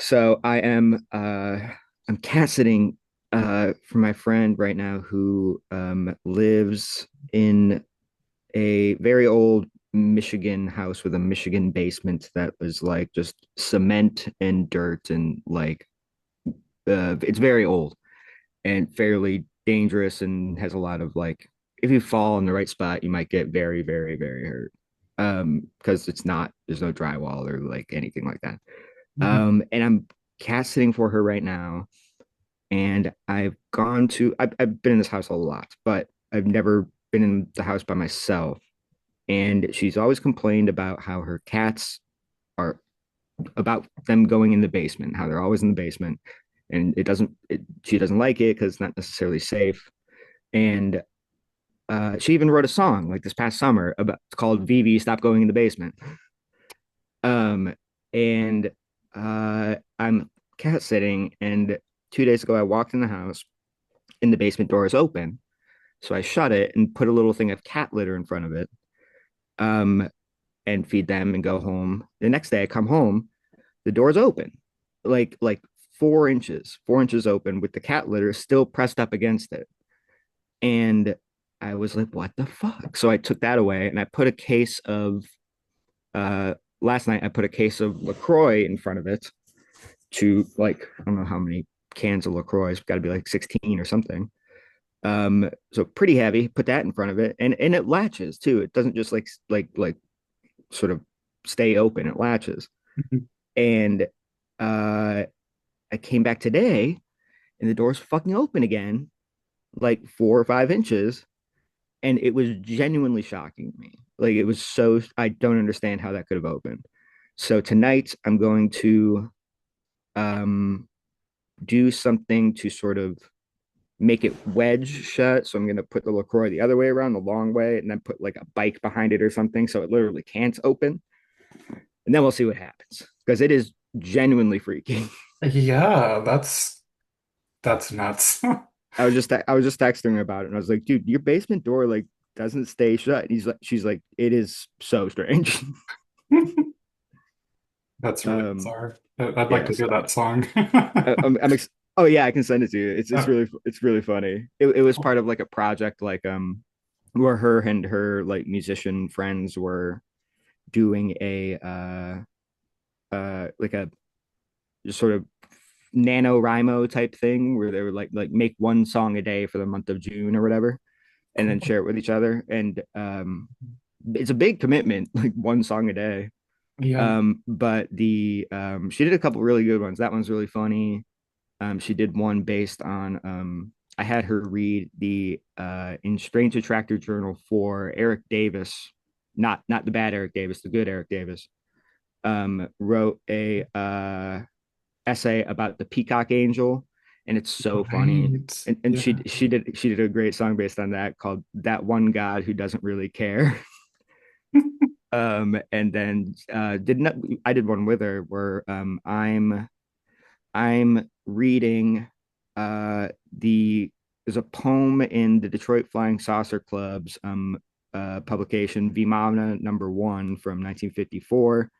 So I'm cat sitting for my friend right now who lives in a very old Michigan house with a Michigan basement that was like just cement and dirt and like it's very old and fairly dangerous and has a lot of like if you fall in the right spot you might get very very hurt because it's not there's no drywall or like anything like that. Mhm. And I'm cat sitting for her right now. And I've been in this house a lot, but I've never been in the house by myself. And she's always complained about how her cats are about them going in the basement, how they're always in the basement. And she doesn't like it because it's not necessarily safe. And she even wrote a song like this past summer about it's called Vivi, Stop Going in the Basement. Um, and I'm cat sitting, and 2 days ago, I walked in the house, and the basement door is open. So I shut it and put a little thing of cat litter in front of it, um, and feed them and go home. The next day, I come home, the door's open, like 4 inches open, with the cat litter still pressed up against it. And I was like, "What the fuck?" So I took that away, and I put a case of uh last night I put a case of LaCroix in front of it to like I don't know how many cans of LaCroix, it's got to be like 16 or something. So pretty heavy. Put that in front of it, and it latches too. It doesn't just like sort of stay open. It latches. Mhm. And uh, I came back today, and the door's fucking open again, like 4 or 5 inches, and it was genuinely shocking to me. Like it was so I don't understand how that could have opened. So tonight I'm going to um do something to sort of make it wedge shut. So I'm going to put the LaCroix the other way around, the long way, and then put like a bike behind it or something. So it literally can't open. And then we'll see what happens because it is genuinely freaky. Yeah, that's nuts. I was just texting her about it and I was like, dude, your basement door like doesn't stay shut. And she's like, it is so strange. That's really um, bizarre. I'd like to yes. hear that song. I'm oh yeah, I can send it to you. Uh, It's really funny. It was part of like a project like where her and her like musician friends were doing a like a sort of NaNoWriMo type thing where they would like make one song a day for the month of June or whatever, and then cool. share it with each other. And it's a big commitment, like one song a day. Yeah. But the she did a couple really good ones. That one's really funny. She did one based on I had her read the in Strange Attractor Journal for Eric Davis, not the bad Eric Davis, the good Eric Davis. Wrote a essay about the peacock angel, and it's so funny. Right. And Yeah. she did a great song based on that called "That One God Who Doesn't Really Care." And then did not I did one with her where I'm reading the there's a poem in the Detroit Flying Saucer Club's publication Vimana #1 from 1954.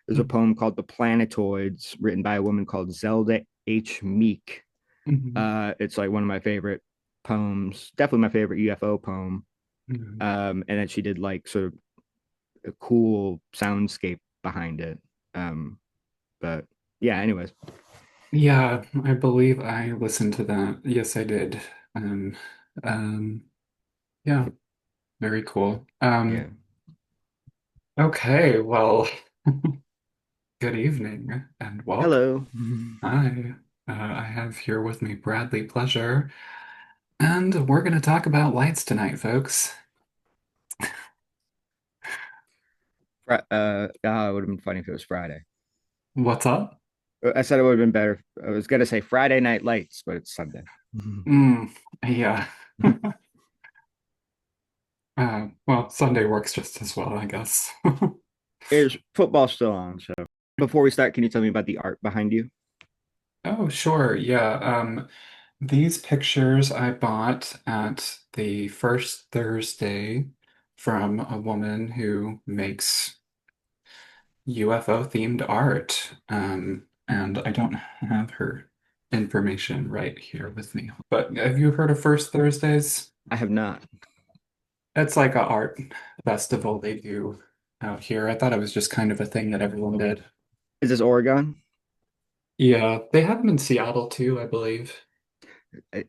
There's a poem called The Planetoids, written by a woman called Zelda H. Meek. Mhm. It's like one of my favorite poems, definitely my favorite UFO poem. Mhm. And then she did like sort of a cool soundscape behind it. Um, but yeah, anyways. Yeah, I believe I listened to that. Yes, I did. Um, um, yeah, very cool. Yeah. Okay, well, good evening and welcome. Hello. Hi, I have here with me Bradley Pleasure, and we're going to talk about lights tonight, folks. It would have been funny if it was Friday. What's up? I said it would have been better. I was gonna say Friday Night Lights, but it's Sunday. Mm, yeah. Well, Sunday works just as well, I guess. Is football still on? So before we start, can you tell me about the art behind you? Oh, sure. Yeah. These pictures I bought at the first Thursday from a woman who makes UFO themed art. and I don't have her information right here with me. But have you heard of First Thursdays? I have not. It's like a art festival they do out here. I thought it was just kind of a thing that everyone did. Is this Oregon? Yeah, they have them in Seattle too, I believe. I,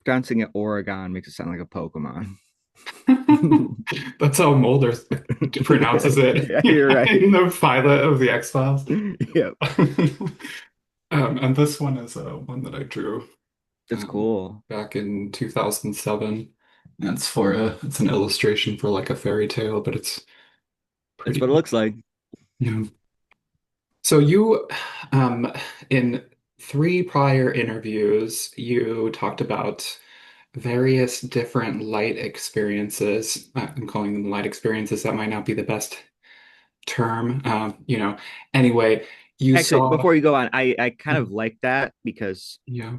Pronouncing it Oregon makes it sound like a Pokemon. That's how Mulder pronounces it Yeah, you're right. in the pilot of the X-Files. Yep, And this one is one that I drew that's um, cool. back in 2007. And it's an illustration for like a fairy tale, but it's That's pretty what it cool. looks like. Yeah. So you, in three prior interviews, you talked about various different light experiences. I'm calling them light experiences. That might not be the best term. Anyway, you Actually, saw, before you go on, I kind yeah, of like that because yeah,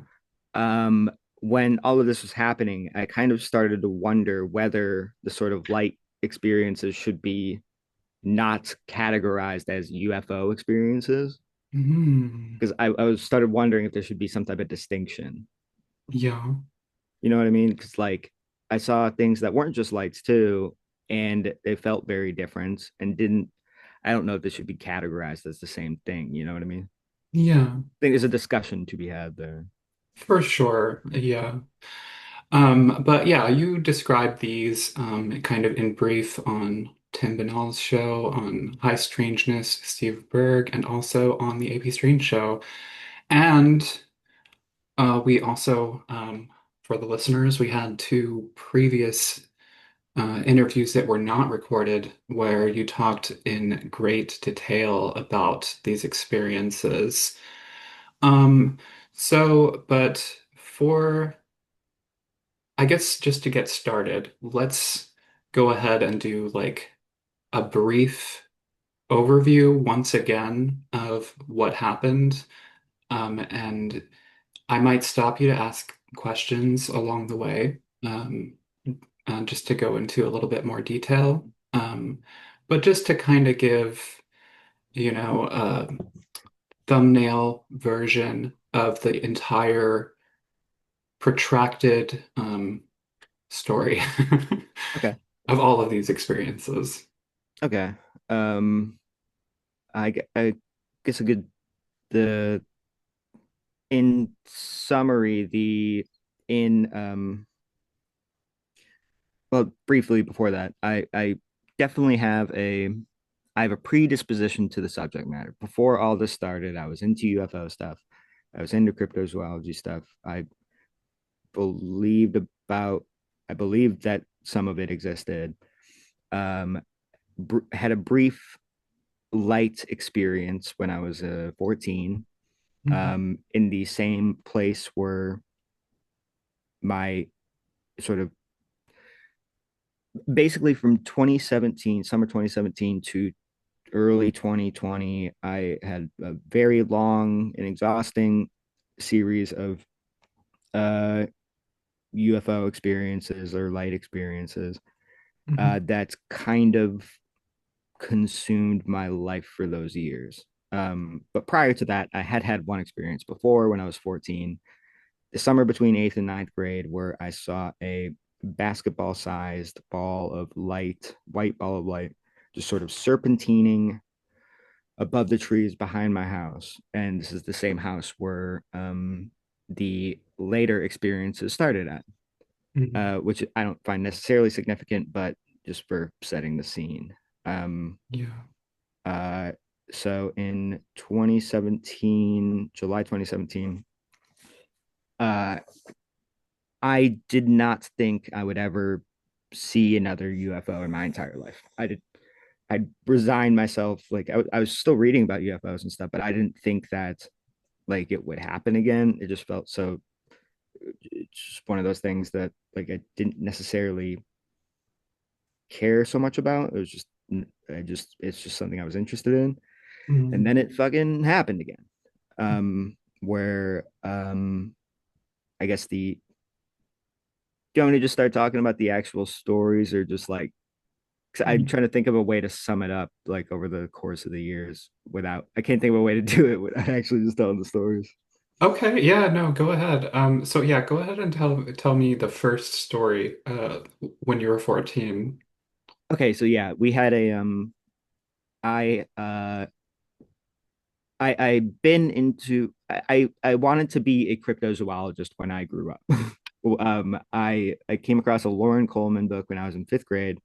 um when all of this was happening, I kind of started to wonder whether the sort of light experiences should be not categorized as UFO experiences. mm, Because I was started wondering if there should be some type of distinction. yeah, You know what I mean? Because like I saw things that weren't just lights too, and they felt very different and didn't. I don't know if this should be categorized as the same thing. You know what I mean? yeah, I think there's a discussion to be had there. for sure. Yeah. But yeah, you described these kind of in brief on Tim Binnall's show, on High Strangeness, Steve Berg, and also on the AP Strange show. And we also, for the listeners, we had two previous interviews that were not recorded where you talked in great detail about these experiences. Um, but for I guess just to get started, let's go ahead and do like a brief overview once again of what happened. And I might stop you to ask questions along the way, just to go into a little bit more detail. But just to kind of give, a thumbnail version of the entire protracted story Okay. of all of these experiences. Okay. Um, I guess a good the in summary the in well briefly before that I definitely have a predisposition to the subject matter. Before all this started, I was into UFO stuff. I was into cryptozoology stuff. Believed about I believed that some of it existed. Um, had a brief light experience when I was 14, Mhm. in the same place where my sort of basically from 2017, summer 2017 to early 2020, I had a very long and exhausting series of uh, UFO experiences or light experiences Mhm. that's kind of consumed my life for those years. But prior to that, I had had one experience before when I was 14, the summer between eighth and ninth grade, where I saw a basketball sized ball of light, white ball of light, just sort of serpentining above the trees behind my house. And this is the same house where the later experiences started at, Mhm. which I don't find necessarily significant, but just for setting the scene. Um, Yeah. uh, so in 2017, July 2017, uh, I did not think I would ever see another UFO in my entire life. I resigned myself. Like I was still reading about UFOs and stuff, but I didn't think that like it would happen again. It just felt so. It's just one of those things that like I didn't necessarily care so much about. It was just it's just something I was interested in. And Mhm. then it fucking happened again. Where I guess the, do you want me to just start talking about the actual stories or just like, 'Cause I'm Mm. trying to think of a way to sum it up like over the course of the years without I can't think of a way to do it without actually just telling the stories. Okay, yeah, no, go ahead. So yeah, go ahead and tell me the first story when you were 14. Okay, so yeah, we had a I I've been into I wanted to be a cryptozoologist when I grew up. I came across a Lauren Coleman book when I was in fifth grade,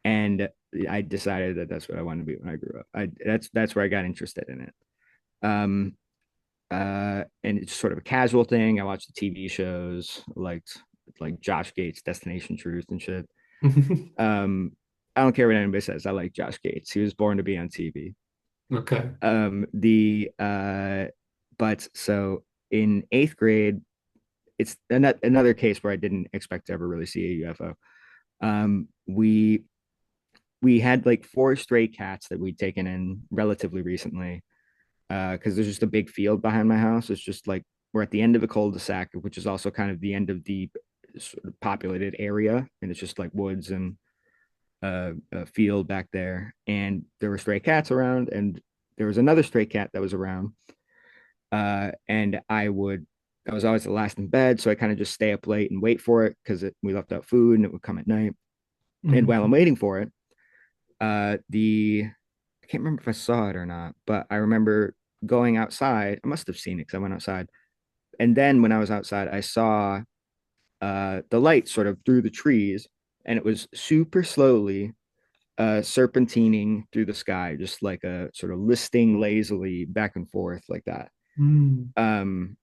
and I decided that that's what I wanted to be when I grew up. That's where I got interested in it. Um, and it's sort of a casual thing. I watched the TV shows, like Josh Gates, Destination Truth, and shit. Um, I don't care what anybody says. I like Josh Gates. He was born to be on TV. Okay. The but so in eighth grade, it's another case where I didn't expect to ever really see a UFO. We had like four stray cats that we'd taken in relatively recently. Because there's just a big field behind my house. It's just like we're at the end of a cul-de-sac, which is also kind of the end of the sort of populated area, and it's just like woods and a field back there. And there were stray cats around, and there was another stray cat that was around. And I was always the last in bed, so I kind of just stay up late and wait for it because we left out food and it would come at night. And while I'm Mhm. waiting for it, the I can't remember if I saw it or not, but I remember going outside. I must have seen it because I went outside. And then when I was outside, I saw the light sort of through the trees, and it was super slowly serpentining through the sky, just like a sort of listing lazily back and forth like that. Mm. Um,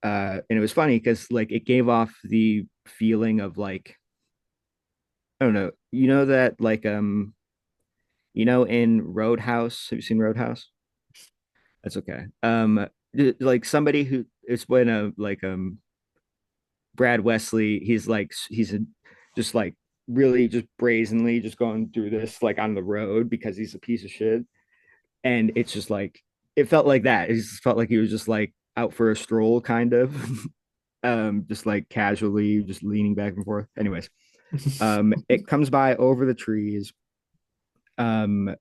and it was funny because like it gave off the feeling of like I don't know, that like in Roadhouse. Have you seen Roadhouse? That's okay. Like somebody who it's when Brad Wesley, just like really just brazenly just going through this like on the road because he's a piece of shit. And it's just like it felt like that. It just felt like he was just like out for a stroll kind of. Just like casually just leaning back and forth. Anyways, it comes by over the trees. Um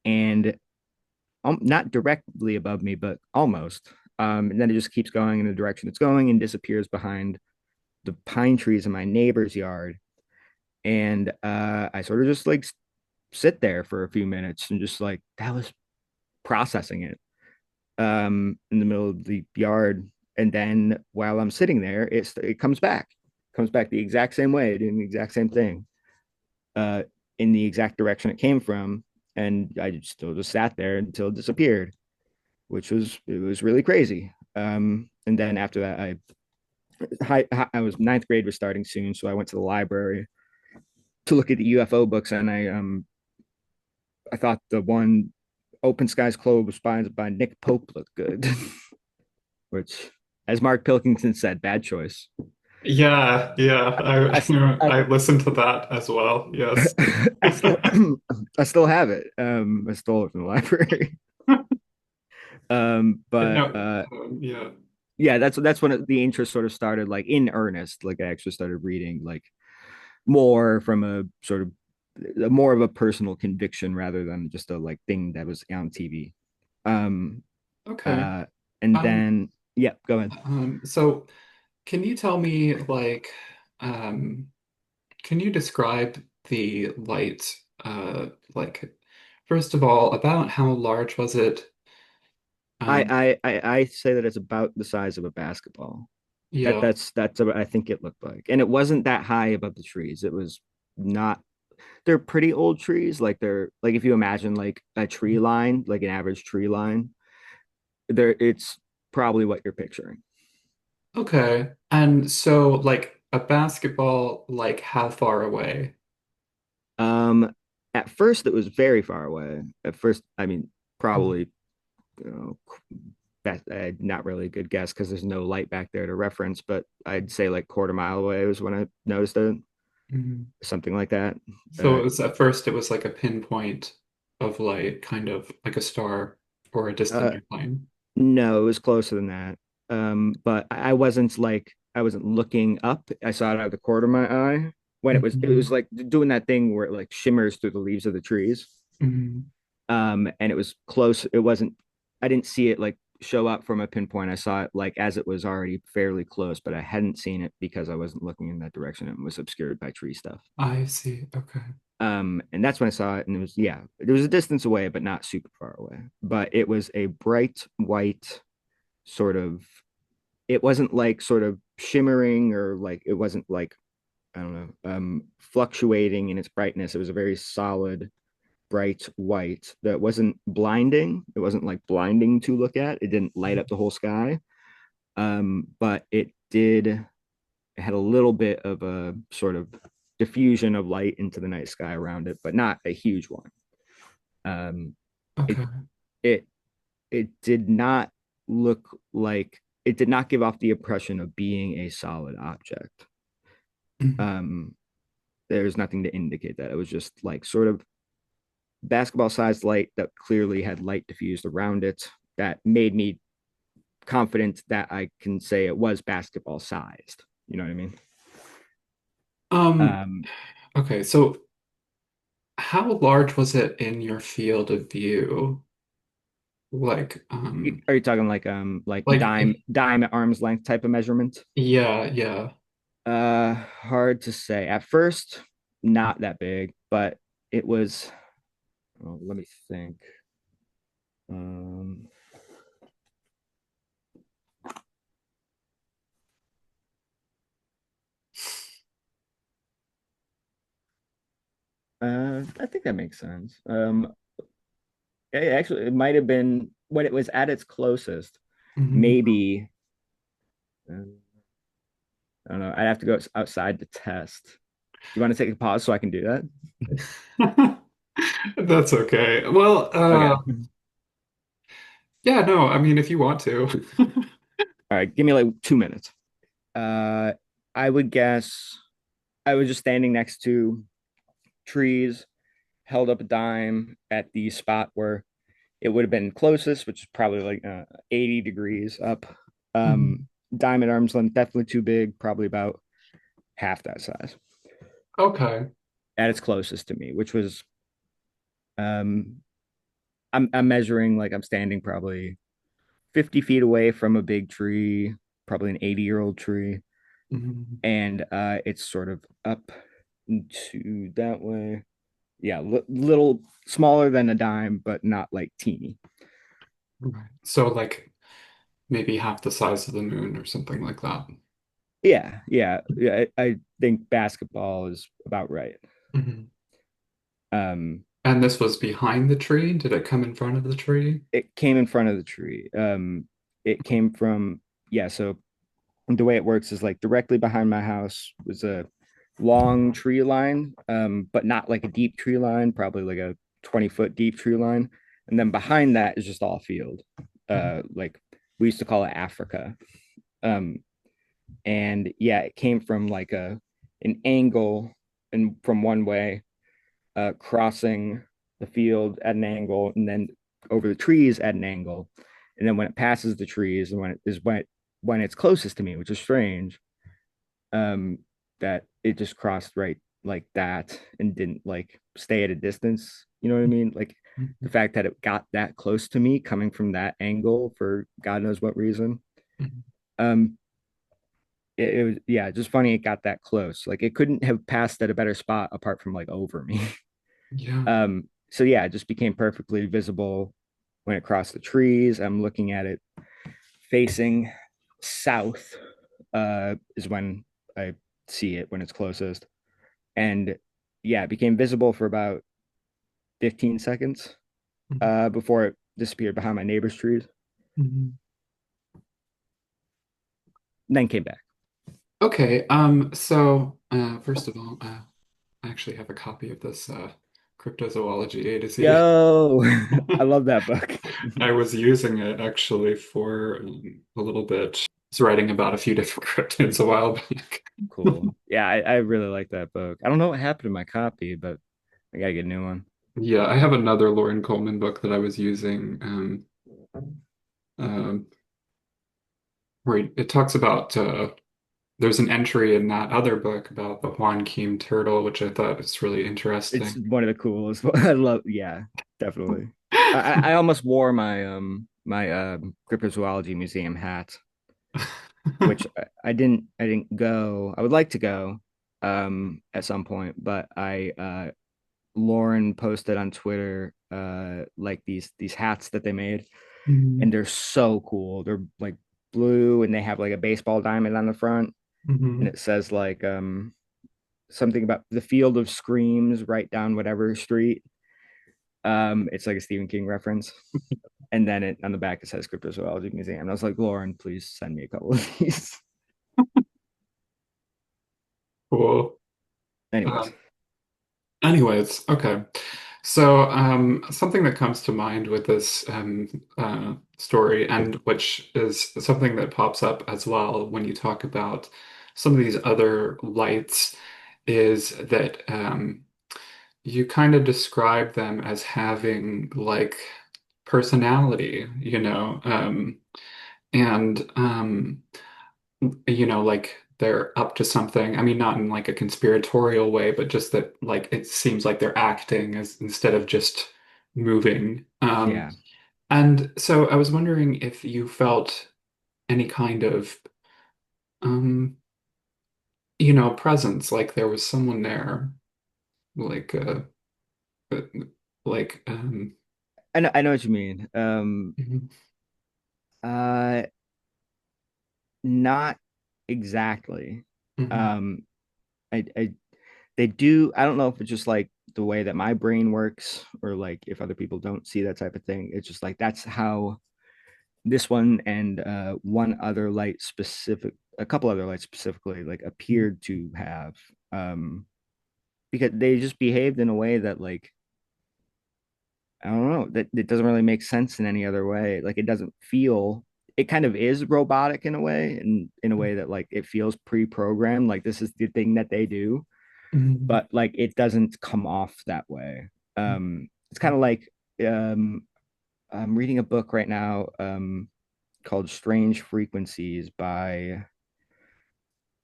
and not directly above me, but almost. And then it just keeps going in the direction it's going and disappears behind the pine trees in my neighbor's yard. And I sort of just like sit there for a few minutes and just like that was processing it in the middle of the yard. And then while I'm sitting there, it comes back the exact same way, doing the exact same thing, uh, in the exact direction it came from. And I still just sat there until it disappeared, which was really crazy. And then after that, I was ninth grade was starting soon, so I went to the library to look at the UFO books, and I thought the one Open Skies Closed by Nick Pope looked good, which, as Mark Pilkington said, bad choice. Yeah, yeah. I, I, I listened to that as well. Yes. I still I still have it. I stole it from the library. But No, yeah. yeah, that's when the interest sort of started, like in earnest. Like I actually started reading like more from a sort of more of a personal conviction rather than just a like thing that was on TV. Um, Okay. uh, and Um, then yeah, go ahead. so can you tell me um, can you describe the light? Like, first of all, about how large was it? Um, I say that it's about the size of a basketball. yeah. That's what I think it looked like, and it wasn't that high above the trees. It was not. They're pretty old trees. Like they're like if you imagine like a tree line, like an average tree line, there it's probably what you're picturing. Okay. And so, like, a basketball, like, how far away? Um, at first it was very far away. At first, I mean, Mhm. probably you know, that not really a good guess because there's no light back there to reference, but I'd say like quarter mile away was when I noticed it, Mhm. something like that. So Uh, it was at first it was like a pinpoint of light, kind of like a star or a distant uh, airplane. no, it was closer than that. But I wasn't looking up. I saw it out of the corner of my eye. when it was Mhm. like doing that thing where it like shimmers through the leaves of the trees. Mhm. And it was close. It wasn't. I didn't see it like show up from a pinpoint. I saw it like as it was already fairly close, but I hadn't seen it because I wasn't looking in that direction. It was obscured by tree stuff. I see. Okay. And that's when I saw it, and it was yeah, it was a distance away, but not super far away. But it was a bright white sort of. It wasn't like sort of shimmering or like it wasn't like I don't know, fluctuating in its brightness. It was a very solid bright white that wasn't blinding. It wasn't like blinding to look at. It didn't light up the whole sky. But it had a little bit of a sort of diffusion of light into the night sky around it, but not a huge one. Um, it Okay. it it did not look like it did not give off the impression of being a solid object. Mhm. Um, there's nothing to indicate that. It was just like sort of basketball sized light that clearly had light diffused around it that made me confident that I can say it was basketball sized. You know what I mean? Um, Um, okay, so how large was it in your field of view? Like, are you talking like like, dime at arm's length type of measurement? yeah, yeah. Hard to say. At first, not that big, but it was. Oh, let me think. Um, I think that makes sense. Actually, it might have been when it was at its closest. Mhm. Maybe I don't know. I'd have to go outside to test. Do you want to take a pause so I can do that? That's okay. Well, Okay. yeah, no, I mean, if you want to. All right. Give me like 2 minutes. Uh, I would guess I was just standing next to trees, held up a dime at the spot where it would have been closest, which is probably like 80 degrees up. Um, Mhm. dime at arm's length, definitely too big, probably about half that size Okay. at its closest to me, which was um, I'm measuring like I'm standing probably 50 feet away from a big tree, probably an 80-year-old tree, Mhm. and it's sort of up to that way. Yeah, little smaller than a dime, but not like teeny. Right. So, like, maybe half the size of the moon or something like that. Yeah. I think basketball is about right. Mhm. Um, And this was behind the tree? Did it come in front of the tree? it came in front of the tree. It came from yeah. So the way it works is like directly behind my house was a long tree line, but not like a deep tree line, probably like a 20-foot deep tree line. And then behind that is just all field. Mhm. Like we used to call it Africa. Um, and yeah, it came from like an angle and from one way, crossing the field at an angle, and then over the trees at an angle. And then when it passes the trees, and when it's closest to me, which is strange, um, that it just crossed right like that and didn't like stay at a distance. You know what I mean? Like the Mhm. fact that it got that close to me coming from that angle for God knows what reason. Mhm. Um, it was yeah, just funny it got that close. Like it couldn't have passed at a better spot apart from like over me. Yeah. So yeah, it just became perfectly visible when it crossed the trees. I'm looking at it facing south, is when I see it when it's closest. And yeah, it became visible for about 15 seconds Mhm. before it disappeared behind my neighbor's trees, Mhm. and then came back. Okay, so first of all, I actually have a copy of this Cryptozoology A to Z. Yo, I love that book. I was using it actually for a little bit. I was writing about a few different cryptids a while back. Cool. Yeah, I really like that book. I don't know what happened to my copy, but I gotta get a new one. Yeah, I have another Lauren Coleman book that I was using, um, where it talks about there's an entry in that other book about the Juan Kim turtle, which I thought was really It's interesting. one of the coolest. I love, yeah, definitely. I almost wore my cryptozoology museum hat, which I didn't go. I would like to go at some point, but I Lauren posted on Twitter like these hats that they made, and Mhm. they're so cool. They're like blue and they have like a baseball diamond on the front, and Mhm. it says like something about the field of screams right down whatever street. It's like a Stephen King reference. And then on the back it says Cryptozoology Museum. And I was like, Lauren, please send me a couple of these. Cool. Anyways, Um, Anyways, okay. So, something that comes to mind with this story, and which is something that pops up as well when you talk about some of these other lights, is that you kind of describe them as having like personality, and like they're up to something. I mean, not in like a conspiratorial way, but just that like it seems like they're acting as instead of just moving. yeah. And so I was wondering if you felt any kind of um, presence, like there was someone there, like uh, like I know what you mean. mhm, Uh Not exactly. mhm, Um I they do. I don't know if it's just like the way that my brain works or like if other people don't see that type of thing. It's just like that's how this one and one other light specific a couple other lights specifically like appeared to have because they just behaved in a way that like I don't know that it doesn't really make sense in any other way. Like it doesn't feel it kind of is robotic in a way and in a way that like it feels pre-programmed like this is the thing that they do, mhm, but like it doesn't come off that way. It's kind of like um I'm reading a book right now called Strange Frequencies by,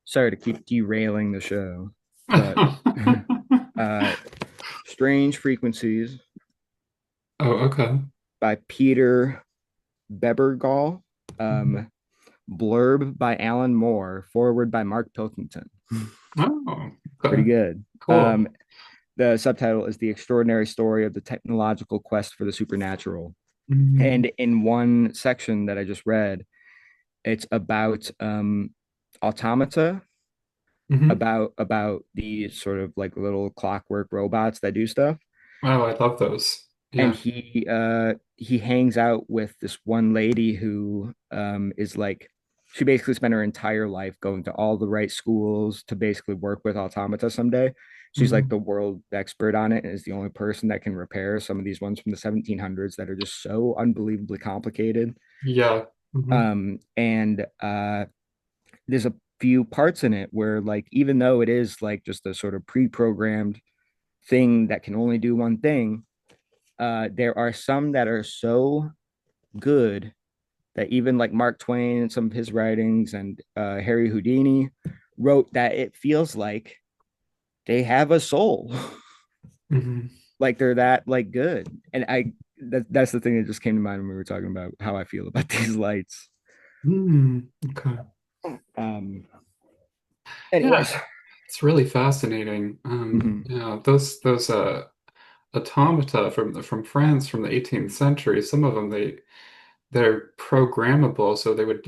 sorry to keep derailing the show, but uh Strange Frequencies Oh, okay. by Peter Bebergall, um blurb by Alan Moore, forward by Mark Pilkington. Oh, Pretty okay. good. Cool. The subtitle is The Extraordinary Story of the Technological Quest for the Supernatural. Mm-hmm. And in one section that I just read, it's about automata, Mm-hmm. about these sort of like little clockwork robots that do stuff. Oh, I love those. And Yeah. he hangs out with this one lady who is like she basically spent her entire life going to all the right schools to basically work with automata someday. She's like Mm-hmm. the world expert on it and is the only person that can repair some of these ones from the 1700s that are just so unbelievably complicated. Yeah. Mm-hmm. And there's a few parts in it where like even though it is like just a sort of pre-programmed thing that can only do one thing, there are some that are so good that even like Mark Twain and some of his writings and Harry Houdini wrote that it feels like they have a soul, Mm-hmm. like they're that like good. And that's the thing that just came to mind when we were talking about how I feel about these lights. Mm, okay. Um, Yeah, anyways, it's really fascinating. mhm. Yeah, those automata from France from the 18th century, some of them they're programmable, so they would,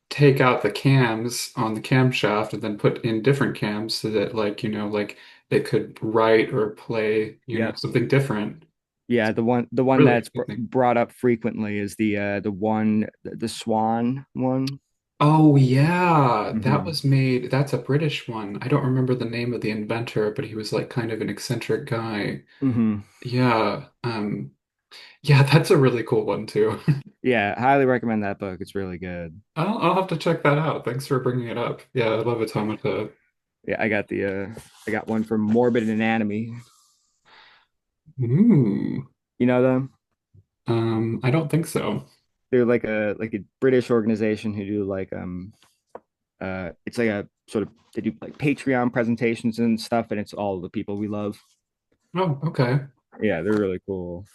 take out the cams on the camshaft and then put in different cams so that like, like it could write or play, Yep. something different. Yeah, the one Really that's interesting. brought up frequently is the one the Swan one. Oh yeah, that Hmm. was made. That's a British one. I don't remember the name of the inventor, but he was like kind of an eccentric guy. Hmm. Yeah, yeah, that's a really cool one too. Yeah, highly recommend that book. It's really good. I'll have to check that out. Thanks for bringing it up. Yeah, I love Automata. Yeah, I got one from Morbid Anatomy. Ooh, You know them? I don't think so. They're like a British organization who do like It's like a sort of they do like Patreon presentations and stuff, and it's all the people we love. Oh, okay. Yeah, they're really cool.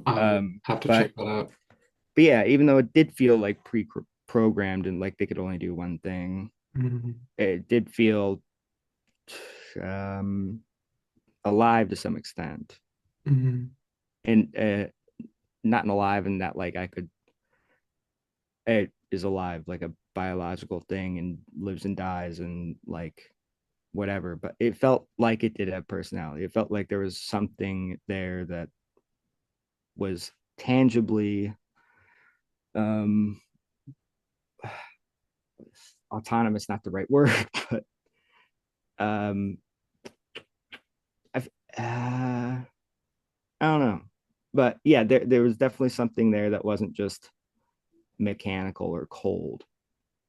I'll Um, have to but check that out. but yeah, even though it did feel like pre-programmed and like they could only do one thing, Mhm. it did feel um alive to some extent, Mhm. and not in alive in that like I could it is alive like a biological thing and lives and dies and like whatever, but it felt like it did have personality. It felt like there was something there that was tangibly um autonomous, not the right word, but um I've, I don't know. But yeah, there was definitely something there that wasn't just mechanical or cold.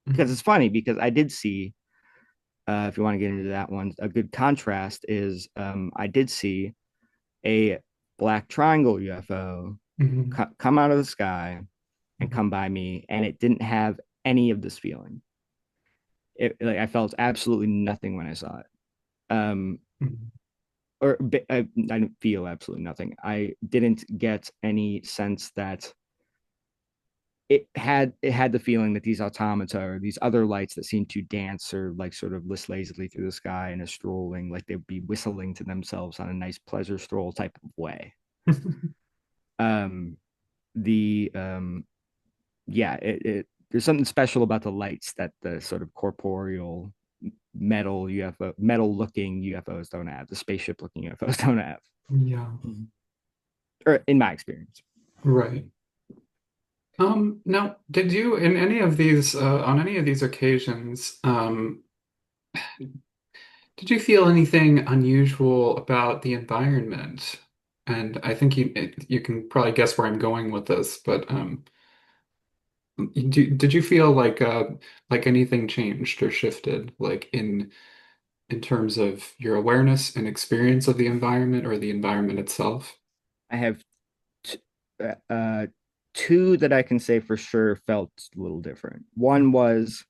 Because Mhm. it's funny because I did see if you want to get into that one, a good contrast is I did see a black triangle UFO Mhm. come out of the sky and Mhm. come by me, and it didn't have any of this feeling. Like I felt absolutely nothing when I saw it. Um, Mhm. I didn't feel absolutely nothing. I didn't get any sense that it had the feeling that these automata or these other lights that seem to dance or like sort of list lazily through the sky and are strolling like they'd be whistling to themselves on a nice pleasure stroll type of way. Um, the yeah, there's something special about the lights that the sort of corporeal metal UFO, metal looking UFOs don't have. The spaceship looking UFOs don't have, Yeah, or in my experience. right. Now, did you in any of these on any of these occasions, did you feel anything unusual about the environment? And I think you can probably guess where I'm going with this, but did you feel like anything changed or shifted, like in terms of your awareness and experience of the environment or the environment itself? I have t- two that I can say for sure felt a little different. One was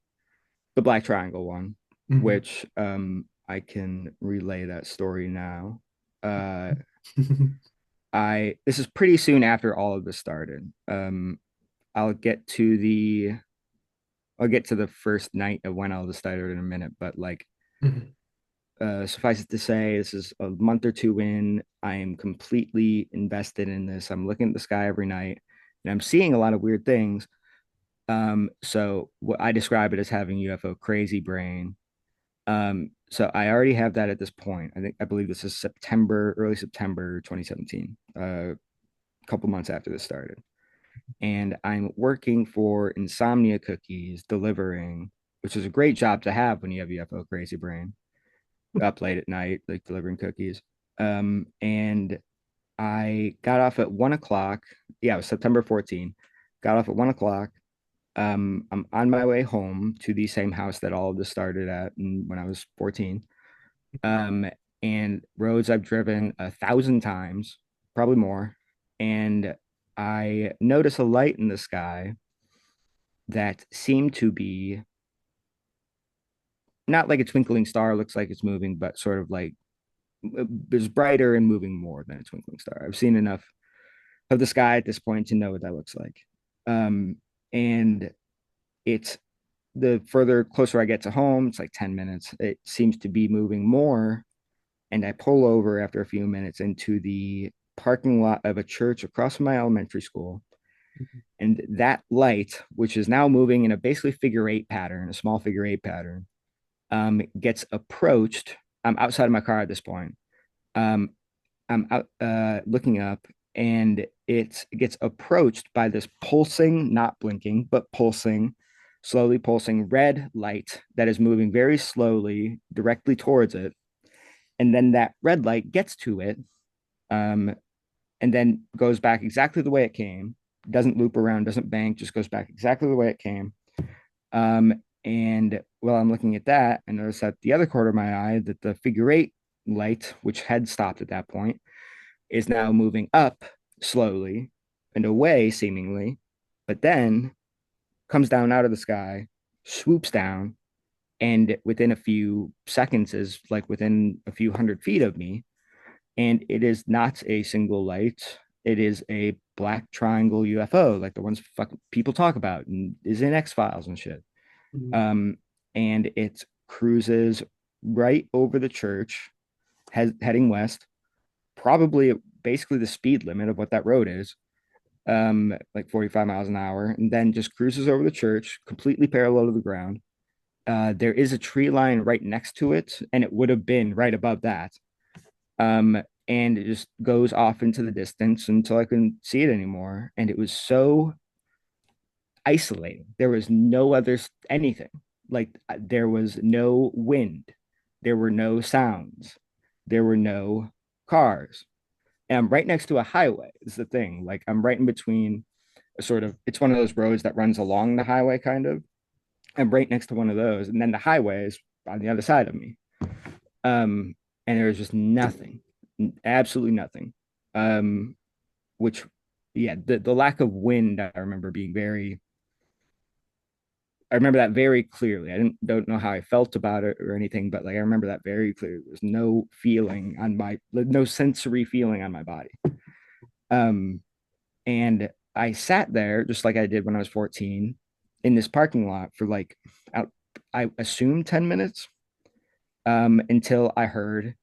the Black Triangle one, Mhm. which I can relay that story now. Uh, I this is pretty soon after all of this started. I'll get to the I'll get to the first night of when all this started in a minute, but like Mhm. suffice it to say, this is a month or two in. I am completely invested in this. I'm looking at the sky every night and I'm seeing a lot of weird things. So what I describe it as having UFO crazy brain. So I already have that at this point. I believe this is September, early September 2017, a couple months after this started. And I'm working for Insomnia Cookies delivering, which is a great job to have when you have UFO crazy brain up late at night, like delivering cookies. And I got off at 1 o'clock. Yeah, it was September 14. Got off at 1 o'clock. I'm on my way home to the same house that all of this started at when I was 14. Um, and roads I've driven 1,000 times, probably more. And I notice a light in the sky that seemed to be not like a twinkling star, looks like it's moving, but sort of like is brighter and moving more than a twinkling star. I've seen enough of the sky at this point to know what that looks like. And it's the further closer I get to home, it's like 10 minutes. It seems to be moving more. And I pull over after a few minutes into the parking lot of a church across from my elementary school. And that light, which is now moving in a basically figure eight pattern, a small figure eight pattern, gets approached. I'm outside of my car at this point. Um, I'm out looking up, and it gets approached by this pulsing, not blinking, but pulsing, slowly pulsing red light that is moving very slowly directly towards it. And then that red light gets to it, um, and then goes back exactly the way it came. Doesn't loop around, doesn't bank, just goes back exactly the way it came. And while I'm looking at that, I notice at the other corner of my eye that the figure eight light, which had stopped at that point, is now moving up slowly and away, seemingly, but then comes down out of the sky, swoops down, and within a few seconds is like within a few 100 feet of me. And it is not a single light. It is a black triangle UFO, like the ones fucking people talk about and is in X Files and shit. Mhm. Um, and it cruises right over the church, heading west, probably basically the speed limit of what that road is, like 45 miles an hour, and then just cruises over the church, completely parallel to the ground. There is a tree line right next to it, and it would have been right above that. And it just goes off into the distance until I couldn't see it anymore. And it was so isolating. There was no other anything. Like there was no wind, there were no sounds, there were no cars. And I'm right next to a highway. Is the thing. Like I'm right in between a sort of. It's one of those roads that runs along the highway, kind of. I'm right next to one of those, and then the highway is on the other side of me. Um, and there was just nothing, absolutely nothing. Um, which, yeah, the lack of wind, I remember being very. I remember that very clearly. I don't know how I felt about it or anything, but like I remember that very clearly. There's no feeling on my, no sensory feeling on my body. Um, and I sat there just like I did when I was 14 in this parking lot for like, I assumed 10 minutes, until I heard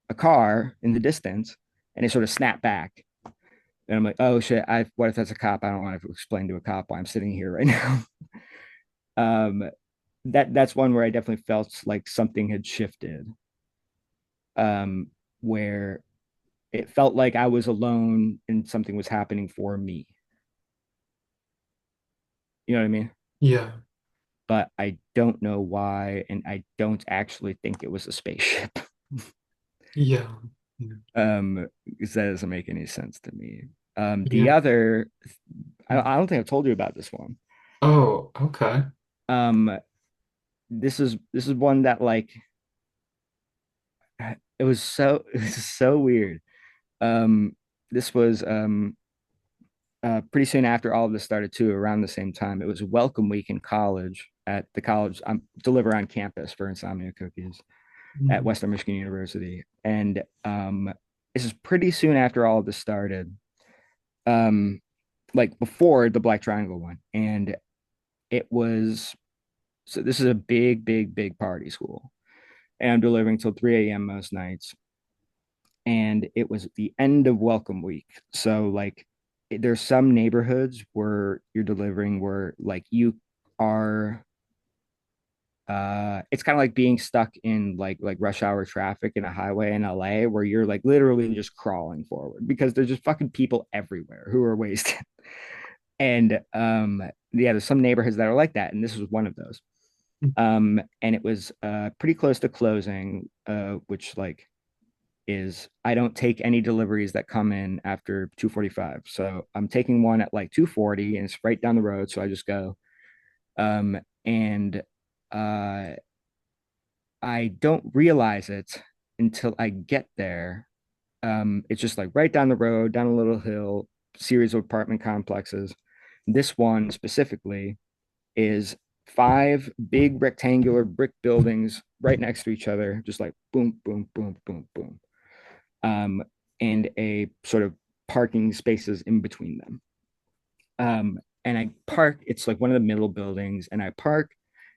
a car in the distance and it sort of snapped back. And I'm like, oh shit, what if that's a cop? I don't want to explain to a cop why I'm sitting here right now. um, that's one where I definitely felt like something had shifted, um, where it felt like I was alone and something was happening for me. You know what I mean? Yeah, But I don't know why, and I don't actually think it was a spaceship. yeah, yeah, Because that doesn't make any sense to me. The yeah. other, I don't think I've told you about this one. Oh, okay. Um, this is one that like it was so weird. Um, this was pretty soon after all of this started too, around the same time. It was welcome week in college at the college I'm deliver on campus for Insomnia Cookies at Mhm. Western Michigan University. And this is pretty soon after all of this started. Um, like before the Black Triangle one. And it was so this is a big, big, big party school. And I'm delivering till 3 a.m. most nights. And it was the end of welcome week. So like there's some neighborhoods where you're delivering where like you are it's kind of like being stuck in like rush hour traffic in a highway in LA where you're like literally just crawling forward because there's just fucking people everywhere who are wasted. And yeah, there's some neighborhoods that are like that, and this was one of those. And it was pretty close to closing, which like is I don't take any deliveries that come in after 2:45. So I'm taking one at like 2:40 and it's right down the road. So I just go. And uh I don't realize it until I get there. It's just like right down the road, down a little hill, series of apartment complexes. This one specifically is five big rectangular brick buildings right next to each other, just like boom, boom, boom, boom, boom. Um, and a sort of parking spaces in between them. And I park, it's like one of the middle buildings, and I park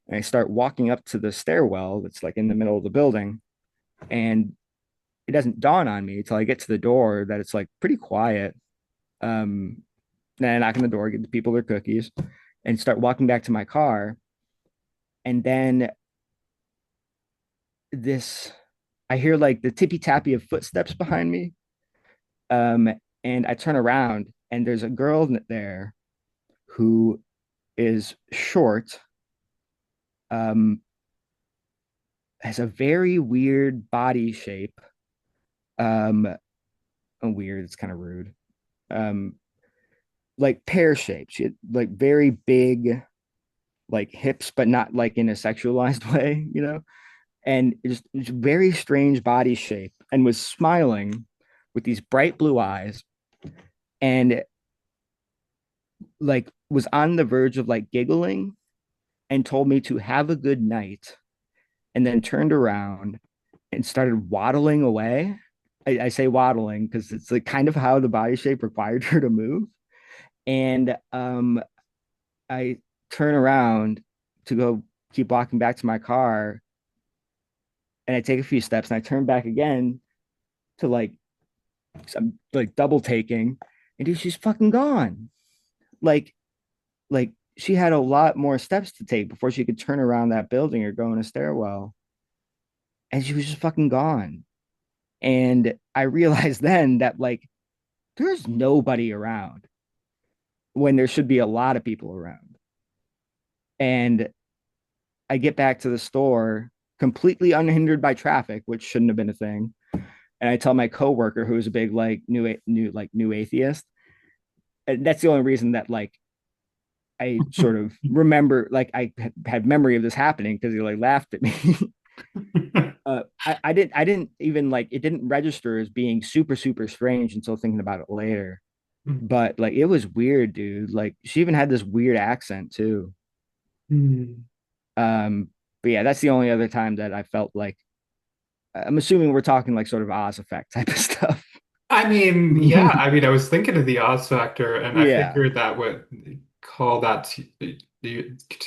and I start walking up to the stairwell that's like in the middle of the building. And it doesn't dawn on me until I get to the door that it's like pretty quiet. Um, then I knock on the door, get the people their cookies, and start walking back to my car. And then this, I hear like the tippy tappy of footsteps behind me. Um, and I turn around and there's a girl there who is short, um, has a very weird body shape. Um, weird, it's kind of rude. Um, like pear shaped. She had like very big, like hips, but not like in a sexualized way, you know? And it's very strange body shape and was smiling with these bright blue eyes and like was on the verge of like giggling. and told me to have a good night, and then turned around and started waddling away. I say waddling because it's like kind of how the body shape required her to move. And I turn around to go keep walking back to my car, and I take a few steps, and I turn back again to like I'm like double taking, and dude, she's fucking gone. Like like she had a lot more steps to take before she could turn around that building or go in a stairwell, and she was just fucking gone. And I realized then that like there's nobody around when there should be a lot of people around. And I get back to the store completely unhindered by traffic, which shouldn't have been a thing. And I tell my coworker, who is a big like new atheist, and that's the only reason that like I sort of remember, like I had memory of this happening because he like laughed at me. I didn't even like it didn't register as being super super strange until thinking about it later. But like it was weird, dude. Like she even had this weird accent too. Mm. But yeah, that's the only other time that I felt like I'm assuming we're talking like sort of Oz effect type of stuff. I mean, yeah, I mean, I was thinking of the Oz factor, and I Yeah, figured that would call that to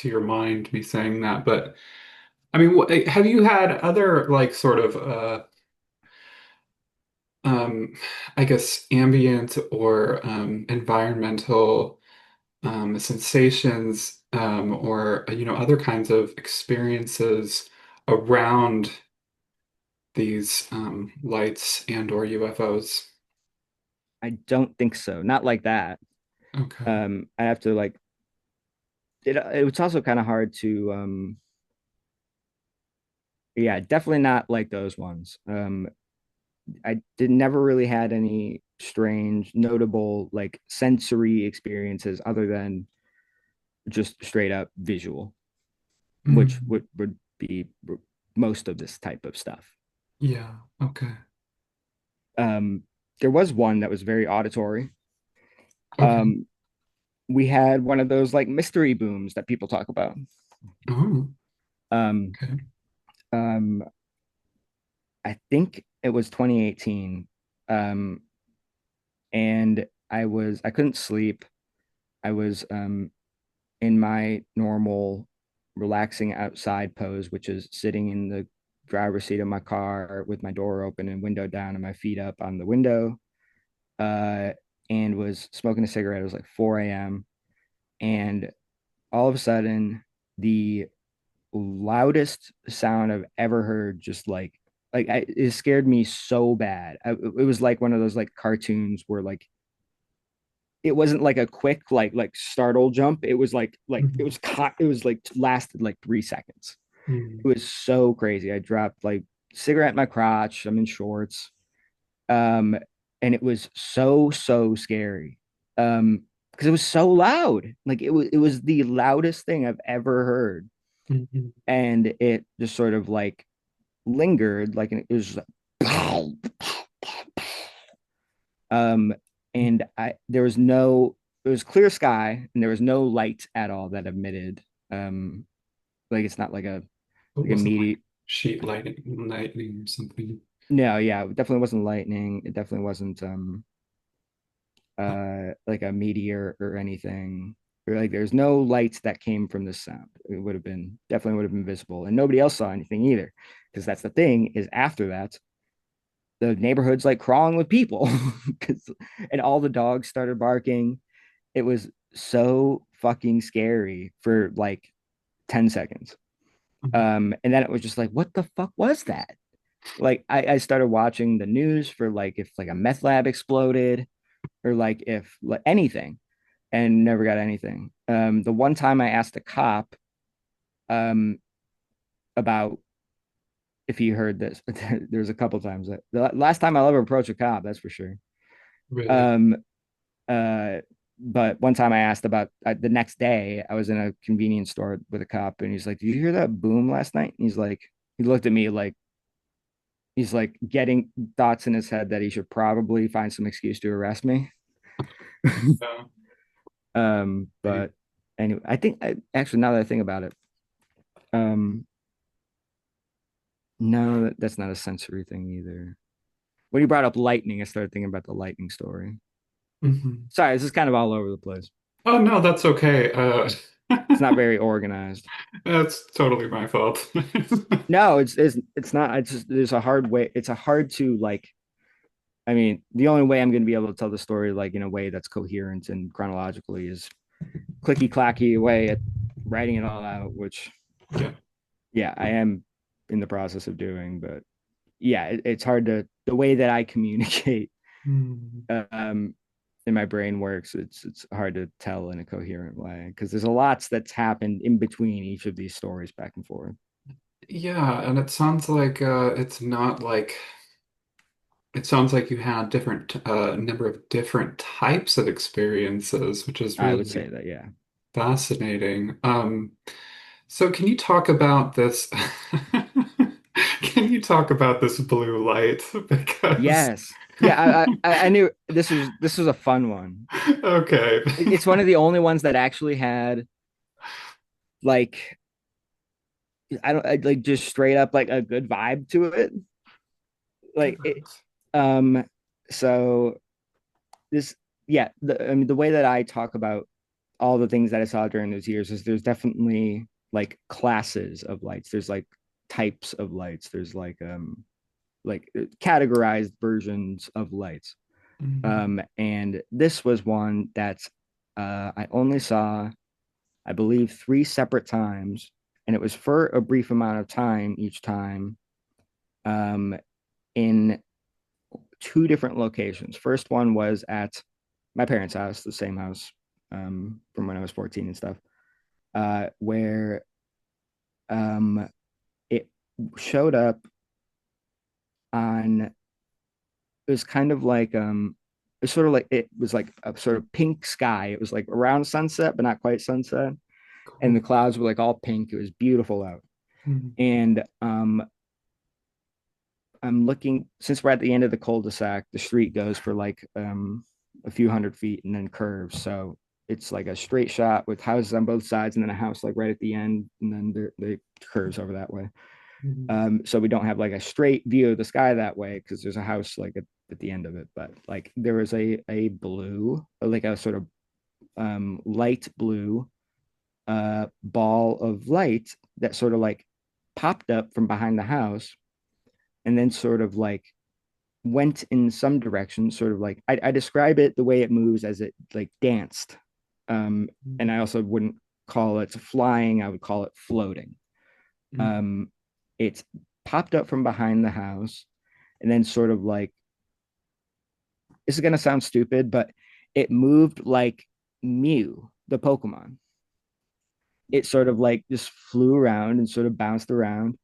your mind, me saying that. But I mean, have you had other like sort of um, I guess ambient or environmental sensations or other kinds of experiences around these lights and or UFOs? I don't think so. Not like that. Okay. I have to like it's also kind of hard to yeah, definitely not like those ones. I did never really had any strange, notable like sensory experiences other than just straight up visual, which Mm. would be most of this type of stuff. Yeah. Okay. Um, there was one that was very auditory. Okay. Um, we had one of those like mystery booms that people talk about. Oh, Um, okay. um, I think it was 2018. Um, and I couldn't sleep. I was in my normal relaxing outside pose, which is sitting in the driver's seat of my car with my door open and window down and my feet up on the window. Uh, and was smoking a cigarette. It was like 4 a.m. And all of a sudden, the loudest sound I've ever heard, just it scared me so bad. It was like one of those like cartoons where like it wasn't like a quick like startle jump. It was Mhm. it was like lasted like 3 seconds. Mm. It was so crazy. I dropped like cigarette in my crotch. I'm in shorts. Um, and it was so scary. Because it was so loud. Like it was the loudest thing I've ever heard. Mhm. And it just sort of like lingered, like it was just like, um, and I there was no it was clear sky and there was no light at all that emitted. Um, like it's not It like a wasn't like meteor. sheet lightning or something. No, yeah, it definitely wasn't lightning. It definitely wasn't like a meteor or anything. Or like there's no lights that came from this sound. It would have been definitely would have been visible, and nobody else saw anything either. Because that's the thing is after that, the neighborhood's like crawling with people, because and all the dogs started barking. It was so fucking scary for like 10 seconds. Mhm. And then it was just like, what the fuck was that? Like I started watching the news for like if like a meth lab exploded or like if like anything and never got anything. The one time I asked a cop um about if he heard this, there's a couple times that the last time I'll ever approach a cop, that's for sure. Really? Um, uh, but one time I asked about the next day, I was in a convenience store with a cop, and he's like, "Did you hear that boom last night?" And he's like, he looked at me like he's like getting thoughts in his head that he should probably find some excuse to arrest me. Yeah. But anyway, I think actually now that I think about it, Um, no, that's not a sensory thing either. When you brought up lightning, I started thinking about the lightning story. Mhm. Sorry, this is kind of all over the place. Oh no, that's okay. It's not very organized. That's totally my fault. No, it's not. It's just there's a hard way. It's a hard to like. I mean, the only way I'm going to be able to tell the story like in a way that's coherent and chronologically is clicky clacky way at writing it all out. Which, Yeah. yeah, I am in the process of doing. But yeah, it's hard to the way that I communicate Hmm. um in my brain works. It's hard to tell in a coherent way because there's a lot that's happened in between each of these stories back and forth. Yeah, and it sounds like it's not like it sounds like you had different number of different types of experiences, which is I would say really that, yeah. fascinating. So can you talk about this? Can you talk about this blue light? Because Yes. Yeah, I knew this was a fun one. okay. It's one of the only ones that actually had like I don't like just straight up like a good vibe to it. Like it Good. um so this yeah, I mean the way that I talk about all the things that I saw during those years is there's definitely like classes of lights. There's like types of lights. There's like categorized versions of lights. Mhm. And this was one that I only saw, I believe, three separate times, and it was for a brief amount of time each time, um, in two different locations. First one was at my parents' house, the same house from when I was 14 and stuff, where it showed up on it was kind of like it's sort of like it was like a sort of pink sky. It was like around sunset, but not quite sunset. And the Cool. clouds were like all pink. It was beautiful out. Mhm. And I'm looking since we're at the end of the cul-de-sac, the street goes for like a few hundred feet and then curves. So it's like a straight shot with houses on both sides and then a house like right at the end, and then they curves over that way. Mhm. So we don't have like a straight view of the sky that way because there's a house like at the end of it. But like there was a blue, like a sort of light blue ball of light that sort of like popped up from behind the house and then sort of like went in some direction, sort of like I describe it the way it moves as it like danced. Um, and I also wouldn't call it flying, I would call it floating. Mhm. Um, it popped up from behind the house and then sort of like this is gonna sound stupid, but it moved like Mew, the Pokemon. It sort of like just flew around and sort of bounced around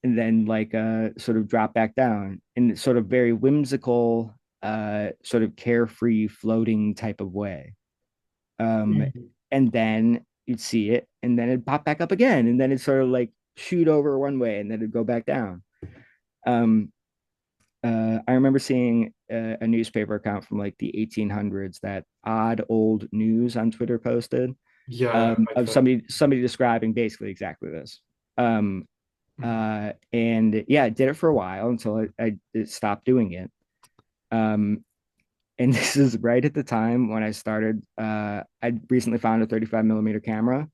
and then like sort of dropped back down in sort of very whimsical, sort of carefree floating type of way. Um, Mhm. and then you'd see it and then it'd pop back up again and then it'd sort of like shoot over one way and then it'd go back down. Um, I remember seeing a newspaper account from like the 1800s that odd old news on Twitter posted Yeah, like of that. somebody describing basically exactly this. Um, Mhm. and yeah, I did it for a while until I stopped doing it. Um, and this is right at the time when I started. I recently found a 35 millimeter camera,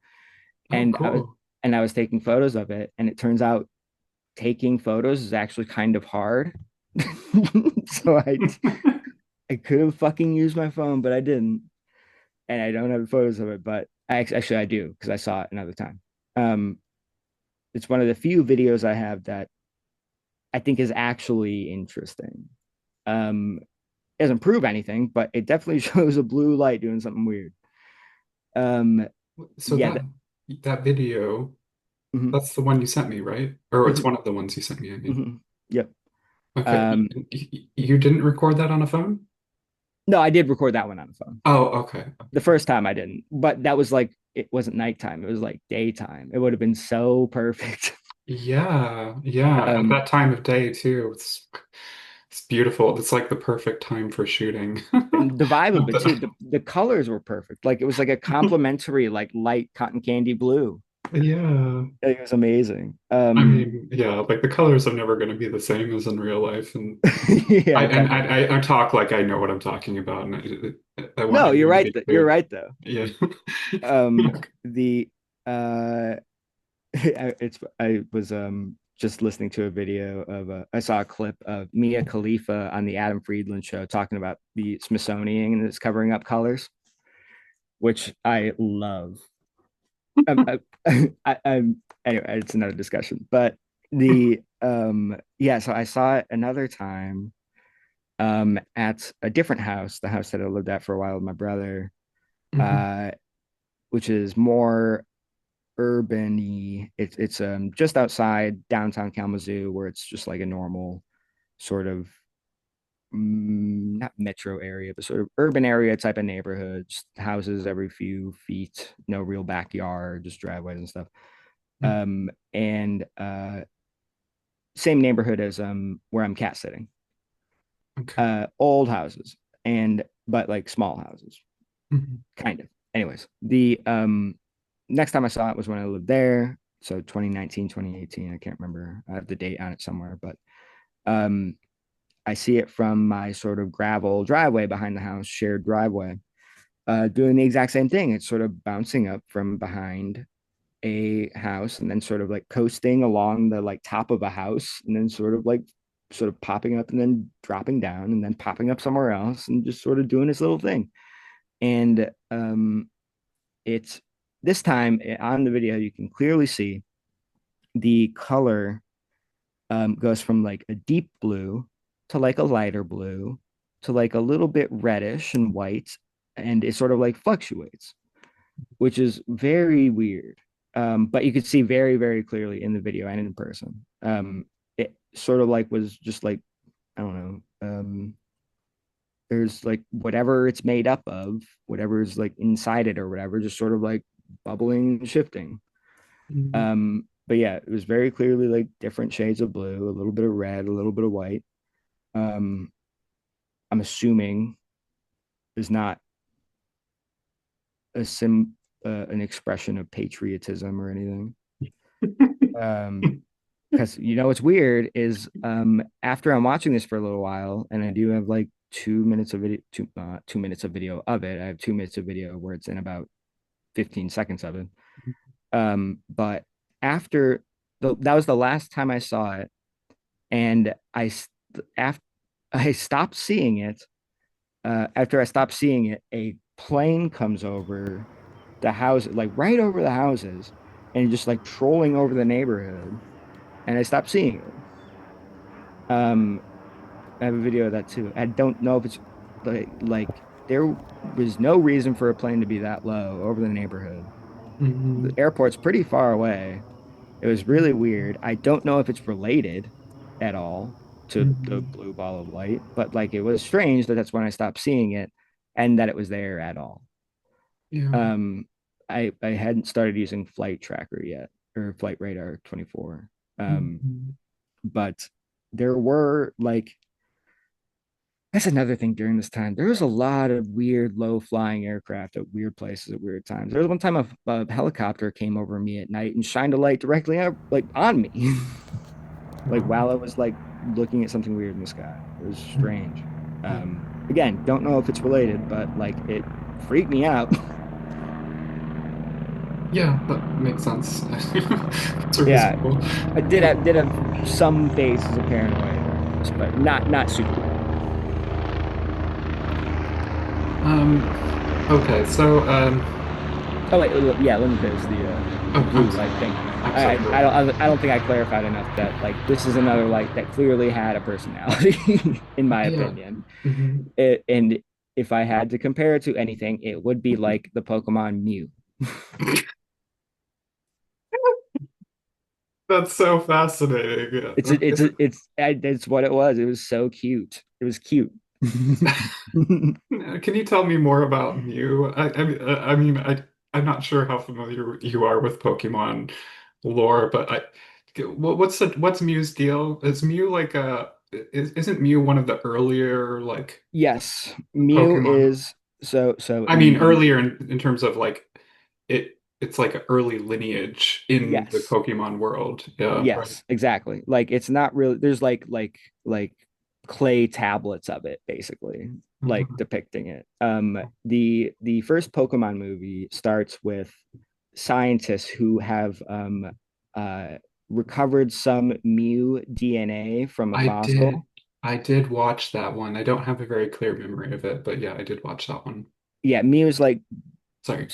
Oh, and cool. I was taking photos of it, and it turns out taking photos is actually kind of hard. So I could have fucking used my phone, but I didn't, and I don't have photos of it. But actually I do because I saw it another time. Um, it's one of the few videos I have that I think is actually interesting. It doesn't prove anything, but it definitely shows a blue light doing something weird. Um, So yeah, that video, mhm, that's the one you sent me, right? Or it's mhm, one of the ones you sent me, I mean. mhm, yep. Okay, Um, you didn't record that on a phone? no, I did record that one on the phone. Oh, okay. The first time I didn't, but that was like it wasn't nighttime; it was like daytime. It would have been so perfect. Yeah, yeah. At um, that time of day too, it's beautiful. It's like the perfect time for shooting. and the vibe of Not it too. that- The colors were perfect. Like it was like a complimentary, like light cotton candy blue. Yeah. It was amazing. I mean, yeah, like the colors are never going to be the same as in real life, and Yeah, definitely. I talk like I know what I'm talking about, and I want No, you're everyone to right. be You're clear. right though. Yeah. The I was just listening to a video of I saw a clip of Mia Khalifa on the Adam Friedland show talking about the Smithsonian and its covering up colors, which I love. I, anyway, it's another discussion, but so I saw it another time at a different house, the house that I lived at for a while with my brother, Mhm. uh, which is more urban-y. It's just outside downtown Kalamazoo, where it's just like a normal sort of not metro area, but sort of urban area type of neighborhood. Just houses every few feet, no real backyard, just driveways and stuff. Mhm. And Same neighborhood as where I'm cat sitting. Okay. Old houses and but like small houses, Mhm. kind of. Anyways, the next time I saw it was when I lived there. So 2019, 2018. I can't remember. I have the date on it somewhere, but um I see it from my sort of gravel driveway behind the house, shared driveway, doing the exact same thing. It's sort of bouncing up from behind a house and then sort of like coasting along the like top of a house and then sort of popping up and then dropping down and then popping up somewhere else and just sort of doing this little thing. And it's this time on the video, you can clearly see the color goes from like a deep blue to like a lighter blue to like a little bit reddish and white. And it sort of like fluctuates, which is very weird. But you could see very, very clearly in the video and in person. It sort of like was just like, I don't know, there's like whatever it's made up of, whatever is like inside it or whatever, just sort of like bubbling and shifting. Mhm. But yeah, it was very clearly like different shades of blue, a little bit of red, a little bit of white. Um, I'm assuming is not a sim an expression of patriotism or anything. Because you know what's weird is after I'm watching this for a little while, and I do have like 2 minutes of video, 2 minutes of video of it. I have 2 minutes of video where it's in about 15 seconds of it. But after that was the last time I saw it, and after I stopped seeing it. After I stopped seeing it, a plane comes over the house, like right over the houses, and just like trolling over the neighborhood, and I stopped seeing it. Um, I have a video of that too. I don't know if it's like there was no reason for a plane to be that low over the neighborhood. The Mhm. airport's pretty far away. It was really weird. I don't know if it's related at all to the Mhm. blue ball of light, but like it was strange that that's when I stopped seeing it and that it was there at all. Yeah. Um, I hadn't started using Flight Tracker yet or Flight Radar 24. Mhm. But there were like that's another thing during this time. There was a lot of weird low flying aircraft at weird places at weird times. There was one time a helicopter came over me at night and shined a light directly out, like on me, like Wow. while I was like looking at something weird in the sky. It was strange. Again, don't know if it's related, but like it freaked me out. Yeah, that makes sense. It's Yeah, reasonable. I did have some phases of paranoia during this, but not super bad. Um, okay, so Oh wait, yeah. Let me finish the oh, I'm blue light sorry. thing. I'm I sorry. Go I ahead. don't I don't think I clarified enough that like this is another light that clearly had a personality, in my Yeah. opinion. Hmm. And if I had to compare it to anything, it would be like the Pokemon Mew. That's so fascinating. Yeah. Is it, It's what it was. It was so cute. It was cute. can you tell me more about Mew? I mean, I'm not sure how familiar you are with Pokemon lore, but what's Mew's deal? Is Mew like isn't Mew one of the earlier like Yes, Mew Pokemon? is so I mean, earlier in terms of like it. it's like an early lineage in the Yes. Pokemon world. Yeah, right. Yes, exactly. Like it's not really there's like clay tablets of it basically, like Mhm. depicting it. The first Pokemon movie starts with scientists who have uh recovered some Mew DNA from a I did fossil. I did watch that one. I don't have a very clear memory of it, but yeah, I did watch that one. Yeah, Mew is like Sorry.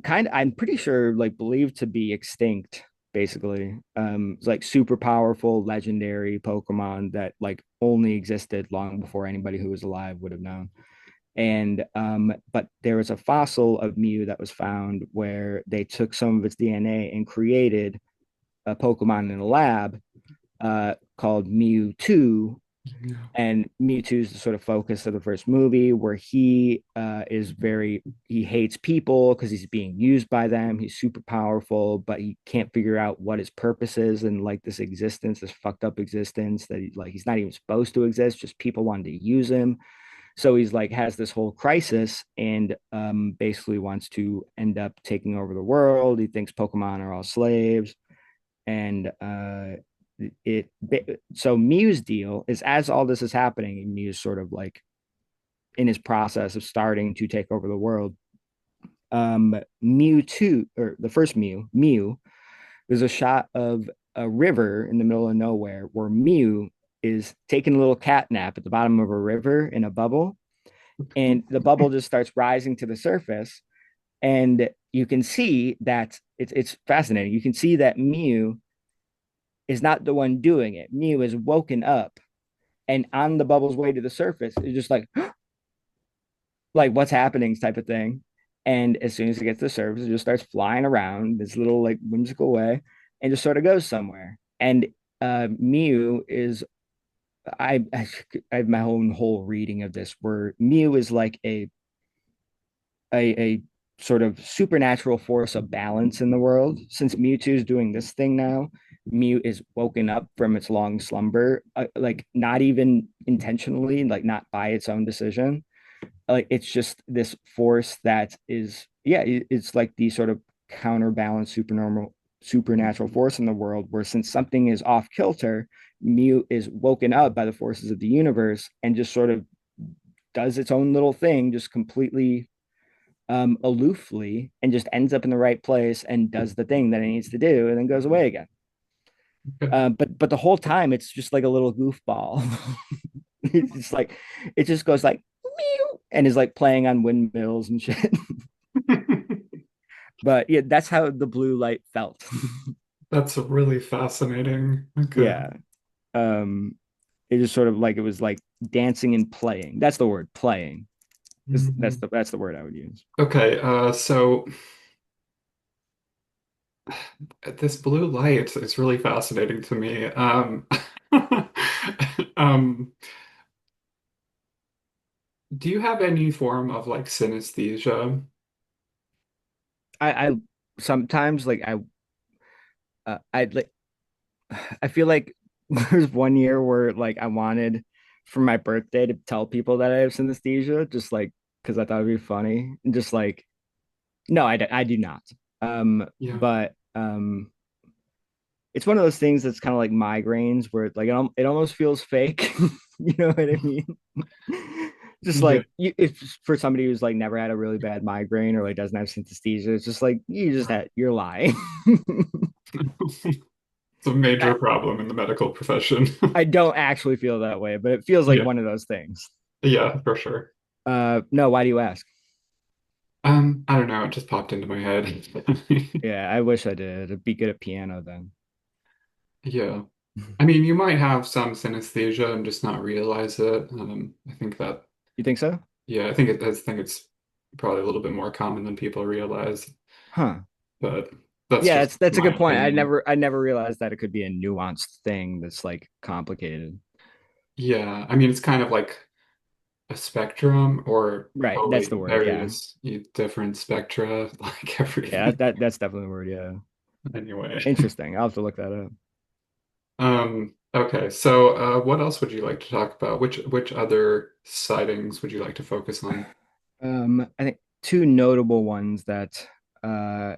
kind of, I'm pretty sure like believed to be extinct basically. It's like super powerful legendary Pokemon that like only existed long before anybody who was alive would have known. And but there was a fossil of Mew that was found where they took some of its DNA and created a Pokemon in a lab called Mewtwo, Yeah. and Mewtwo is the sort of focus of the first movie, where he is very he hates people because he's being used by them. He's super powerful, but he can't figure out what his purpose is and like this existence, this fucked up existence that he's not even supposed to exist. Just people wanted to use him, so he's like has this whole crisis and basically wants to end up taking over the world. He thinks Pokemon are all slaves, and it so Mew's deal is as all this is happening, and Mew's sort of like in his process of starting to take over the world. Mewtwo, or the first Mew, there's a shot of a river in the middle of nowhere where Mew is taking a little cat nap at the bottom of a river in a bubble, and the bubble just starts rising to the surface, and you can see that it's fascinating. You can see that Mew is not the one doing it. Mew is woken up and on the bubble's way to the surface, it's just like what's happening type of thing. And as soon as it gets to the surface, it just starts flying around this little like whimsical way and just sort of goes somewhere. And Mew is I have my own whole reading of this where Mew is like a sort of supernatural force of balance in the world. Since Mewtwo is doing this thing now, Mew is woken up from its long slumber, like not even intentionally, like not by its own decision. Like it's just this force that is, yeah, it's like the sort of counterbalance, supernormal, supernatural force in the world. Where since something is off kilter, Mew is woken up by the forces of the universe and just sort of does its own little thing, just completely aloofly, and just ends up in the right place and does the thing that it needs to do and then goes away again. Okay. But the whole time it's just like a little goofball. It's like it just goes like meow and is like playing on windmills and shit. But yeah, that's how the blue light felt. That's really fascinating. Okay. Yeah. Um, it just sort of like it was like dancing and playing. That's the word, playing. Mhm. That's the word I would use. Okay, so this blue light is really fascinating to me. Um, do you have any form of like synesthesia? I sometimes like I like I feel like there's one year where like I wanted for my birthday to tell people that I have synesthesia, just like because I thought it'd be funny. And just like, no, I do not. Yeah. But it's one of those things that's kind of like migraines where like it almost feels fake. You know what I mean? Just Yeah. like if for somebody who's like never had a really bad migraine or like doesn't have synesthesia, it's just like you're lying. It's a major I, problem in the medical profession. I don't actually feel that way, but it feels like Yeah. one of those things. Yeah, for sure. No, why do you ask? I don't know, it just popped into my head. Yeah, I wish I did. I'd be good at piano then. Yeah. I mean, you might have some synesthesia and just not realize it. I think that, You think so? yeah, I think it's probably a little bit more common than people realize, Huh. but that's Yeah, just that's a my good point. opinion. I never realized that it could be a nuanced thing that's like complicated. Yeah, I mean, it's kind of like a spectrum or Right, that's probably the word. Yeah. various different spectra, like Yeah, everything. that's definitely the word. Yeah. Anyway. Interesting. I'll have to look that up. Okay, so what else would you like to talk about? Which other sightings would you like to focus on? I think two notable ones that uh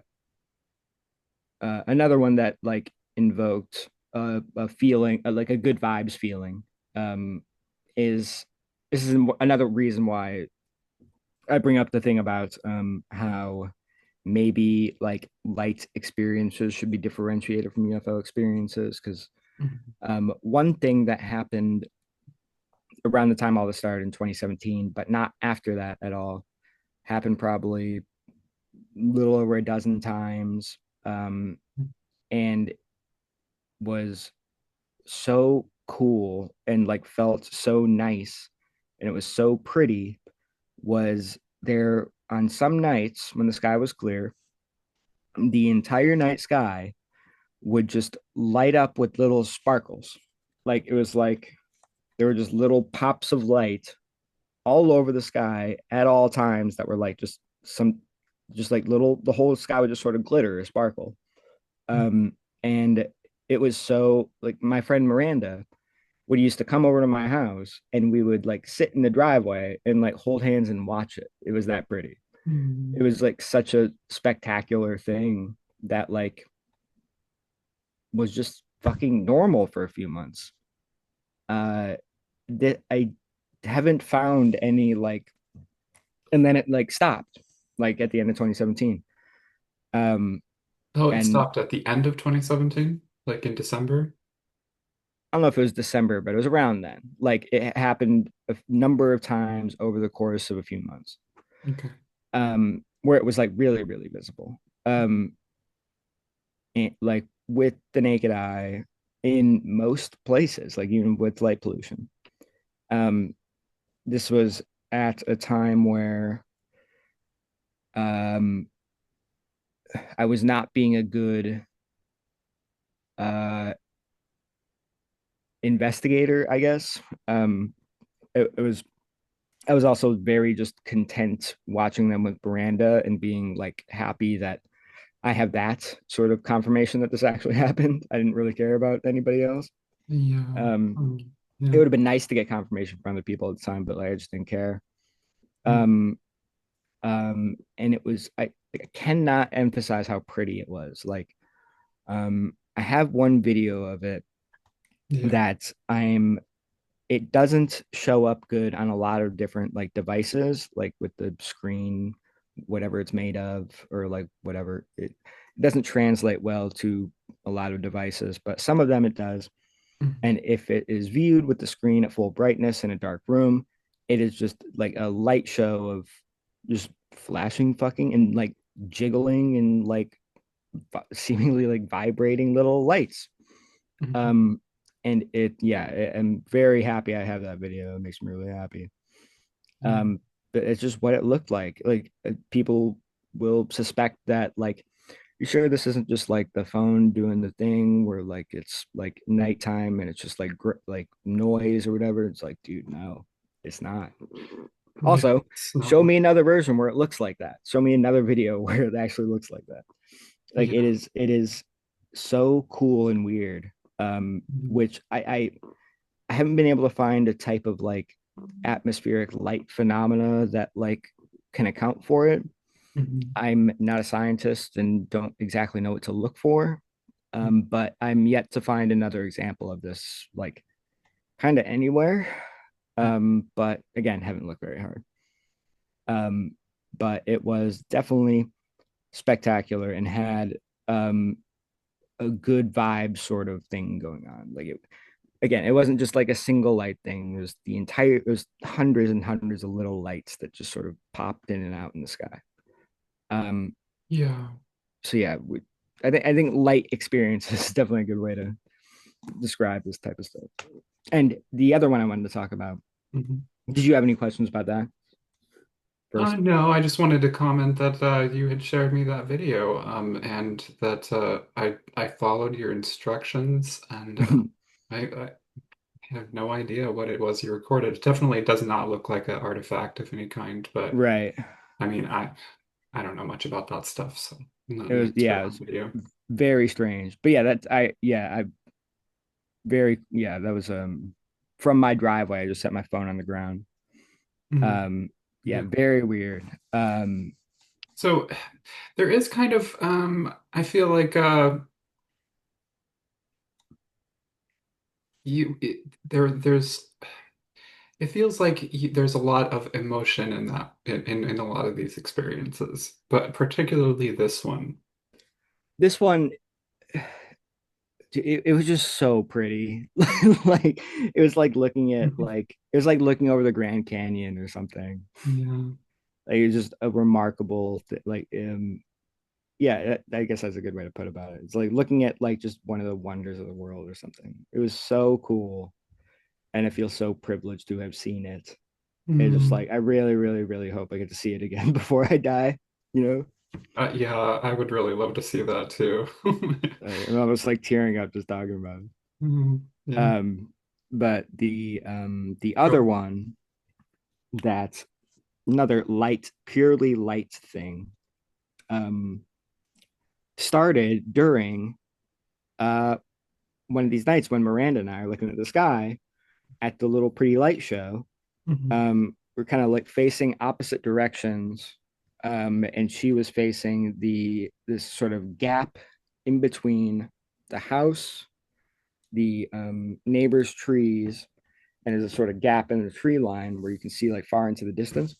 Another one that like invoked a feeling, like a good vibes feeling, um, is this is another reason why I bring up the thing about how maybe like light experiences should be differentiated from UFO experiences because Mhm. one thing that happened around the time all this started in 2017, but not after that at all, happened probably a little over a dozen times, and was so cool and like felt so nice and it was so pretty. Was there on some nights when the sky was clear, the entire night sky would just light up with little sparkles. Like it was like there were just little pops of light all over the sky at all times that were like just like little, the whole sky would just sort of glitter or sparkle. Um, and it was so like my friend Miranda would used to come over to my house and we would like sit in the driveway and like hold hands and watch it. It was that pretty. It Mhm. was like such a spectacular thing that like was just fucking normal for a few months. That I haven't found any like, and then it like stopped like at the end of 2017. Um, Oh, it and stopped at the end of 2017, like in December. I don't know if it was December, but it was around then. Like it happened a number of times over the course of a few months. Okay. Where it was like really, really visible. And, like with the naked eye in most places, like even with light pollution. Um, this was at a time where um, I was not being a good uh, investigator, I guess. It was I was also very just content watching them with Miranda and being like happy that I have that sort of confirmation that this actually happened. I didn't really care about anybody else. Yeah. Um, it Yeah. would have been nice to get confirmation from other people at the time, but like, I just didn't care. Mm. Um, and it was I cannot emphasize how pretty it was. Like, I have one video of it Yeah. that I'm it doesn't show up good on a lot of different like devices, like with the screen, whatever it's made of, or like whatever it doesn't translate well to a lot of devices, but some of them it does. Mhm. And if it is viewed with the screen at full brightness in a dark room, it is just like a light show of just flashing fucking and like jiggling and like seemingly like vibrating little lights. Mhm. Um, and I'm very happy I have that video. It makes me really happy. Yeah. But it's just what it looked like. Like people will suspect that like you sure this isn't just like the phone doing the thing where like it's like nighttime and it's just like like noise or whatever. It's like, dude, no, it's not. Yeah. Also, It's show not. me another version where it looks like that. Show me another video where it actually looks like that. Like Yeah. it is so cool and weird. Mhm. Which I haven't been able to find a type of like atmospheric light phenomena that like can account for it. Mhm. I'm not a scientist and don't exactly know what to look for. But I'm yet to find another example of this, like kind of anywhere. But again, haven't looked very hard. Um, but it was definitely spectacular and had um, a good vibe sort of thing going on. Like it, again, it wasn't just like a single light thing. It was hundreds and hundreds of little lights that just sort of popped in and out in the sky. Um, Yeah. so yeah, I think light experience is definitely a good way to describe this type of stuff. And the other one I wanted to talk about. Mhm. Did you have any questions about that first? No, I just wanted to comment that you had shared me that video, and that I followed your instructions, and I have no idea what it was you recorded. It definitely does not look like an artifact of any kind, but Right. I mean, I don't know much about that stuff, so not It an was expert it on was video. very strange. But yeah, I that was from my driveway. I just set my phone on the ground. Mhm. Um, yeah, Yeah. very weird. Um, So there is kind of I feel like there's it feels like there's a lot of emotion in that in a lot of these experiences, but particularly this one. This one, it was just so pretty. Like it was like looking at Mhm. like it was like looking over the Grand Canyon or something. Yeah. Like it was just a remarkable yeah, I guess that's a good way to put about it. It's like looking at like just one of the wonders of the world or something. It was so cool, and I feel so privileged to have seen it. It's just Mm. like I really, really, really hope I get to see it again before I die. You know, Yeah, I would really love to see that too. I'm almost like tearing up just talking about it. Yeah. Um, but the other one, that's another light, purely light thing. Um, Started during uh one of these nights when Miranda and I are looking at the sky at the little pretty light show. Mhm. We're kind of like facing opposite directions. And she was facing this sort of gap in between the house, the neighbor's trees, and there's a sort of gap in the tree line where you can see like far into the distance.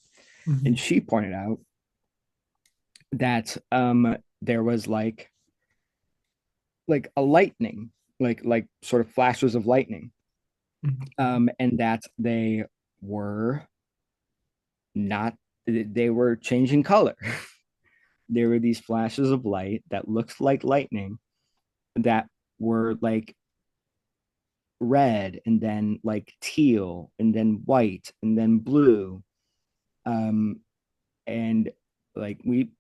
And Mhm. she pointed out that there was like a lightning, like sort of flashes of lightning, Mhm. and that they were not they were changing color. There were these flashes of light that looked like lightning that were like red and then like teal and then white and then blue. Um, and like we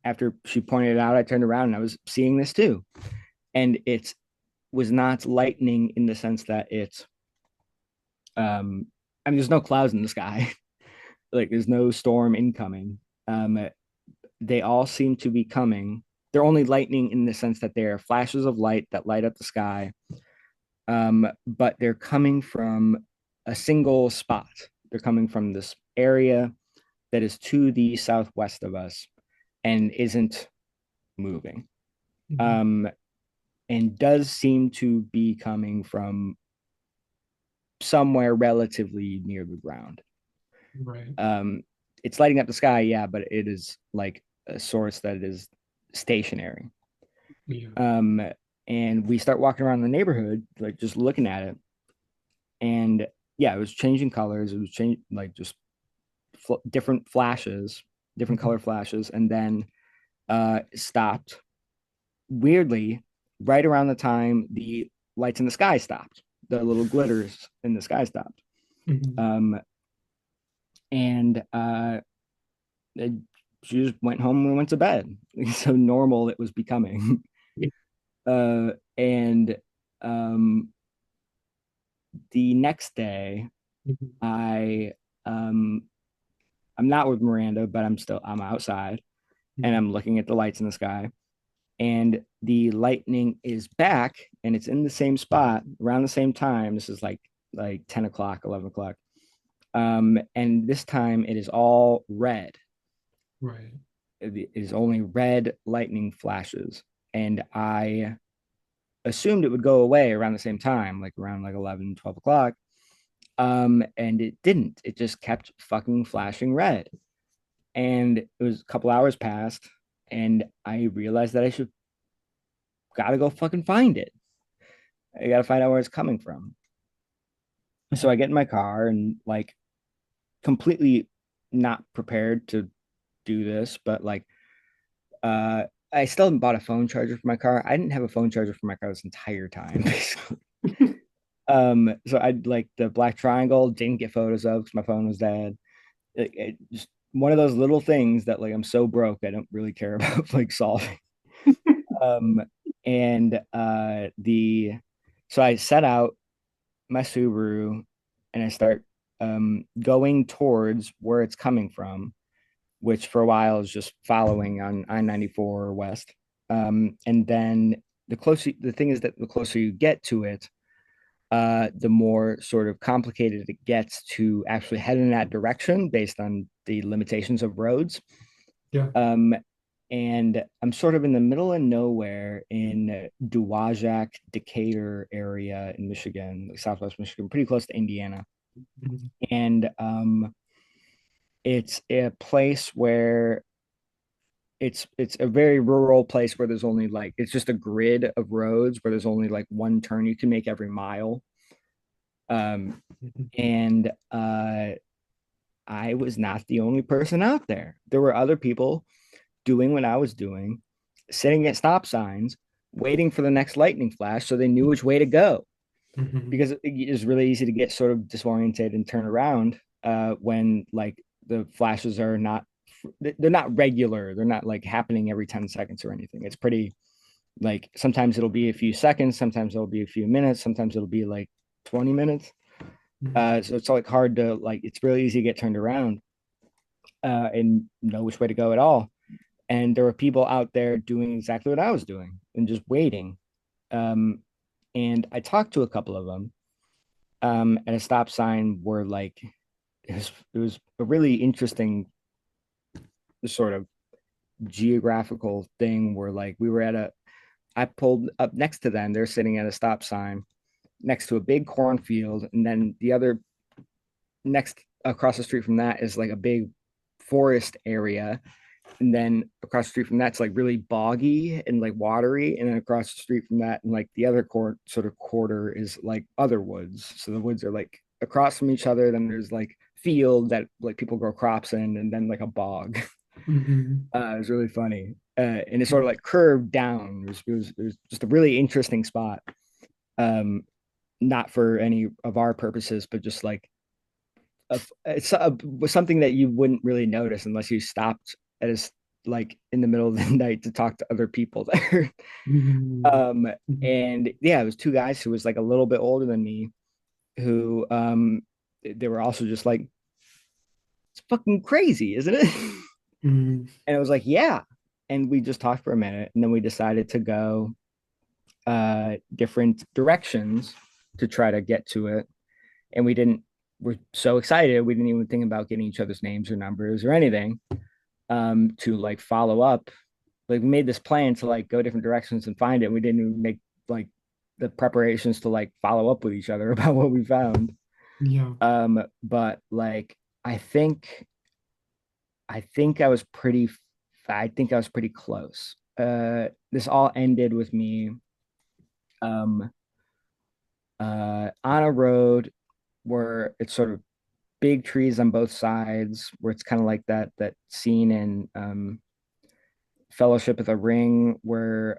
after she pointed it out, I turned around and I was seeing this too. And it was not lightning in the sense that it's I mean there's no clouds in the sky. Like there's no storm incoming. They all seem to be coming. They're only lightning in the sense that they are flashes of light that light up the sky. But they're coming from a single spot. They're coming from this area that is to the southwest of us and isn't moving. Mhm. Um, and does seem to be coming from somewhere relatively near the ground. Right. Um, it's lighting up the sky, yeah, but it is like a source that is stationary. Yeah. Um, and we start walking around the neighborhood, like just looking at it, and yeah, it was changing colors. It was changing like just different flashes, different Mhm. color flashes, and then stopped weirdly right around the time the lights in the sky stopped. The little glitters in the sky stopped. Mhm. Um, and it, she just went home and went to bed. So normal it was becoming. And um, the next day, Mhm. I um, I'm not with Miranda, but I'm outside and Mhm. I'm looking at the lights in the sky, and the lightning is back and it's in the same spot around the same time. This is like 10 o'clock, 11 o'clock. And this time it is all red. Right. It is only red lightning flashes. And I assumed it would go away around the same time, like around like 11, 12 o'clock. And it didn't. It just kept fucking flashing red. And it was a couple hours passed, and I realized that I should gotta go fucking find it. I gotta find out where it's coming from. So Mhm. I get in my car and like completely not prepared to do this, but like uh I still haven't bought a phone charger for my car. I didn't have a phone charger for my car this entire time, basically. So I like the black triangle, didn't get photos of because my phone was dead. It just one of those little things that like I'm so broke I don't really care about like solving. Um and the so I set out my Subaru and I start going towards where it's coming from, which for a while is just following on I-94 west. And then the thing is that the closer you get to it, the more sort of complicated it gets to actually head in that direction based on the limitations of roads. Yeah. Um, and I'm sort of in the middle of nowhere in Dowagiac, Decatur area in Michigan, like Southwest Michigan, pretty close to Indiana. Mhm. And it's a place where it's a very rural place where there's only like it's just a grid of roads where there's only like one turn you can make every mile. Um, Mhm. and I was not the only person out there. There were other people doing what I was doing, sitting at stop signs, waiting for the next lightning flash so they knew which way to go. Mhm. Because it is really easy to get sort of disoriented and turn around when like the flashes are not they're not regular. They're not like happening every 10 seconds or anything. It's pretty like sometimes it'll be a few seconds, sometimes it'll be a few minutes, sometimes it'll be like 20 minutes. Mhm. So it's like hard to like it's really easy to get turned around and know which way to go at all. And there were people out there doing exactly what I was doing and just waiting. Um, and I talked to a couple of them at a stop sign where like it was a really interesting sort of geographical thing where like we were at a I pulled up next to them. They're sitting at a stop sign next to a big cornfield, and then the other next across the street from that is like a big forest area, and then across the street from that's like really boggy and like watery, and then across the street from that and like the other sort of quarter is like other woods. So the woods are like across from each other. Then there's like field that like people grow crops in, and then like a bog. Mhm. It was really funny, and it sort of like curved down. It was just a really interesting spot. Um, not for any of our purposes, but just like it's something that you wouldn't really notice unless you stopped at a like in the middle of the night to talk to other people there. Mhm. um, Mhm. and yeah, it was two guys who was like a little bit older than me who they were also just like it's fucking crazy, isn't it? Mhm. And it was like yeah, and we just talked for a minute, and then we decided to go different directions to try to get to it. And we're so excited. We didn't even think about getting each other's names or numbers or anything to like follow up. Like we made this plan to like go different directions and find it. We didn't even make like the preparations to like follow up with each other about what we found. Yeah. But like I think I was pretty close. This all ended with me um on a road where it's sort of big trees on both sides, where it's kind of like that scene in Fellowship of the Ring, where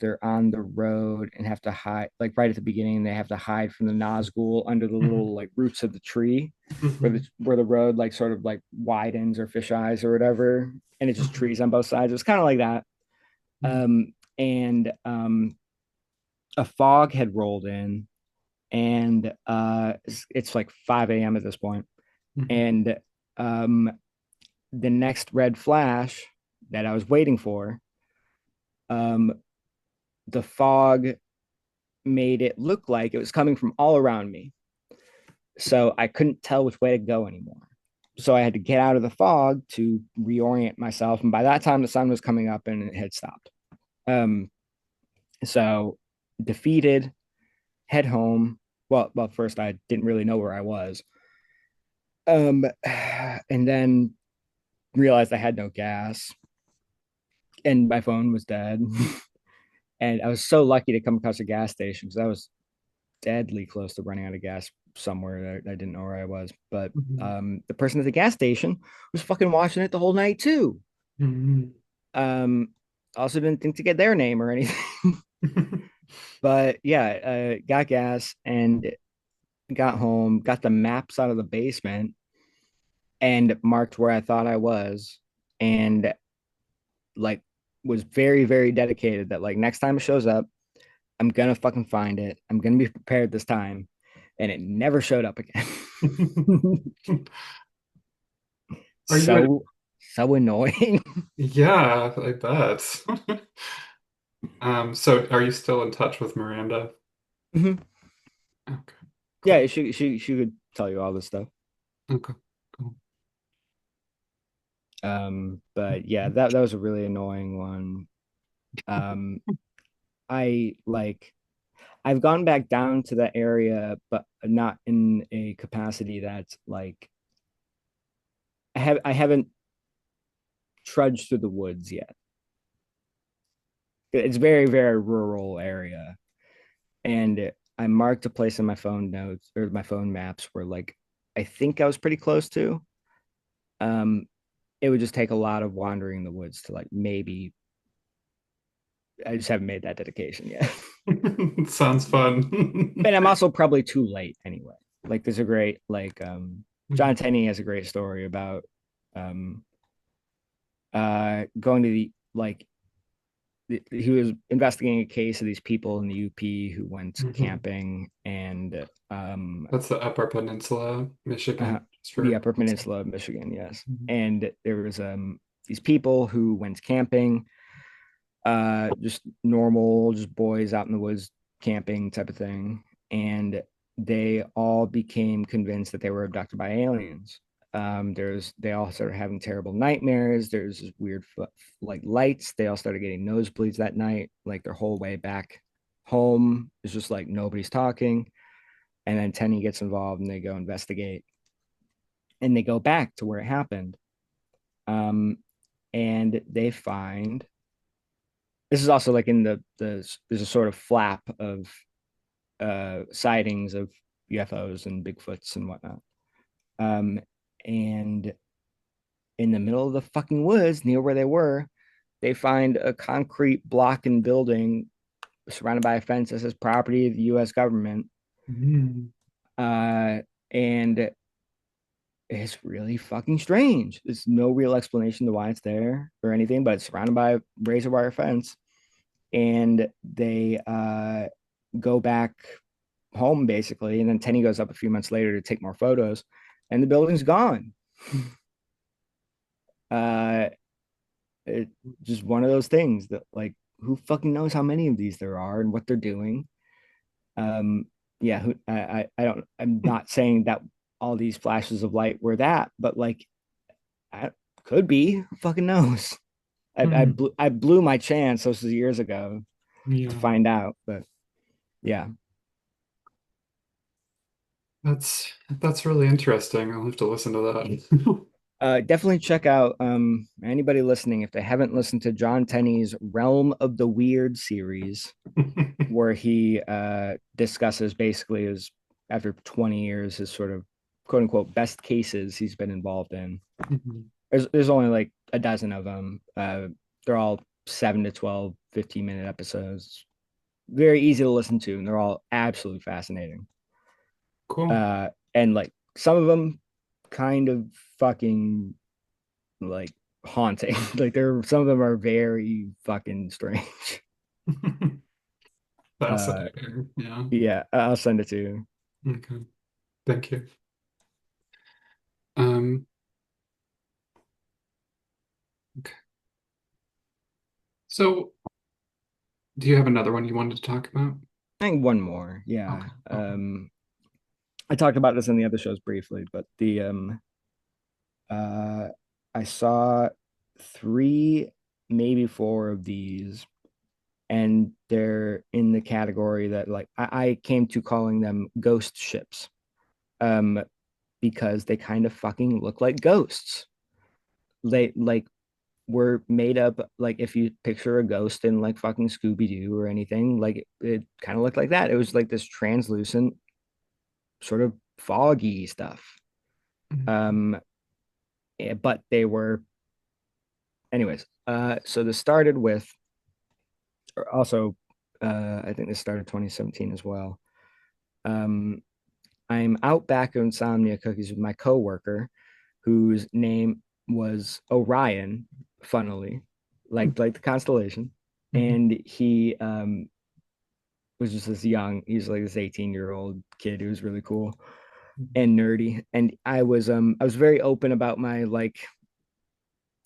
they're on the road and have to hide, like right at the beginning, they have to hide from the Nazgul under the Mhm. little like roots of the tree, Mhm. where the road like sort of like widens or fish eyes or whatever, and it's just trees on both sides. It's kind of like that. Mhm. And a fog had rolled in, and it's like 5 a.m. at this point, Mhm. and um, the next red flash that I was waiting for, um, the fog made it look like it was coming from all around me. So I couldn't tell which way to go anymore. So I had to get out of the fog to reorient myself. And by that time, the sun was coming up and it had stopped. Um, so defeated, head home. Well, first I didn't really know where I was. And then realized I had no gas and my phone was dead. And I was so lucky to come across a gas station because I was deadly close to running out of gas somewhere that I didn't know where I was. But Mhm. the person at the gas station was fucking watching it the whole night too. Mhm. Um, also didn't think to get their name or anything. But yeah, got gas and got home, got the maps out of the basement and marked where I thought I was, and like was very, very dedicated that like next time it shows up, I'm gonna fucking find it. I'm gonna be prepared this time. And it never showed up again. Are you in? So annoying. Yeah, I bet. So are you still in touch with Miranda? Mhm. Okay, Yeah, cool. she could tell you all this stuff. Okay, cool. But yeah, that was a really annoying one. Um, I like I've gone back down to that area, but not in a capacity that's like I haven't trudged through the woods yet. It's very, very rural area. And I marked a place in my phone notes or my phone maps where like I think I was pretty close to. Um, it would just take a lot of wandering in the woods to like maybe I just haven't made that dedication yet. Sounds fun. And I'm also probably too late anyway. Like there's a great like John Tenney has a great story about um going to the like he was investigating a case of these people in the UP who went Mhm. camping and That's the Upper Peninsula, uh, Michigan, just the for Upper Peninsula of Michigan, yes. Mhm. And there was these people who went camping, just normal, just boys out in the woods camping type of thing, and they all became convinced that they were abducted by aliens. They all started having terrible nightmares. There's this weird like lights. They all started getting nosebleeds that night. Like their whole way back home is just like nobody's talking. And then Tenny gets involved and they go investigate and they go back to where it happened. Um, and they find this is also like in there's a sort of flap of sightings of UFOs and Bigfoots and whatnot. Um, and in the middle of the fucking woods near where they were, they find a concrete block and building surrounded by a fence that says property of the US government. Mhm. Uh, and it's really fucking strange. There's no real explanation to why it's there or anything, but it's surrounded by a razor wire fence. And they go back home basically. And then Tenny goes up a few months later to take more photos, and the building's gone. Uh, it just one of those things that like who fucking knows how many of these there are and what they're doing. Um, yeah, I don't. I'm not saying that all these flashes of light were that, but like, I could be. Who fucking knows? Mhm. I blew my chance. This was years ago to Yeah, find out, but yeah. that's really interesting. I'll have to listen to that. Definitely check out anybody listening if they haven't listened to John Tenney's Realm of the Weird series, where he discusses basically his after 20 years his sort of quote unquote best cases he's been involved in. Mhm. There's only like a dozen of them. They're all 7 to 12, 15-minute episodes. Very easy to listen to, and they're all absolutely fascinating. Cool. And like some of them kind of fucking like haunting. Like there some of them are very fucking strange. Uh Fascinating. Yeah. yeah, I'll send it to you. Okay. Thank you. Um, okay. So do you have another one you wanted to talk about? I think one more. Yeah. Okay. Okay. I talked about this in the other shows briefly, but the uh I saw three, maybe four of these, and they're in the category that like I came to calling them ghost ships. Um, because they kind of fucking look like ghosts. They like were made up like if you picture a ghost in like fucking Scooby-Doo or anything, like it kind of looked like that. It was like this translucent, sort of foggy stuff. Mhm. Um, but they were, anyways. So this started with, or also, I think this started 2017 as well. Um, I'm out back of Insomnia Cookies with my coworker, whose name was Orion, funnily, like the constellation, Mhm. and he was just this young. He's like this 18-year-old kid who was really cool and nerdy. And I was very open about my like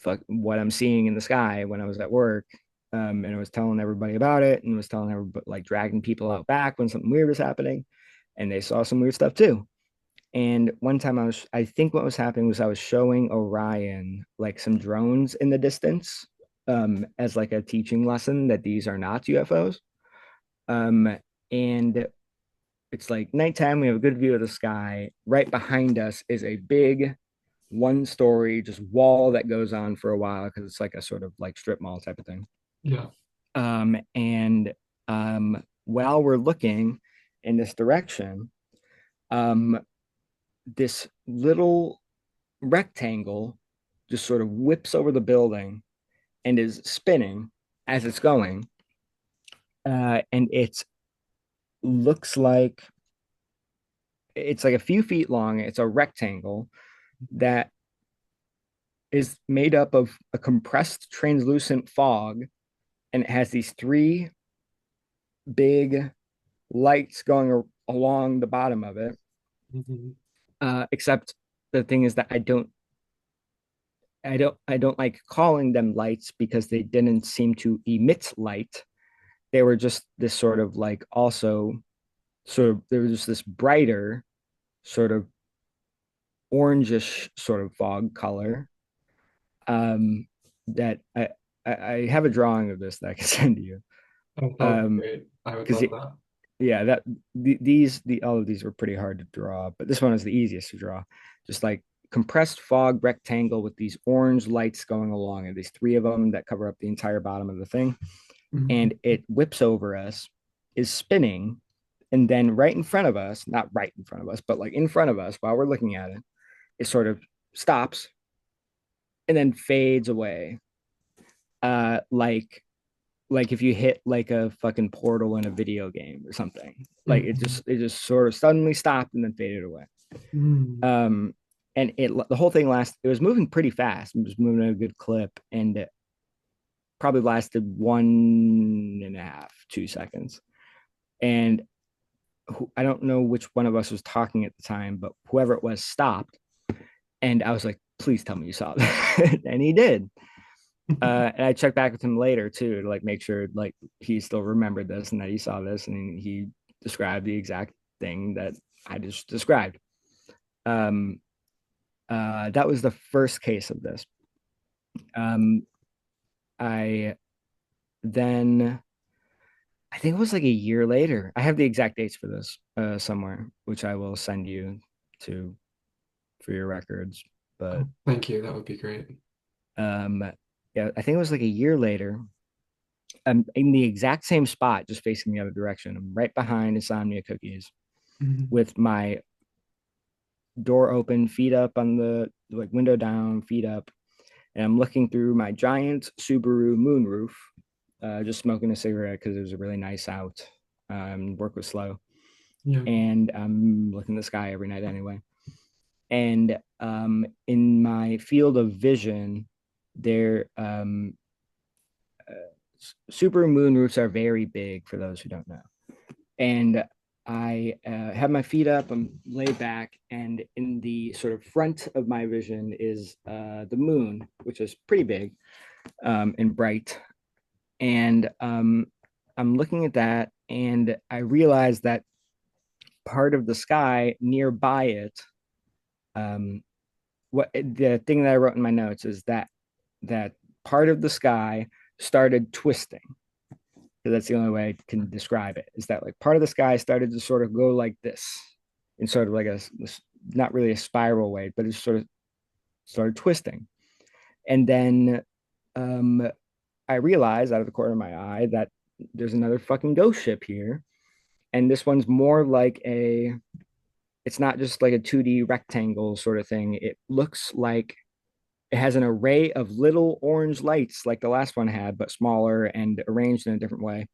fuck what I'm seeing in the sky when I was at work. And I was telling everybody about it and was telling everybody like dragging people out back when something weird was happening. And they saw some weird stuff too. And one time I think what was happening was I was showing Orion like some drones in the distance, as like a teaching lesson that these are not UFOs. Um, and it's like nighttime. We have a good view of the sky. Right behind us is a big one story just wall that goes on for a while because it's like a sort of like strip mall type of thing. Yeah. And while we're looking in this direction, um, this little rectangle just sort of whips over the building and is spinning as it's going. And it looks like it's like a few feet long. It's a rectangle that is made up of a compressed translucent fog, and it has these three big lights going along the bottom of it. Mhm. Except the thing is that I don't like calling them lights because they didn't seem to emit light. They were just this sort of like also sort of there was just this brighter sort of orangish sort of fog color. Um, that I have a drawing of this that I can send to you. Oh, that would be Um, great. I would because love that. yeah, that the all of these were pretty hard to draw, but this one is the easiest to draw. Just like compressed fog rectangle with these orange lights going along, and these three of them that cover up the entire bottom of the thing, Mhm. and it whips over us, is spinning, and then right in front of us, not right in front of us, but like in front of us while we're looking at it, it sort of stops and then fades away. Like if you hit like a fucking portal in a video game or something. Like Mhm. it just sort of suddenly stopped and then faded away. Mhm. Um, and it the whole thing lasted. It was moving pretty fast. It was moving at a good clip, and it probably lasted 1.5, 2 seconds. And I don't know which one of us was talking at the time, but whoever it was stopped, and I was like, "Please tell me you saw that," and he did. And I checked back with him later too to like make sure like he still remembered this and that he saw this, and he described the exact thing that I just described. Um, that was the first case of this. Um, I then I think it was like a year later. I have the exact dates for this somewhere, which I will send you to for your records. But Oh, thank you. That would be great. um, yeah, I think it was like a year later. I'm in the exact same spot, just facing the other direction. I'm right behind Insomnia Cookies Mhm. with my door open, feet up on the like window down, feet up, and I'm looking through my giant Subaru moonroof, just smoking a cigarette because it was really nice out. Work was slow, Yeah. and I'm looking at the sky every night anyway. And in my field of vision, there Subaru moonroofs are very big for those who don't know. And I have my feet up, I'm laid back, and in the sort of front of my vision is the moon, which is pretty big and bright. And I'm looking at that, and I realize that part of the sky nearby it, um, what the thing that I wrote in my notes is that part of the sky started twisting. That's the only way I can describe it. Is that like part of the sky started to sort of go like this, in sort of like a not really a spiral way, but it sort of started twisting. And then um, I realized out of the corner of my eye that there's another fucking ghost ship here, and this one's more like a. It's not just like a 2D rectangle sort of thing. It looks like it has an array of little orange lights like the last one had, but smaller and arranged in a different way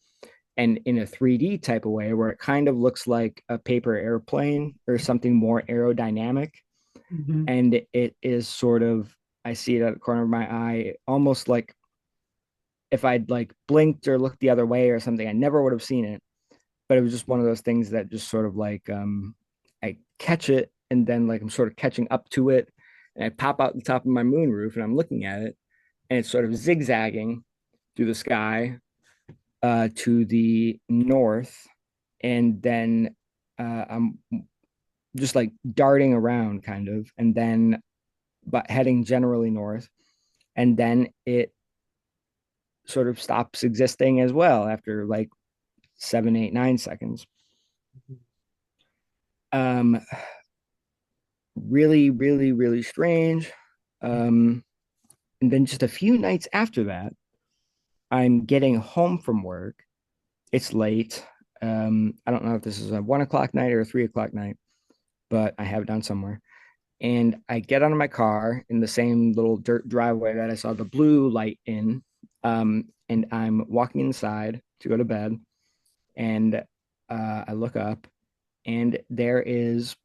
and in a 3D type of way where it kind of looks like a paper airplane or something more aerodynamic. Mhm. And it is sort of, I see it at the corner of my eye, almost like if I'd like blinked or looked the other way or something, I never would have seen it. But it was just one of those things that just sort of like I catch it and then like I'm sort of catching up to it and I pop out the top of my moon roof and I'm looking at it and it's sort of zigzagging through the sky to the north, and then I'm just like darting around kind of, and then but heading generally north, and then it sort of stops existing as well after like 7, 8, 9 seconds. Um, really, really, really strange. Um, and then just a few nights after that, I'm getting home from work. It's late. I don't know if this is a 1 o'clock night or a 3 o'clock night, but I have it down somewhere. And I get out of my car in the same little dirt driveway that I saw the blue light in. And I'm walking inside to go to bed. And I look up, and there is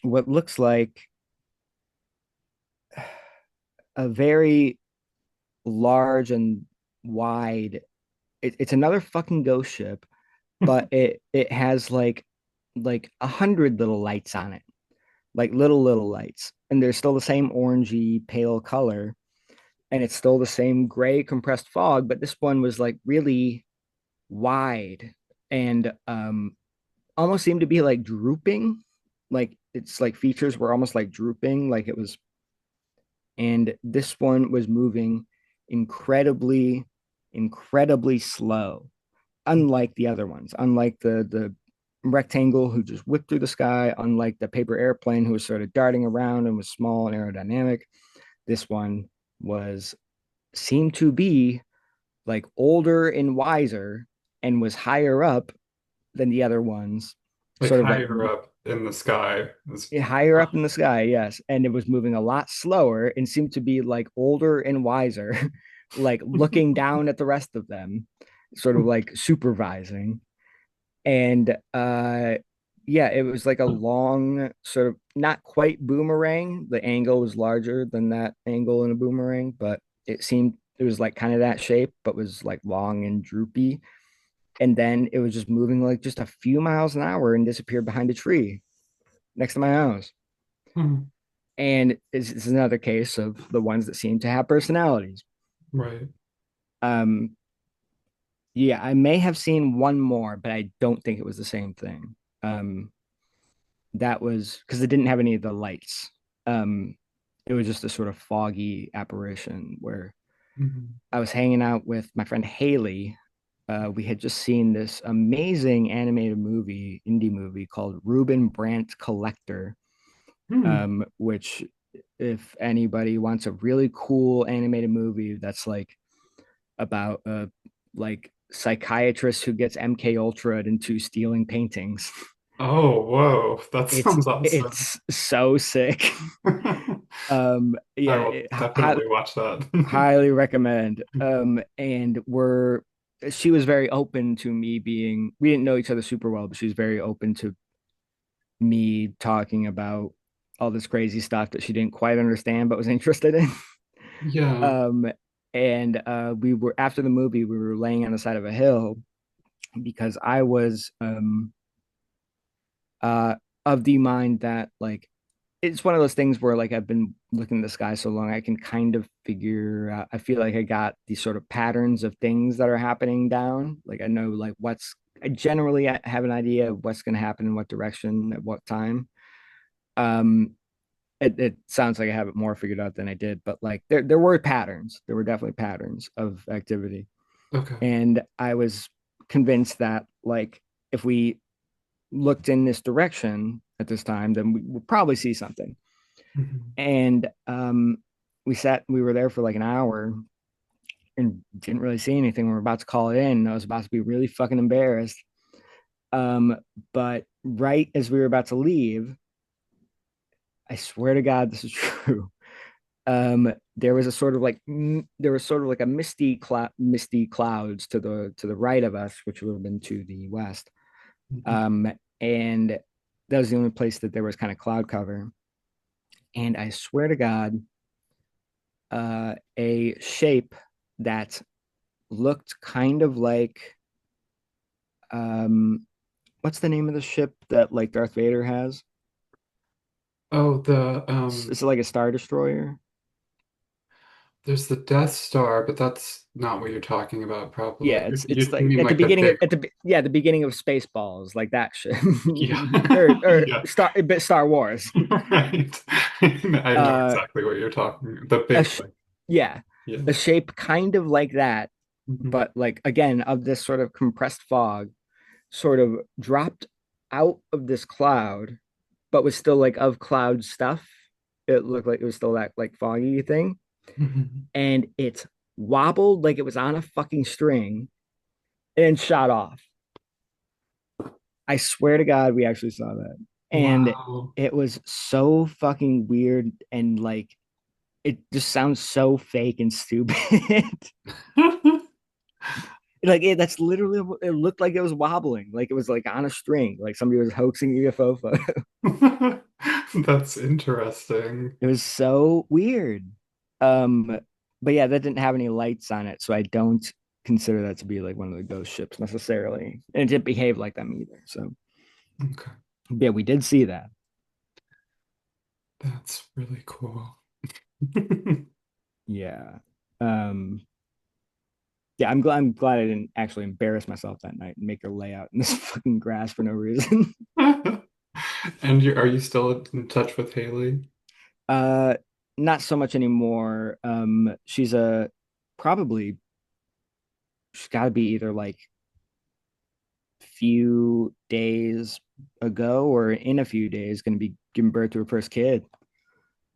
what looks like a very large and wide. It's another fucking ghost ship, but it has like 100 little lights on it, like little lights, and they're still the same orangey pale color, and it's still the same gray compressed fog, but this one was like really wide and almost seemed to be like drooping, like its like features were almost like drooping, like it was. And this one was moving incredibly, incredibly slow, unlike the other ones, unlike the rectangle who just whipped through the sky, unlike the paper airplane who was sort of darting around and was small and aerodynamic. This one was seemed to be like older and wiser and was higher up than the other ones, Like sort of like higher up in the sky. higher up in the sky, yes. And it was moving a lot slower and seemed to be like older and wiser, like looking down at the rest of them, sort of like supervising. And yeah, it was like a long sort of not quite boomerang. The angle was larger than that angle in a boomerang, but it was like kind of that shape, but was like long and droopy. And then it was just moving like just a few miles an hour and disappeared behind a tree next to my house. Hmm. And it's another case of the ones that seem to have personalities. Right. Um, yeah, I may have seen one more, but I don't think it was the same thing. Um, that was because it didn't have any of the lights. Um, it was just a sort of foggy apparition where Mhm. I was hanging out with my friend Haley. We had just seen this amazing animated movie, indie movie called Ruben Brandt Collector, Hmm. which, if anybody wants a really cool animated movie that's like about a like psychiatrist who gets MK Ultra into stealing paintings, Oh, whoa. That it's sounds awesome. it's so sick. I Yeah, will definitely watch that. highly recommend. And she was very open to me being, we didn't know each other super well, but she was very open to me talking about all this crazy stuff that she didn't quite understand but was interested in. Yeah. Um, and we were after the movie, we were laying on the side of a hill because I was uh of the mind that like it's one of those things where like I've been looking at the sky so long I can kind of figure out, I feel like I got these sort of patterns of things that are happening down. Like I know like what's I generally have an idea of what's going to happen in what direction at what time. Um it sounds like I have it more figured out than I did, but like there were patterns. There were definitely patterns of activity. Okay. And I was convinced that like if we looked in this direction at this time, then we would probably see something. Mhm. And we were there for like an hour and didn't really see anything. We were about to call it in. I was about to be really fucking embarrassed. Um, but right as we were about to leave, I swear to God, this is true. There was a sort of like there was sort of like a misty clouds to the right of us, which would have been to the west. Mhm. And that was the only place that there was kind of cloud cover. And I swear to God, a shape that looked kind of like what's the name of the ship that like Darth Vader has? Oh, It's like a star destroyer. There's the Death Star, but that's not what you're talking about, probably. Yeah, it's You like mean at the like the beginning of big, at the yeah the beginning of Spaceballs, like that shit, yeah, or yeah, Star Wars. right. I know Uh, exactly what you're talking. The a big, sh like, yeah, yeah. a shape kind of like that, Mhm. but like again of this sort of compressed fog, sort of dropped out of this cloud, but was still like of cloud stuff. It looked like it was still that like foggy thing, Mhm. and it wobbled like it was on a fucking string and shot off. I swear to God, we actually saw that. And Wow. it was so fucking weird and like it just sounds so fake and stupid. Like that's literally it looked like it was wobbling, like it was like on a string, like somebody was hoaxing a UFO photo. That's interesting. It was so weird. Um, but yeah, that didn't have any lights on it, so I don't consider that to be like one of the ghost ships necessarily. And it didn't behave like them either. So Okay, yeah, we did see that. that's really cool. Yeah. Um, yeah, I'm glad I didn't actually embarrass myself that night and make her lay out in this fucking grass for no reason. And are you still in touch with Haley? uh Not so much anymore. She's a probably she's gotta be either like few days ago or in a few days gonna be giving birth to her first kid.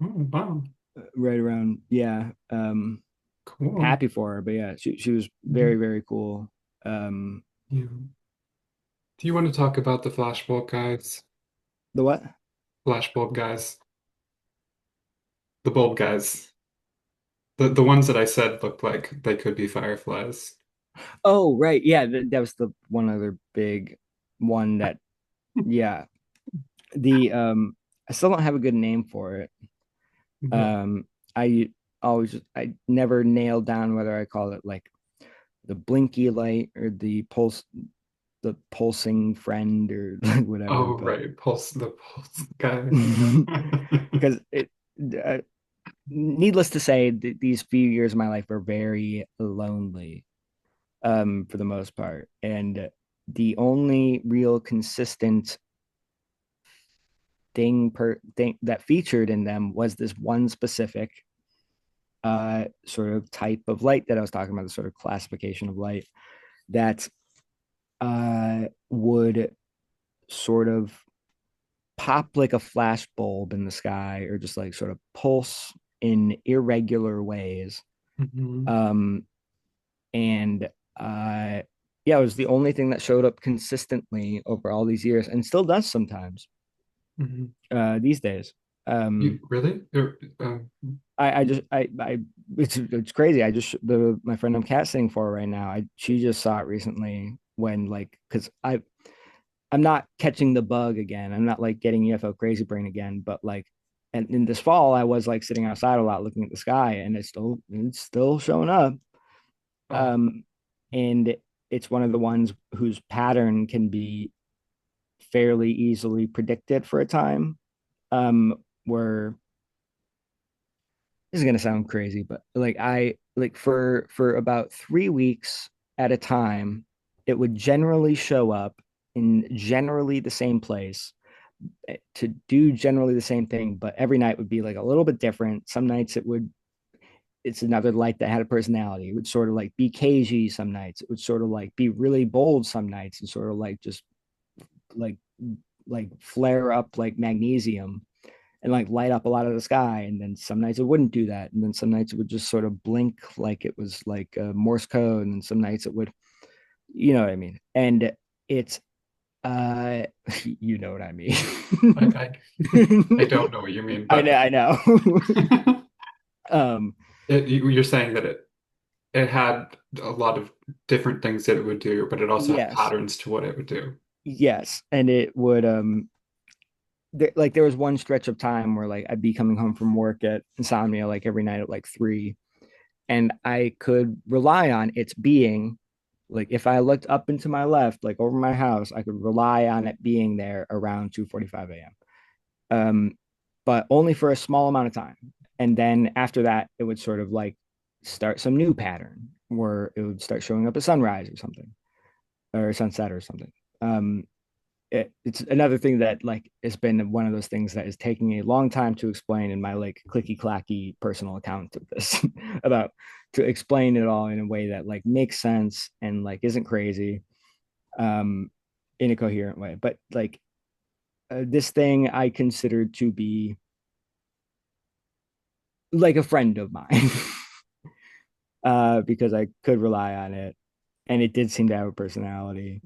Oh, wow. Right around, yeah. Cool. Happy for her, but yeah, she was Mhm. very, very cool. Um Yeah. Do you want to talk about the flashbulb guys? the what? Flashbulb guys, the bulb guys, the ones that I said looked like they could be fireflies. Oh, right. Yeah, that was the one other big one that yeah. The I still don't have a good name for it. Yeah. Um I I never nailed down whether I call it like the blinky light or the pulsing friend or like whatever, Oh, but right. The pulse guy. because it uh, needless to say these few years of my life were very lonely for the most part, and the only real consistent thing that featured in them was this one specific sort of type of light that I was talking about, the sort of classification of light that would sort of pop like a flash bulb in the sky or just like sort of pulse in irregular ways. Mhm. Um, and yeah, it was the only thing that showed up consistently over all these years and still does sometimes Mhm. these days. You Um, really? I just I it's crazy. I just the my friend I'm cat sitting for right now. She just saw it recently when like because I'm not catching the bug again. I'm not like getting UFO crazy brain again, but like and in this fall I was like sitting outside a lot looking at the sky and it's still showing up. Oh, Um and it's one of the ones whose pattern can be fairly easily predicted for a time. Where this is gonna sound crazy, but like I like for about 3 weeks at a time, it would generally show up in generally the same place to do generally the same thing, but every night would be like a little bit different. Some nights it's another light that had a personality. It would sort of like be cagey some nights. It would sort of like be really bold some nights and sort of like just like like flare up like magnesium and like light up a lot of the sky. And then some nights it wouldn't do that. And then some nights it would just sort of blink like it was like Morse code. And then some nights it would, you know what I mean? And it's, uh, you know what I mean? I I don't know what you mean, I know, but I know. um, you're saying that it had a lot of different things that it would do, but it also had yes, patterns to what it would do. yes. And it would, like there was one stretch of time where like I'd be coming home from work at insomnia like every night at like 3, and I could rely on its being like if I looked up into my left, like over my house, I could rely on it being there around 2:45 a.m. But only for a small amount of time. And then after that, it would sort of like start some new pattern where it would start showing up at sunrise or something, or sunset or something. Um, it's another thing that like it's been one of those things that is taking a long time to explain in my like clicky clacky personal account of this about to explain it all in a way that like makes sense and like isn't crazy um in a coherent way. But like this thing I considered to be like a friend of mine because I could rely on it and it did seem to have a personality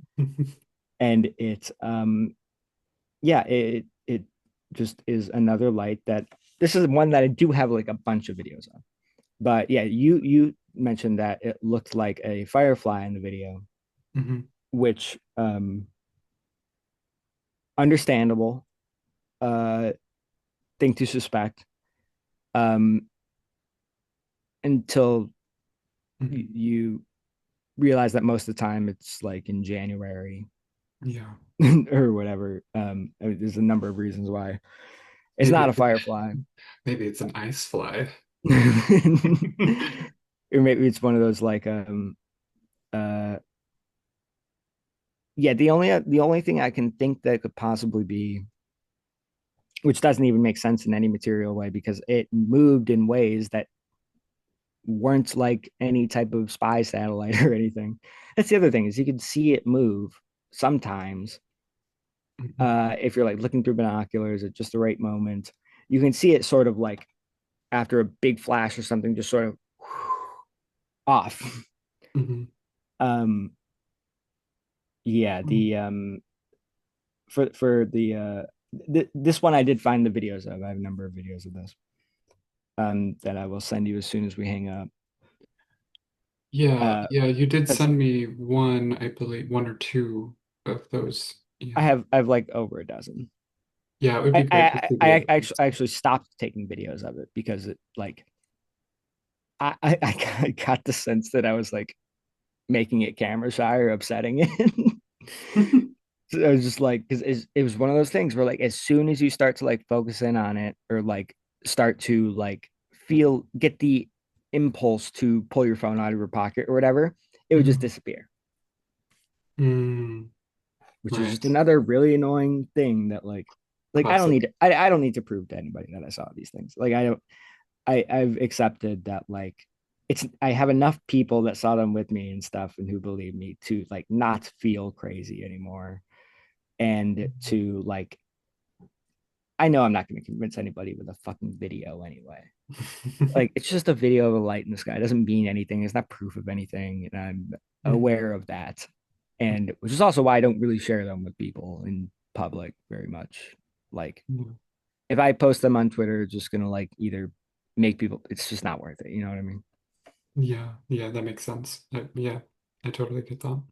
and it's yeah, it just is another light that this is one that I do have like a bunch of videos of. But yeah, you mentioned that it looked like a firefly in the video, Mhm. which understandable thing to suspect um until Mhm. you realize that most of the time it's like in January Yeah. or whatever. I mean, there's a number of reasons why it's Maybe not a it's firefly. maybe it's an ice fly. Or maybe it's one of those like uh yeah, the only thing I can think that could possibly be, which doesn't even make sense in any material way because it moved in ways that weren't like any type of spy satellite or anything. That's the other thing is you can see it move sometimes Mhm. if you're like looking through binoculars at just the right moment. You can see it sort of like after a big flash or something, just sort of off. Mhm. Um, yeah, Mhm. the for the this one I did find the videos of. I have a number of videos of this that I will send you as soon as we hang up. Yeah, Uh, yeah, you did that's send me one, I believe, one or two of those. I Yeah. have I've like over a dozen. Yeah, it would be I great just I to be I able to actually I see. actually stopped taking videos of it because it like I got the sense that I was like making it camera shy or upsetting it. So I was just like, because it was one of those things where like as soon as you start to like focus in on it or like start to like get the impulse to pull your phone out of your pocket or whatever, it would just Mhm. disappear, Mm, which is just right. another really annoying thing that like Classic. I don't need to prove to anybody that I saw these things. Like I don't I've accepted that like I have enough people that saw them with me and stuff and who believe me to like not feel crazy anymore and to like I know I'm not going to convince anybody with a fucking video anyway. Like it's just a video of a light in the sky. It doesn't mean anything. It's not proof of anything, and I'm Mhm. aware of that. And which is also why I don't really share them with people in public very much. Like Mhm. if I post them on Twitter, it's just gonna like either make people. It's just not worth it. You know what I mean? Yeah, yeah, that makes sense. Yeah, I totally get that.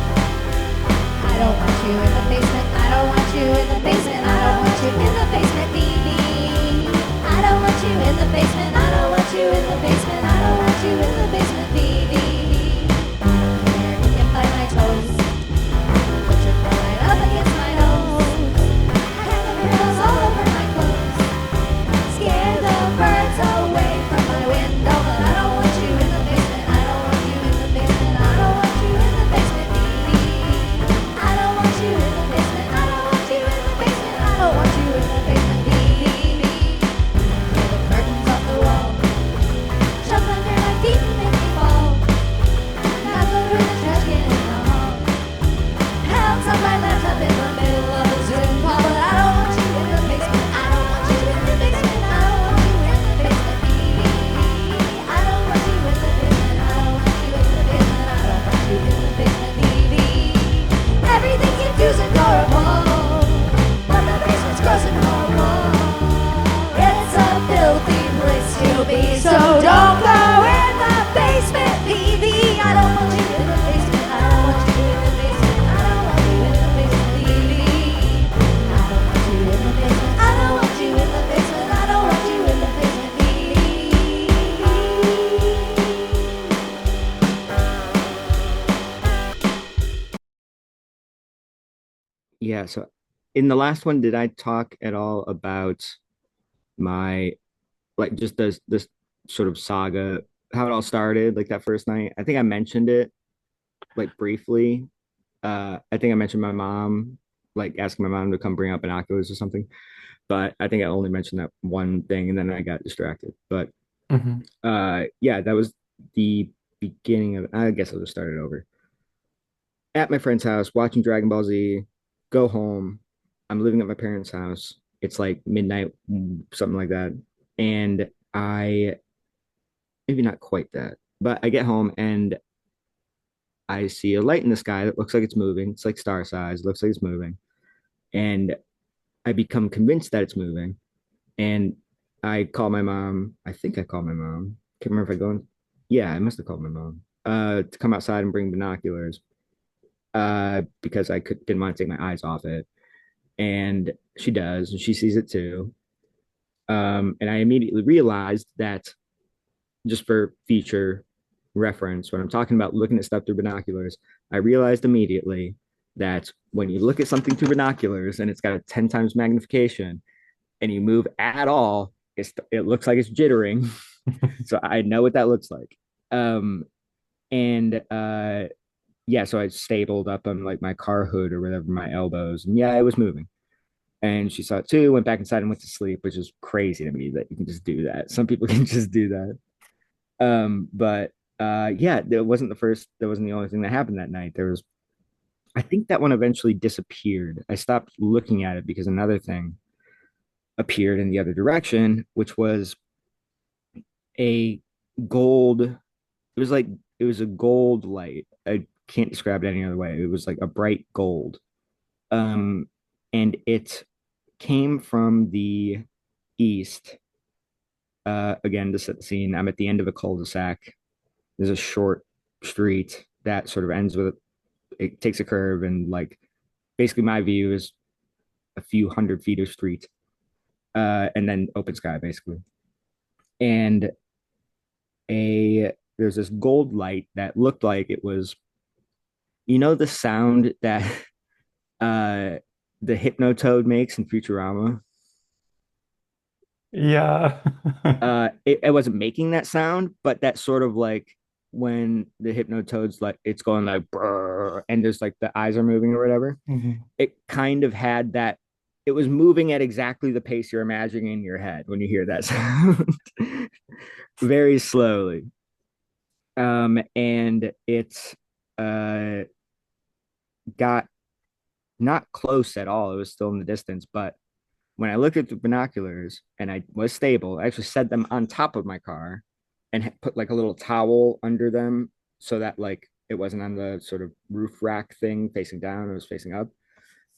I don't want you in the basement. I don't want you in the basement. I don't want you in the basement, baby. I don't want you in the basement. I don't want you in the basement. I don't want you in the basement, baby. Here you can find my toes. Put your foot right up against my nose. I have the pillows all over my clothes. Scare the birds away from my window, but I don't want you in the basement. I don't want you in the basement. I don't want you in the basement, baby. I don't want you in the basement. I don't want you in the basement. I don't want you in the basement, baby. Pull the curtains off the wall. Jump under my feet and make me Yeah, so in the last one, did I talk at all about my like just this sort of saga, how it all started, like that first night? I think I mentioned it like briefly. I think I mentioned my mom, like asking my mom to come bring out binoculars or something. But I think I only mentioned that one thing and then I got distracted. But Hmm. yeah, that was the beginning of, I guess I'll just start it over. At my friend's house, watching Dragon Ball Z, go home. I'm living at my parents' house. It's like midnight, something like that. And I, maybe not quite that, but I get home and I see a light in the sky that looks like it's moving. It's like star size, looks like it's moving. And I become convinced that it's moving. And I call my mom. I think I called my mom. Can't remember if I go in. Yeah, I must have called my mom to come outside and bring binoculars because I didn't want to take my eyes off it. And she does, and she sees it too. And I immediately realized that just for future reference, when I'm talking about looking at stuff through binoculars, I realized immediately that when you look at something through binoculars and it's got a 10 times magnification and you move at all, it looks like it's jittering. So I know what that looks like. Um, and yeah, so I stapled up on like my car hood or whatever, my elbows, and yeah, it was moving. And she saw it too, went back inside and went to sleep, which is crazy to me that you can just do that. Some people can just do that. But yeah, that wasn't the only thing that happened that night. There was, I think that one eventually disappeared. I stopped looking at it because another thing appeared in the other direction, which was a gold, was like, it was a gold light. I can't describe it any other way. It was like a bright gold. Um, and it came from the east. Again, to set the scene, I'm at the end of a cul-de-sac. There's a short street that sort of ends with it takes a curve, and like basically my view is a few hundred feet of street, and then open sky basically. And there's this gold light that looked like it was, the sound that uh the hypnotoad makes in Futurama. Yeah. It wasn't making that sound, but that sort of like when the hypnotoad's like it's going like brrr, and there's like the eyes are moving or whatever. Mhm. It kind of had that. It was moving at exactly the pace you're imagining in your head when you hear that sound, very slowly. And it uh got not close at all. It was still in the distance, but when I looked at the binoculars and I was stable, I actually set them on top of my car and put like a little towel under them so that like it wasn't on the sort of roof rack thing facing down, it was facing up.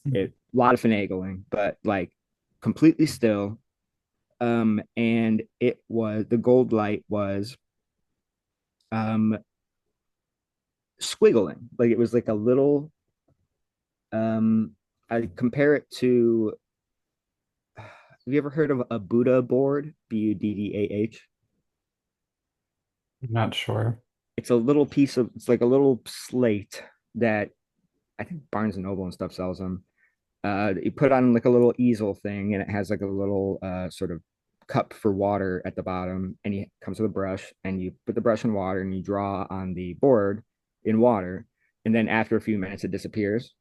It a lot of finagling, but like completely still. And it was the gold light was um squiggling. Like it was like a little I compare it to, have you ever heard of a Buddha board? Buddha. I'm not sure. It's a little piece of, it's like a little slate that I think Barnes and Noble and stuff sells them. You put on like a little easel thing, and it has like a little sort of cup for water at the bottom, and it comes with a brush, and you put the brush in water, and you draw on the board in water, and then after a few minutes, it disappears.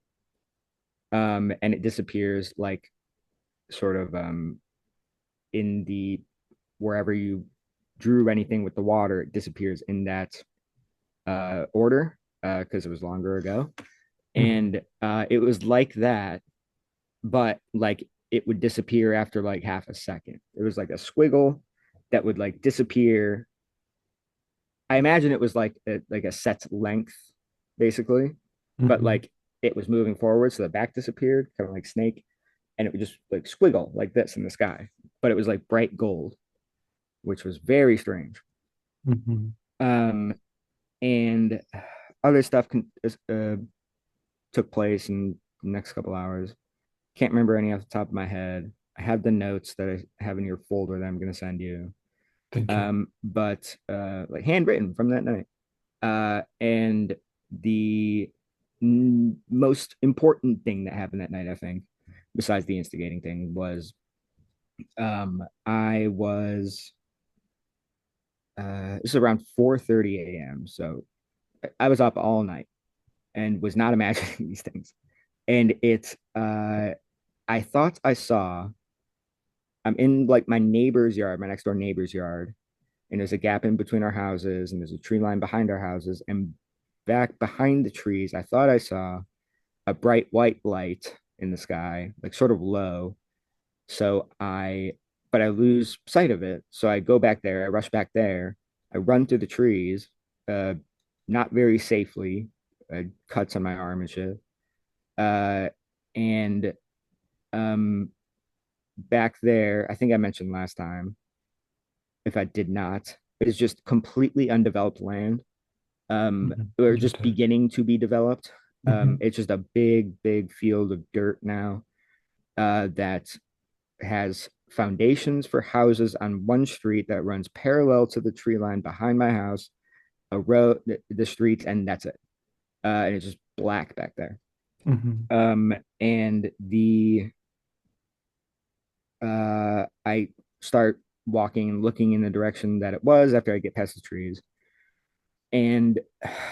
And it disappears like sort of in the wherever you drew anything with the water, it disappears in that order because it was longer ago. Mhm. And it was like that, but like it would disappear after like half a second. It was like a squiggle that would like disappear. I imagine it was like a set length, basically, but Mhm. like it was moving forward, so the back disappeared, kind of like Snake, and it would just like squiggle like this in the sky. But it was like bright gold, which was very strange. Mhm. Um, and other stuff took place in the next couple hours. Can't remember any off the top of my head. I have the notes that I have in your folder that I'm going to send you. Thank you. But like handwritten from that night. And the most important thing that happened that night, I think, besides the instigating thing, was I was this is around 4:30 a.m. So I was up all night and was not imagining these things. And I thought I saw, I'm in like my neighbor's yard, my next door neighbor's yard, and there's a gap in between our houses, and there's a tree line behind our houses. And back behind the trees, I thought I saw a bright white light in the sky, like sort of low. So but I lose sight of it. So I go back there, I rush back there, I run through the trees, uh, not very safely, cuts on my arm and shit. Uh, and um, back there, I think I mentioned last time, if I did not, it's just completely undeveloped land, or You just did. beginning to be developed. Hmm. It's just a big field of dirt now, that has foundations for houses on one street that runs parallel to the tree line behind my house, a road, the streets, and that's it. And it's just black back there. Hmm. And I start walking and looking in the direction that it was after I get past the trees, and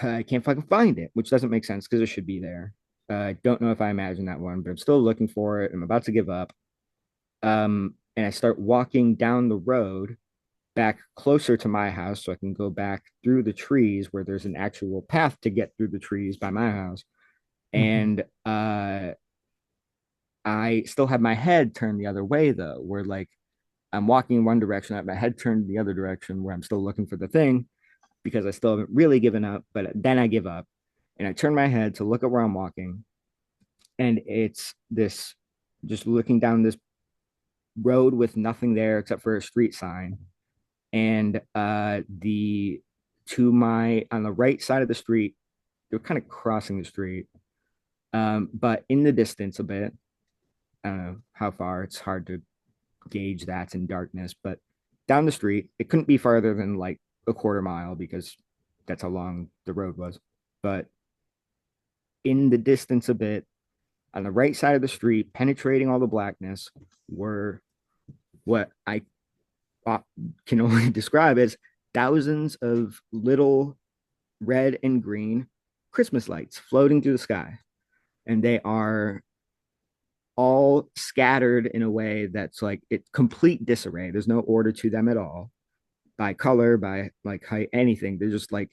I can't fucking find it, which doesn't make sense because it should be there. I don't know if I imagined that one, but I'm still looking for it. I'm about to give up. And I start walking down the road back closer to my house so I can go back through the trees where there's an actual path to get through the trees by my house. Hmm. And I still have my head turned the other way though, where like I'm walking in one direction, I have my head turned the other direction where I'm still looking for the thing because I still haven't really given up, but then I give up and I turn my head to look at where I'm walking. And it's this, just looking down this road with nothing there except for a street sign. And the to my on the right side of the street, they're kind of crossing the street, but in the distance a bit. I don't know how far. It's hard to gauge that in darkness, but down the street, it couldn't be farther than like a quarter mile because that's how long the road was. But in the distance a bit, on the right side of the street, penetrating all the blackness, were what I uh, can only describe as thousands of little red and green Christmas lights floating through the sky. And they are all scattered in a way that's like it complete disarray. There's no order to them at all by color, by like height, anything. They're just like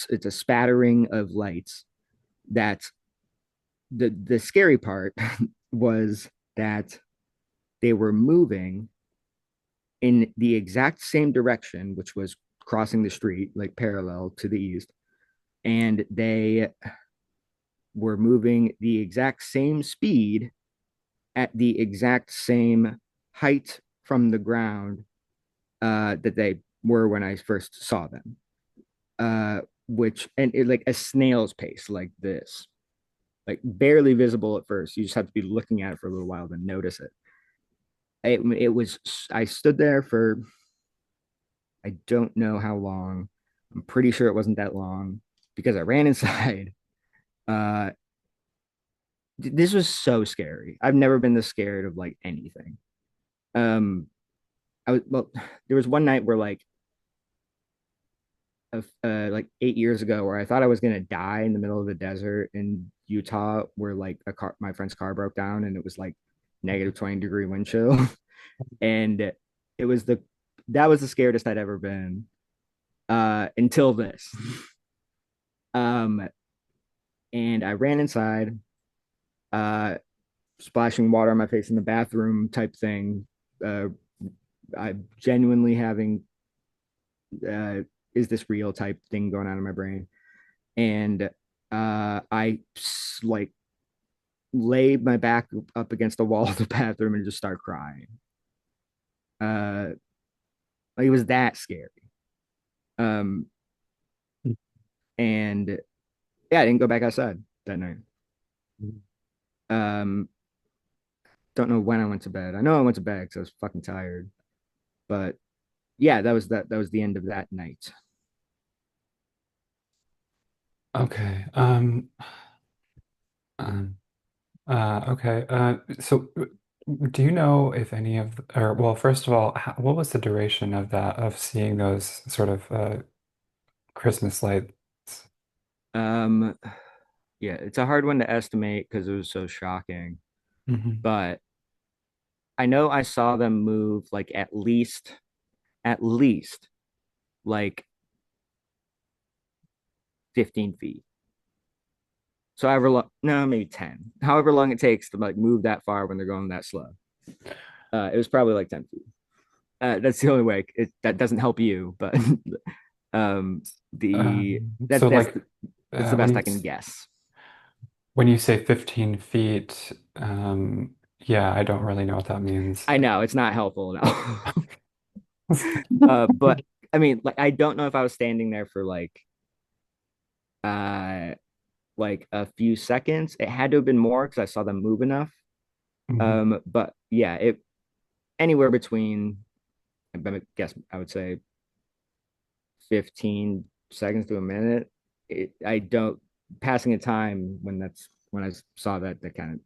it's a spattering of lights. That the scary part was that they were moving in the exact same direction, which was crossing the street, like parallel to the east. And they were moving the exact same speed at the exact same height from the ground, that they were when I first saw them. Which and it, like a snail's pace, like this, like barely visible at first. You just have to be looking at it for a little while to notice it. It was. I stood there for I don't know how long. I'm pretty sure it wasn't that long because I ran inside. Uh, this was so scary. I've never been this scared of like anything. Um, well, there was one night where like 8 years ago where I thought I was gonna die in the middle of the desert in Utah, where like my friend's car broke down and it was like -20-degree wind chill, and it was the that was the scariest I'd ever been, until this. Um, and I ran inside, uh, splashing water on my face in the bathroom type thing. Uh, I genuinely having, uh, is this real type thing going on in my brain. And I like lay my back up against the wall of the bathroom and just start crying. Uh, like it was that scary. Um, and yeah, I didn't go back outside that night. Um, don't know when I went to bed. I know I went to bed because I was fucking tired. But yeah, that was the end of that night. Okay. Okay. So do you know if any of, or well, first of all, what was the duration of that, of seeing those sort of Christmas lights? Um, yeah, it's a hard one to estimate because it was so shocking. Hmm. But I know I saw them move like at least like 15 feet. So however long, no, maybe 10. However long it takes to like move that far when they're going that slow. It was probably like 10 feet. That's the only way that doesn't help you, but um the So that's like that's the when best you I can guess. when you say 15 feet, yeah, I don't really know what that means. I know it's not helpful at all. But I mean, like I don't know if I was standing there for uh like a few seconds. It had to have been more because I saw them move enough. Mhm. But yeah, it anywhere between I guess I would say 15 seconds to a minute. I don't passing a time when when I saw that kind of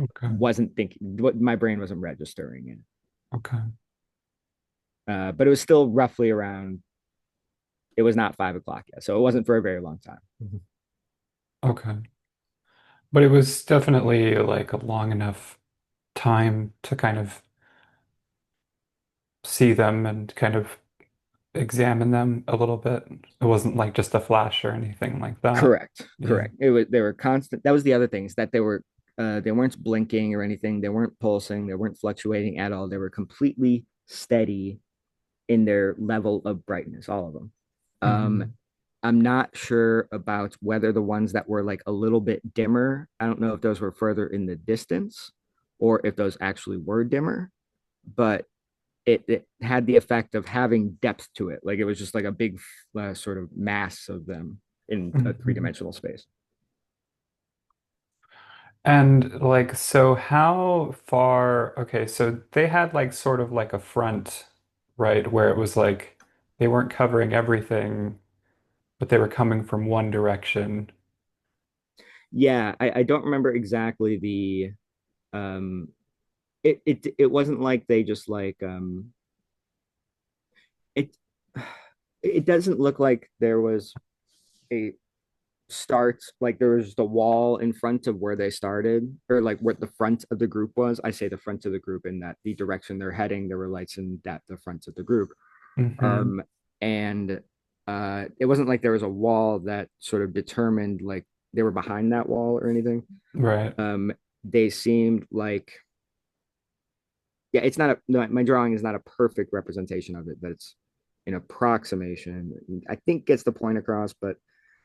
Okay. wasn't thinking what my brain wasn't registering it. Okay. But it was still roughly around. It was not 5 o'clock yet, so it wasn't for a very long time. Mhm. Okay. But it was definitely like a long enough time to kind of see them and kind of examine them a little bit. It wasn't like just a flash or anything like that. Correct, Yeah. correct. It was they were constant. That was the other things that they weren't blinking or anything. They weren't pulsing. They weren't fluctuating at all. They were completely steady in their level of brightness, all of them. Um, Hmm. I'm not sure about whether the ones that were like a little bit dimmer, I don't know if those were further in the distance or if those actually were dimmer, but it had the effect of having depth to it. Like it was just like a big sort of mass of them in a Hmm. three-dimensional space. And like, so how far, okay, so they had like sort of like a front, right, where it was like they weren't covering everything, but they were coming from one direction. Yeah, I don't remember exactly the um it wasn't like they just like it it doesn't look like there was a start like there was the wall in front of where they started or like what the front of the group was. I say the front of the group in that the direction they're heading there were lights in that the front of the group. Hmm. And it wasn't like there was a wall that sort of determined like they were behind that wall or anything. Right. They seemed like yeah, it's not a no, my drawing is not a perfect representation of it, but it's an approximation. I think gets the point across, but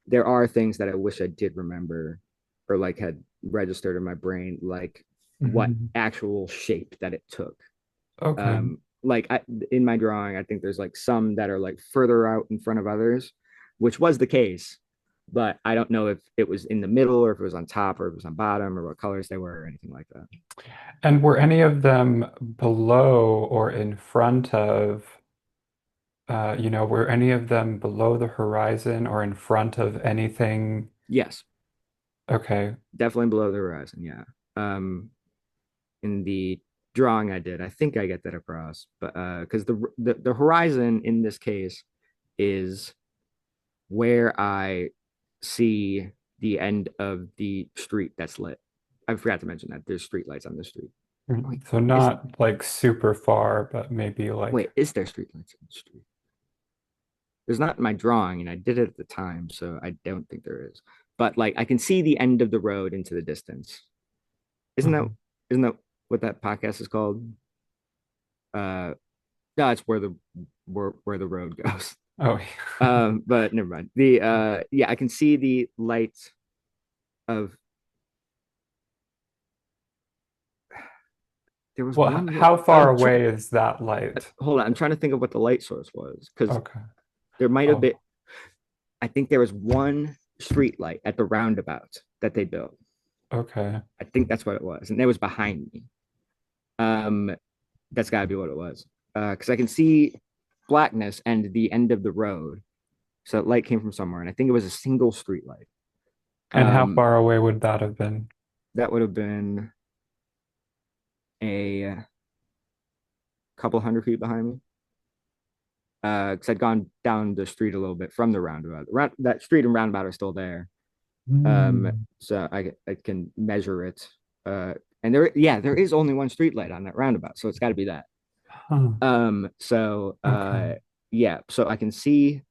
there are things that I wish I did remember or like had registered in my brain, like what Hmm. actual shape that it took. Okay. Like in my drawing, I think there's like some that are like further out in front of others, which was the case, but I don't know if it was in the middle or if it was on top or if it was on bottom or what colors they were or anything like that. And were any of them below or in front of, were any of them below the horizon or in front of anything? Yes, Okay. definitely below the horizon. Yeah. Um, in the drawing I did, I think I get that across, but because the horizon in this case is where I see the end of the street that's lit. I forgot to mention that there's street lights on the street. Wait, So is not like super far, but maybe like, is there street lights on the street? There's not in my drawing, and I did it at the time, so I don't think there is. But like I can see the end of the road into the distance. Isn't that mhm. isn't that what that podcast is called? No, it's where the road goes. Oh, But never mind. The yeah, I can see the light of there was well, one how far away is that light? hold on, I'm trying to think of what the light source was because Okay. there might have been Oh, I think there was one street light at the roundabout that they built. okay. I think that's what it was, and it was behind me. Um, that's got to be what it was. Because I can see blackness and the end of the road, so light came from somewhere, and I think it was a single street light. And how Um, far away would that have been? that would have been a couple hundred feet behind me. Because I'd gone down the street a little bit from the roundabout. That street and roundabout are still there. Mm. So I can measure it. And there is only one street light on that roundabout, so it's got to be that. Huh. So Okay. yeah, so I can see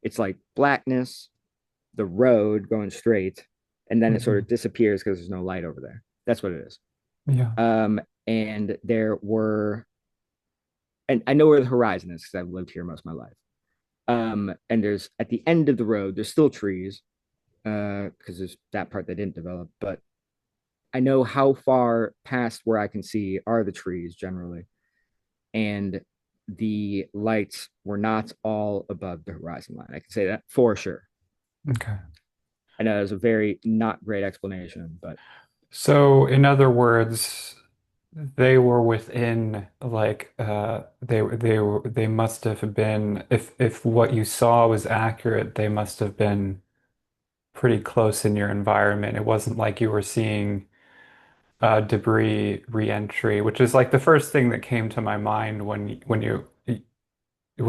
it's like blackness, the road going straight, and then it sort Mhm. of disappears because there's no light over there. That's what it is. Yeah. And there were, and I know where the horizon is because I've lived here most of my life. And there's at the end of the road, there's still trees, because there's that part that didn't develop, but I know how far past where I can see are the trees generally, and the lights were not all above the horizon line. I can say that for sure. Okay. I know that was a very not great explanation, but So, in other words, they were within like they must have been if what you saw was accurate, they must have been pretty close in your environment. It wasn't like you were seeing debris re-entry, which is like the first thing that came to my mind when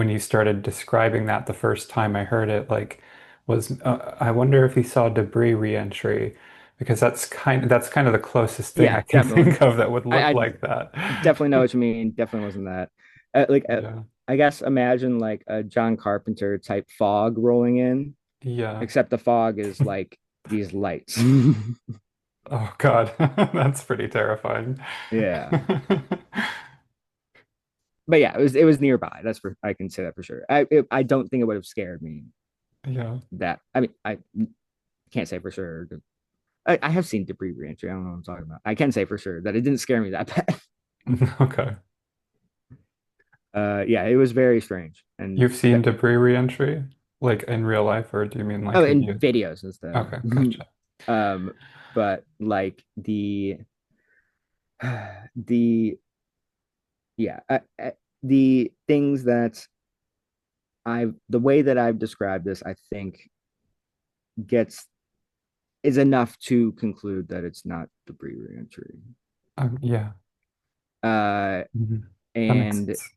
you started describing that the first time I heard it, like was I wonder if he saw debris re-entry because that's kind of the closest thing I yeah, can definitely. think of that would look I like that. definitely know what you mean. Definitely wasn't that. Like, Yeah. I guess imagine like a John Carpenter type fog rolling in, Yeah. except the fog is like these lights. Oh God. That's pretty terrifying. Yeah. But yeah, it was nearby. That's for I can say that for sure. I don't think it would have scared me Yeah. that. I mean, I can't say for sure. I have seen debris reentry. I don't know what I'm talking about. I can say for sure that it didn't scare me that bad. Okay. Yeah, it was very strange. And You've seen debris re-entry like in real life, or do you mean oh, like have in you? videos and stuff. Okay, gotcha. um, but like the yeah, the things that the way that I've described this, I think gets is enough to conclude that it's not debris reentry. Yeah. Uh, Mhm. That makes and sense.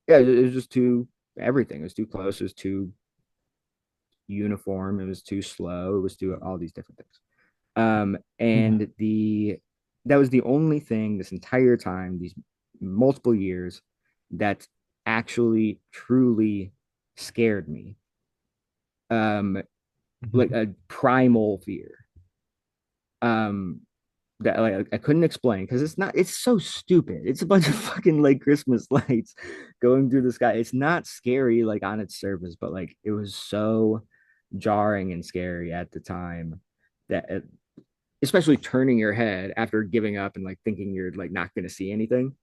yeah, it was just too everything. It was too close. It was too uniform. It was too slow. It was too all these different things. Yeah. And that was the only thing this entire time, these multiple years, that actually truly scared me. Um, like Mhm. a primal fear. Um, that like I couldn't explain because it's so stupid. It's a bunch of fucking like Christmas lights going through the sky. It's not scary like on its surface, but like it was so jarring and scary at the time that especially turning your head after giving up and like thinking you're like not going to see anything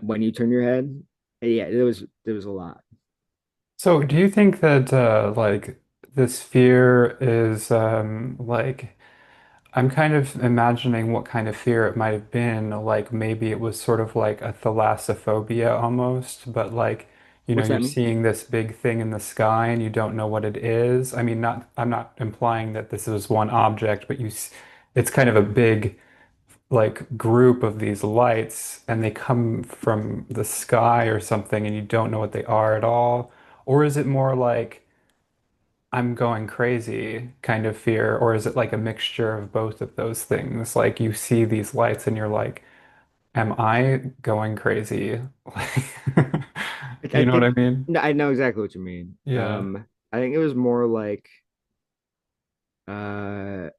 when you turn your head. Yeah, there was a lot. So do you think that like this fear is like I'm kind of imagining what kind of fear it might have been. Like maybe it was sort of like a thalassophobia almost, but like, What's you're that mean? seeing this big thing in the sky and you don't know what it is. I mean, I'm not implying that this is one object, but it's kind of a big like group of these lights and they come from the sky or something and you don't know what they are at all. Or is it more like I'm going crazy kind of fear, or is it like a mixture of both of those things? Like you see these lights and you're like, am I going crazy? Like, I you know what I think mean? no, I know exactly what you mean. Yeah. I think it was more like uh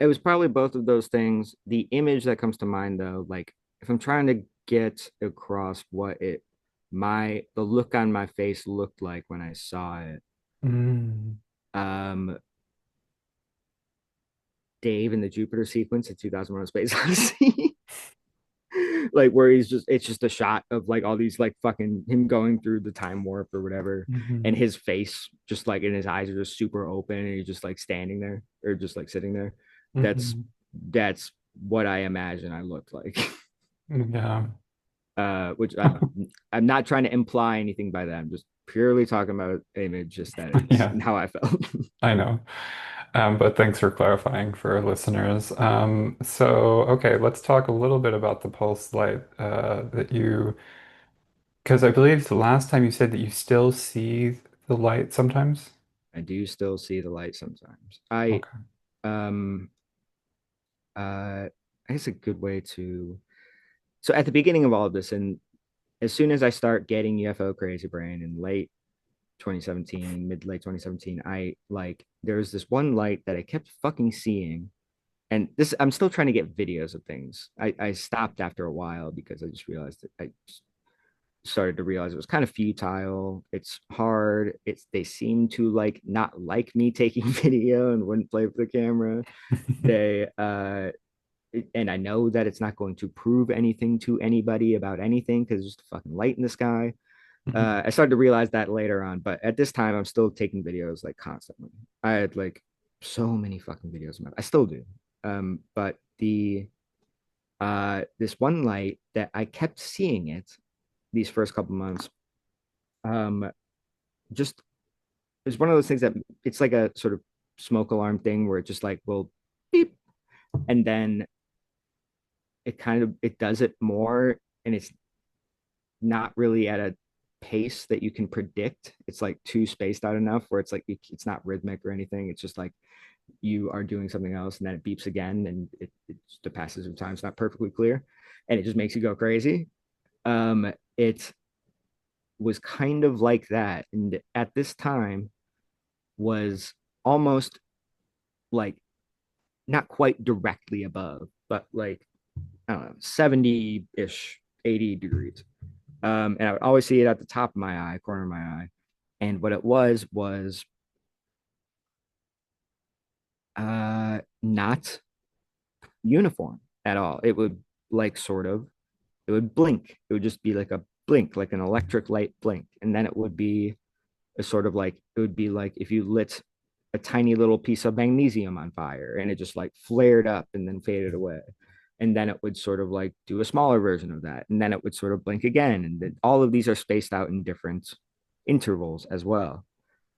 it was probably both of those things. The image that comes to mind though, like if I'm trying to get across what the look on my face looked like when I saw it. Mm. Um Dave in the Jupiter sequence in 2001: A Space Odyssey. Like where it's just a shot of like all these like fucking him going through the time warp or whatever, Hmm. and his face just like and his eyes are just super open and he's just like standing there or just like sitting there. That's Hmm. that's what I imagine I looked like. Yeah. Which I'm not trying to imply anything by that. I'm just purely talking about image aesthetics Yeah, and how I felt. I know. But thanks for clarifying for listeners. Okay, let's talk a little bit about the pulse light that you, because I believe the last time you said that you still see the light sometimes. I do still see the light sometimes. I Okay. um I guess a good way to so at the beginning of all of this, and as soon as I start getting UFO crazy brain in late 2017, mid late 2017, I like there's this one light that I kept fucking seeing. And this I'm still trying to get videos of things. I stopped after a while because I just realized that I started to realize it was kind of futile. It's hard. It's they seem to like not like me taking video and wouldn't play with the camera. They and I know that it's not going to prove anything to anybody about anything because there's just a fucking light in the sky. Mhm. I started to realize that later on, but at this time, I'm still taking videos like constantly. I had like so many fucking videos. I still do. But the this one light that I kept seeing it these first couple months, um, just it's one of those things that it's like a sort of smoke alarm thing where it just like will beep, and then it does it more, and it's not really at a pace that you can predict. It's like too spaced out enough where it's like it's not rhythmic or anything. It's just like you are doing something else and then it beeps again and the passage of time is not perfectly clear and it just makes you go crazy. It was kind of like that. And at this time was almost like not quite directly above, but like, I don't know, 70-ish, 80 degrees. And I would always see it at the top of my eye, corner of my eye. And what it was not uniform at all. It would like sort of, it would blink. It would just be like a blink, like an electric light blink. And then it would be a sort of like, it would be like if you lit a tiny little piece of magnesium on fire and it just like flared up and then faded away. And then it would sort of like do a smaller version of that. And then it would sort of blink again. And then all of these are spaced out in different intervals as well.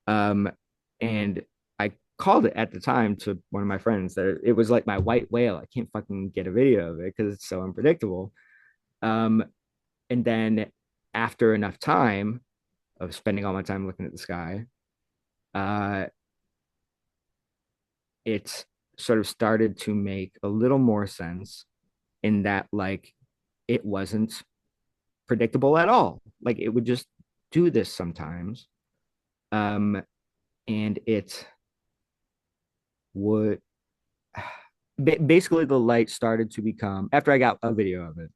Um, and I called it at the time to one of my friends that it was like my white whale. I can't fucking get a video of it because it's so unpredictable. Um, and then after enough time of spending all my time looking at the sky, uh, it sort of started to make a little more sense in that like it wasn't predictable at all. Like it would just do this sometimes. Um, and it would basically the light started to become after I got a video of it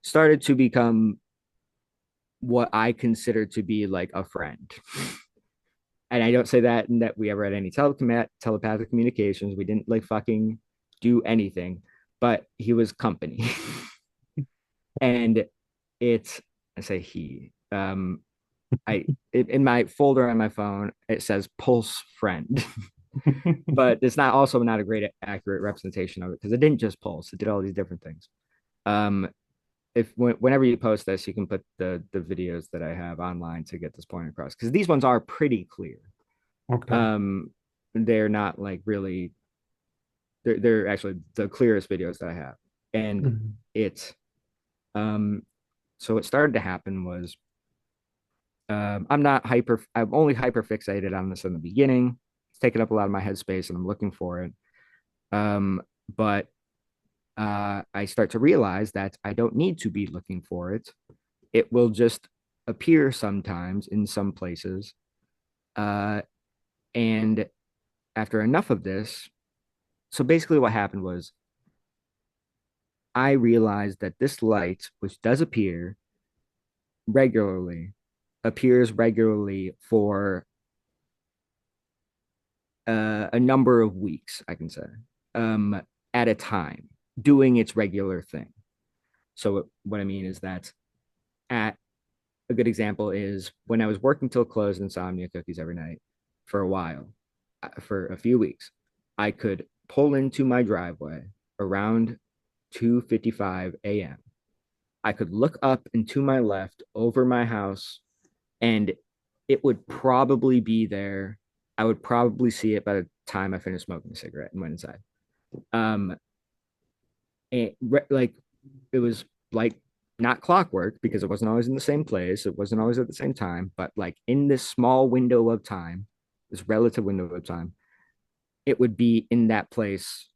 started to become what I consider to be like a friend. And I don't say that in that we ever had any telepathic communications. We didn't like fucking do anything, but he was company. And it's I say he. In my folder on my phone it says Pulse Friend, but it's not also not a great accurate representation of it because it didn't just pulse; it did all these different things. Um, if whenever you post this, you can put the videos that I have online to get this point across because these ones are pretty clear. Okay. Um, they're not like really they're actually the clearest videos that I have, and Mhm. it's so what started to happen was I'm only hyper fixated on this in the beginning. It's taken up a lot of my headspace and I'm looking for it. But I start to realize that I don't need to be looking for it. It will just appear sometimes in some places. Uh, and after enough of this, so basically what happened was I realized that this light, which does regularly, appears regularly for a number of weeks, I can say, um, at a time, doing its regular thing. So what I mean is that at a good example is when I was working till close insomnia cookies every night for a while, for a few weeks, I could pull into my driveway around 2:55 a.m. I could look up and to my left over my house and it would probably be there I would probably see it by the time I finished smoking a cigarette and went inside. Um, like it was like not clockwork because it wasn't always in the same place. It wasn't always at the same time, but like in this small window of time, this relative window of time, it would be in that place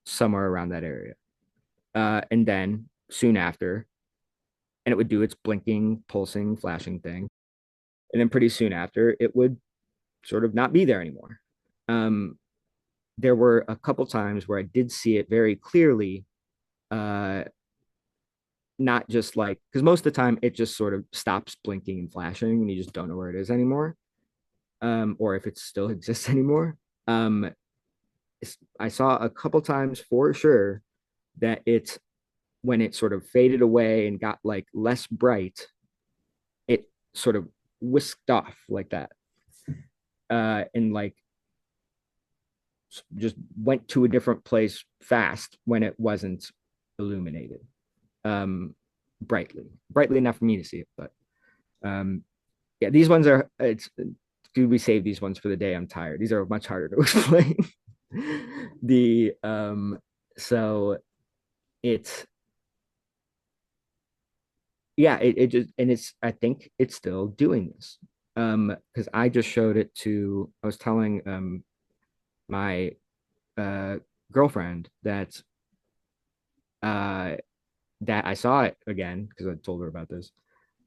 somewhere around that area. And then soon after, and it would do its blinking, pulsing, flashing thing. And then pretty soon after, it would sort of not be there anymore. Um, there were a couple times where I did see it very clearly, uh, not just like because most of the time it just sort of stops blinking and flashing, and you just don't know where it is anymore, or if it still exists anymore. Um, I saw a couple times for sure that it's when it sort of faded away and got like less bright, it sort of whisked off like that, and like just went to a different place fast when it wasn't illuminated, um, brightly enough for me to see it. But yeah, these ones are. It's do we save these ones for the day? I'm tired. These are much harder to explain. the so it's yeah, it just and it's I think it's still doing this. Because I just showed it to I was telling my uh girlfriend uh that I saw it again because I told her about this.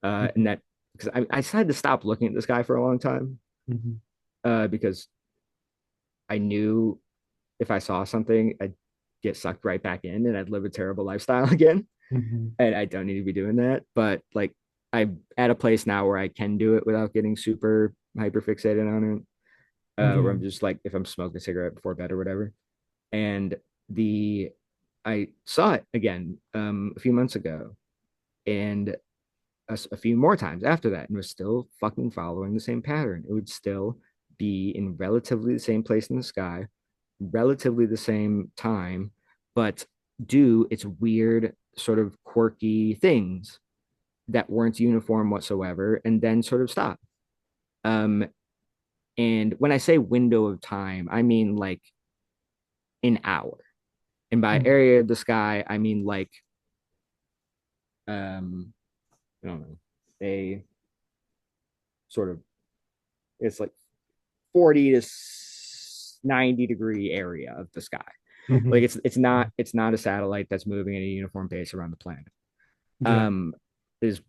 And that because I decided to stop looking at this guy for a long time, Mhm. because I knew if I saw something, I'd get sucked right back in and I'd live a terrible lifestyle again. Mhm. And I don't need to be doing that. But like I'm at a place now where I can do it without getting super hyper fixated on it. Where I'm Mhm. just like if I'm smoking a cigarette before bed or whatever. And the I saw it again a few months ago and a few more times after that and was still fucking following the same pattern. It would still be in relatively the same place in the sky, relatively the same time, but do its weird sort of quirky things that weren't uniform whatsoever and then sort of stop. Um, and when I say window of time, I mean like an hour. And by Mhm. area of the sky, I mean like I don't know, a sort of it's like 40 to 90-degree area of the sky. Like Mhm. it's not a satellite that's moving at a uniform pace around the planet. Yeah. Um, is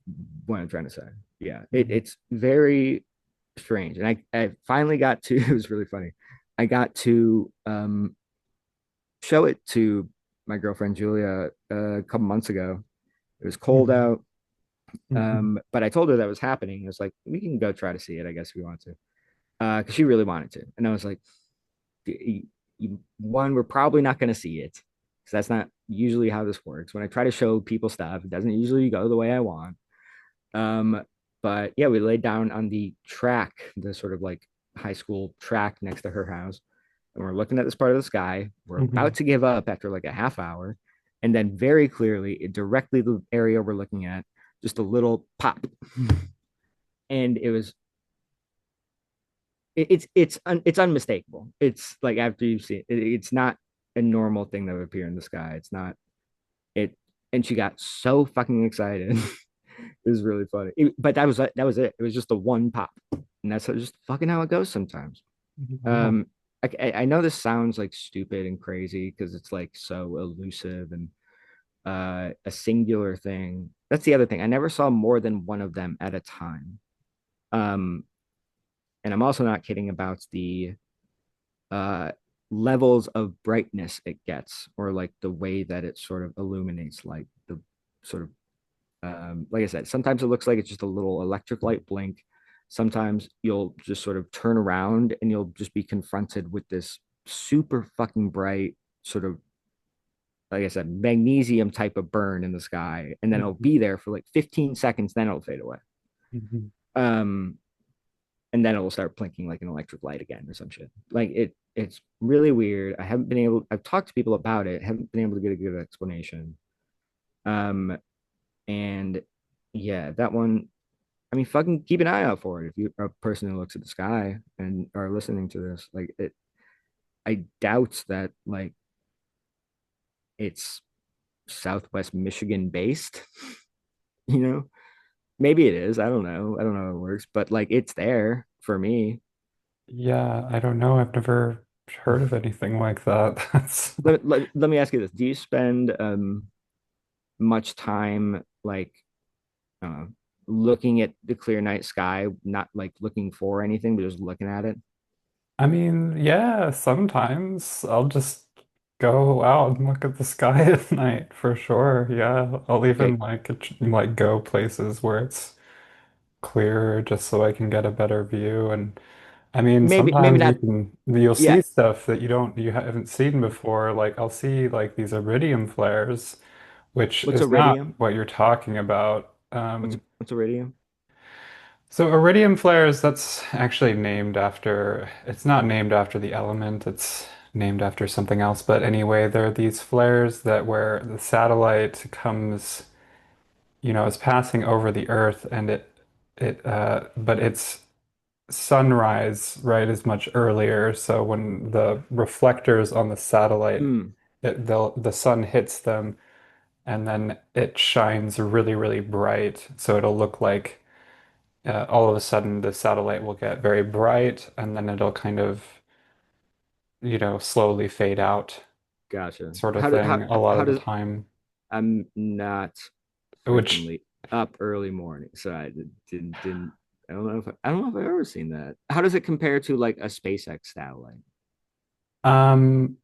what I'm trying to say. Yeah, Mhm. it's very strange, and I finally got to. It was really funny. I got to show it to my girlfriend Julia a couple months ago. It was cold Mhm. out, Mhm. but I told her that was happening. I was like, we can go try to see it. I guess if we want to, because she really wanted to, and I was like, one, we're probably not going to see it because that's not usually how this works. When I try to show people stuff, it doesn't usually go the way I want. Um, but yeah, we laid down on the track, the sort of like high school track next to her house, and we're looking at this part of the sky. We're about Mhm. to give up after like a half hour, and then very clearly, directly the area we're looking at, just a little pop, and it was it's unmistakable. It's like after you see it's not a normal thing that would appear in the sky. It's not it, and she got so fucking excited. It was really funny. But that was it. It was just the one pop, and that's just fucking how it goes sometimes. Wow. Um, I know this sounds like stupid and crazy because it's like so elusive and a singular thing. That's the other thing. I never saw more than one of them at a time. Um, and I'm also not kidding about the uh levels of brightness it gets or like the way that it sort of illuminates like the sort of like I said, sometimes it looks like it's just a little electric light blink. Sometimes you'll just sort of turn around and you'll just be confronted with this super fucking bright sort of like I said magnesium type of burn in the sky and then it'll Mhm. be there for like 15 seconds then it'll fade away. Mhm. um and then it will start blinking like an electric light again or some shit. Like it's really weird. I've talked to people about it, haven't been able to get a good explanation. Um, and yeah, that one, I mean, fucking keep an eye out for it if you're a person who looks at the sky and are listening to this. Like it, I doubt that like it's Southwest Michigan based, you know? Maybe it is. I don't know. I don't know how it works, but like it's there for me. Yeah, I don't know. I've never heard of anything like that. That's Let me ask you this. Do you spend much time like uh, looking at the clear night sky, not like looking for anything, but just looking at it? I mean, yeah, sometimes I'll just go out and look at the sky at night for sure. Yeah, I'll even Okay, like go places where it's clearer just so I can get a better view. And I mean, maybe sometimes not. you'll Yeah. see stuff that you haven't seen before. Like I'll see like these iridium flares, which What's is not iridium? what you're talking about. What's iridium? So iridium flares, that's actually named after, it's not named after the element, it's named after something else. But anyway, there are these flares that where the satellite comes, is passing over the Earth and but its sunrise, right, is much earlier. So when the reflectors on the satellite, Mm, the sun hits them and then it shines really, really bright. So it'll look like all of a sudden the satellite will get very bright and then it'll kind of, slowly fade out gotcha. sort of thing a lot How of the does time, I'm not which frequently up early morning, so didn't I don't know if I've ever seen that. How does it compare to like a SpaceX satellite? um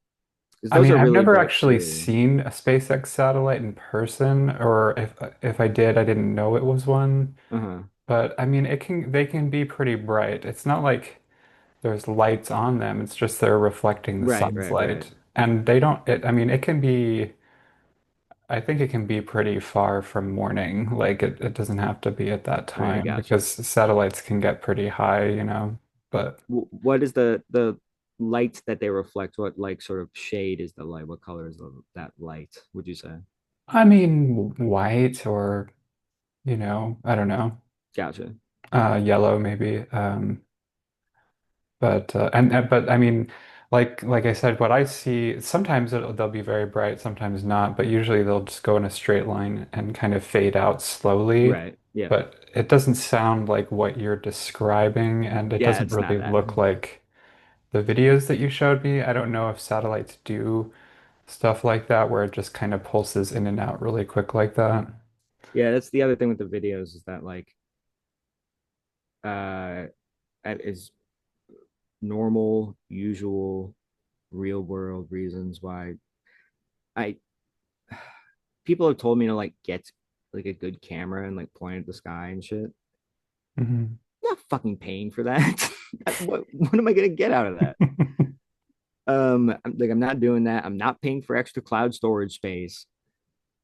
Because I those mean, are I've really never bright actually too. seen a SpaceX satellite in person, or if I did, I didn't know it was one. Uh-huh. But I mean, they can be pretty bright. It's not like there's lights on them. It's just they're reflecting the sun's Right. light. And they don't it I mean, it can be I think it can be pretty far from morning. Like it doesn't have to be at that Right, time gotcha. because satellites can get pretty high. But What is the light that they reflect? What like sort of shade is the light? What color is that light, would you say? I mean, white or, I don't know, Gotcha. yellow maybe. But I mean, like I said, what I see sometimes they'll be very bright, sometimes not, but usually they'll just go in a straight line and kind of fade out slowly. Right. Yeah. But it doesn't sound like what you're describing, and it Yeah, doesn't it's not really that. look like the videos that you showed me. I don't know if satellites do stuff like that where it just kind of pulses in and out really quick like that. Yeah, that's the other thing with the videos is that like uh that is normal, usual, real world reasons why I people have told me to like get like a good camera and like point at the sky and shit. Mhm. I'm not fucking paying for that. What am I gonna get out of that? I'm not doing that. I'm not paying for extra cloud storage space.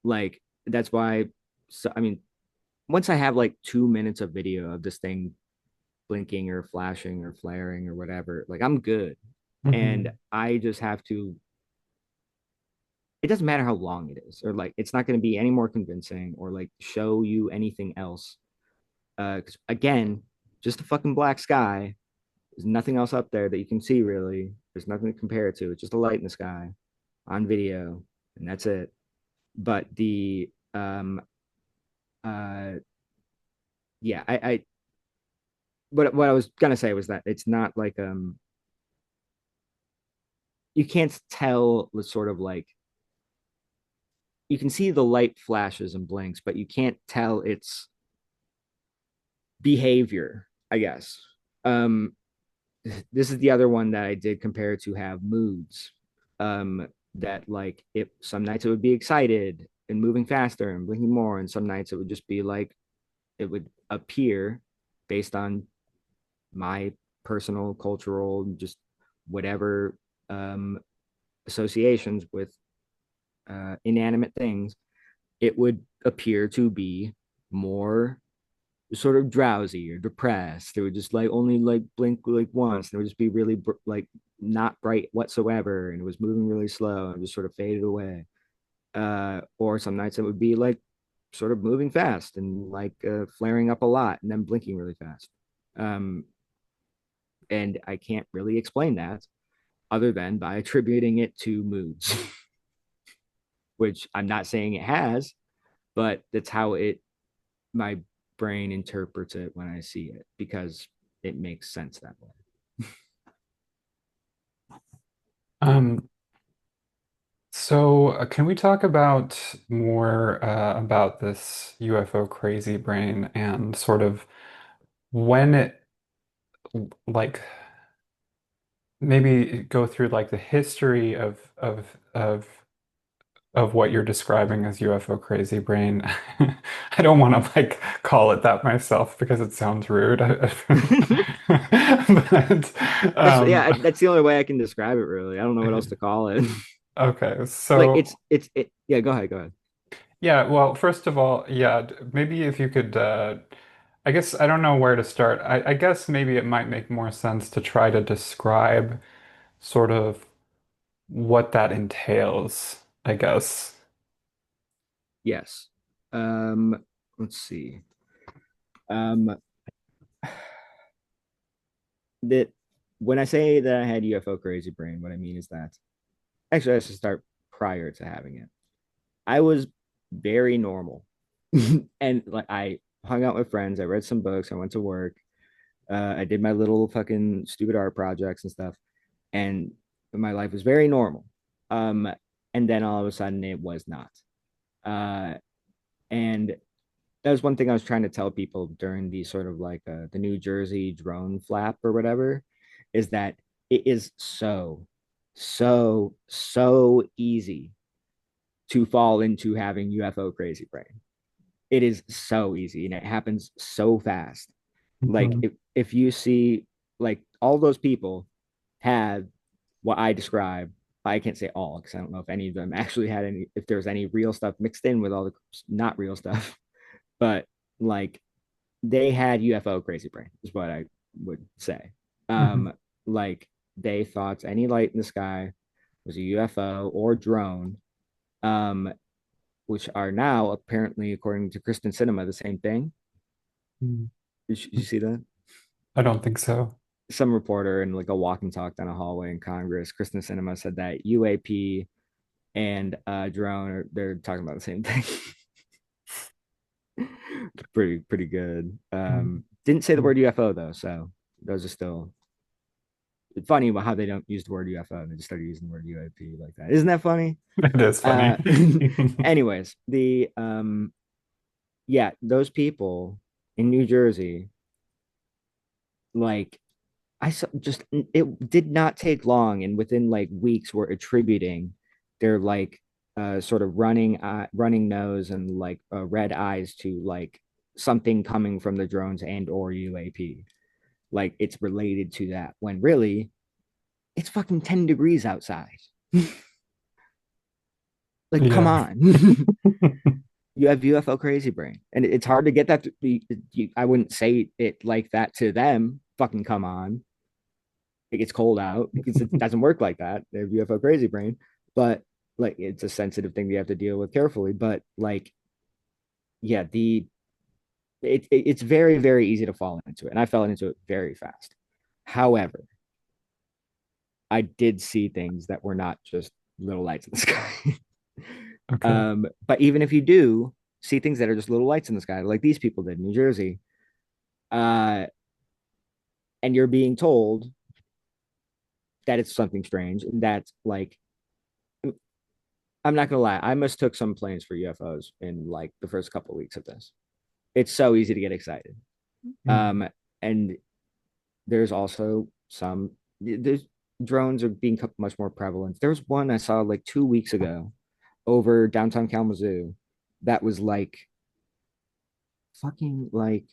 Like that's why. So I mean, once I have like 2 minutes of video of this thing blinking or flashing or flaring or whatever, like I'm good. And Mhm. I just have to. It doesn't matter how long it is, or like it's not going to be any more convincing or like show you anything else. Because again, just a fucking black sky. There's nothing else up there that you can see really. There's nothing to compare it to. It's just a light in the sky on video, and that's it. But the uh yeah, I what I was gonna say was that it's not like you can't tell the sort of like you can see the light flashes and blinks, but you can't tell its behavior, I guess. Um this is the other one that I did compare to have moods. That like if some nights it would be excited and moving faster and blinking more, and some nights it would just be like it would appear based on my personal, cultural, just whatever um, associations with inanimate things, it would appear to be more sort of drowsy or depressed. It would just like only like blink like once. And it would just be really like not bright whatsoever, and it was moving really slow and just sort of faded away. Or some nights it would be like sort of moving fast and like flaring up a lot and then blinking really fast. Um, and I can't really explain that other than by attributing it to moods, which I'm not saying it has, but that's how it my brain interprets it when I see it because it makes sense that way. Um, so can we talk about more about this UFO crazy brain and sort of when it like maybe go through like the history of what you're describing as UFO crazy brain. I don't want to like call it that myself because it sounds rude. But That's yeah, that's the only way I can describe it really. I don't know what else to call it. okay, Like so it's yeah, go ahead, go ahead. yeah, well, first of all, yeah, maybe if you could I guess I don't know where to start. I guess maybe it might make more sense to try to describe sort of what that entails, I guess. Yes. Um, let's see. Um, that when I say that I had UFO crazy brain, what I mean is that actually I should start prior to having it. I was very normal. And like I hung out with friends, I read some books, I went to work, I did my little fucking stupid art projects and stuff, and my life was very normal. Um, and then all of a sudden it was not. Uh, and that was one thing I was trying to tell people during the sort of like the New Jersey drone flap or whatever, is that it is so easy to fall into having UFO crazy brain. It is so easy and it happens so fast. Like Mhm. if you see like all those people had what I describe, I can't say all because I don't know if any of them actually had any, if there's any real stuff mixed in with all the not real stuff, but like they had UFO crazy brain, is what I would say. Mhm. Like they thought any light in the sky was a UFO or drone, um, which are now apparently, according to Kristen Cinema, the same thing. Mhm. Did you see that? I don't think so. Some reporter in like a walk and talk down a hallway in Congress, Kristen Cinema said that UAP and drone are they're talking about the same thing. Pretty good. Mhm. Didn't say the word UFO though, so those are still funny about how they don't use the word UFO and they just started using the word UAP like that. Isn't that funny? It is Uh, funny. anyways, the yeah, those people in New Jersey, like I saw just it did not take long, and within like weeks, were attributing their like sort of running nose and like red eyes to like something coming from the drones and or UAP. Like it's related to that when really it's fucking 10 degrees outside. Like, come Yeah. on. You have UFO crazy brain. And it's hard to get that. I wouldn't say it like that to them. Fucking come on. It gets cold out because it doesn't work like that. They have UFO crazy brain. But like, it's a sensitive thing you have to deal with carefully. But like, yeah, it's very, very easy to fall into it. And I fell into it very fast. However, I did see things that were not just little lights in the sky. Okay. But even if you do see things that are just little lights in the sky, like these people did in New Jersey, uh, and you're being told that it's something strange, and that's like, I'm not gonna lie, I mistook some planes for UFOs in like the first couple of weeks of this. It's so easy to get excited. Mm. Um, and there's also there's drones are being much more prevalent. There was one I saw like 2 weeks ago over downtown Kalamazoo that was like fucking like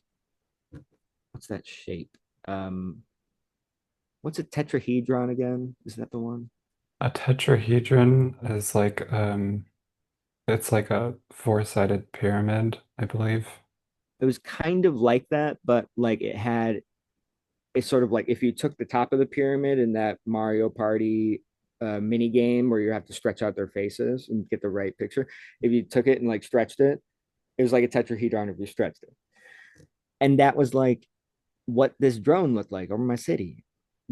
what's that shape? Um, what's a tetrahedron again? Is that the one? A tetrahedron is like it's like a four-sided pyramid, I believe. It was kind of like that, but like it had it's sort of like if you took the top of the pyramid in that Mario Party mini game where you have to stretch out their faces and get the right picture. If you took it and like stretched it, It was like a tetrahedron if you stretched it. And that was like what this drone looked like over my city.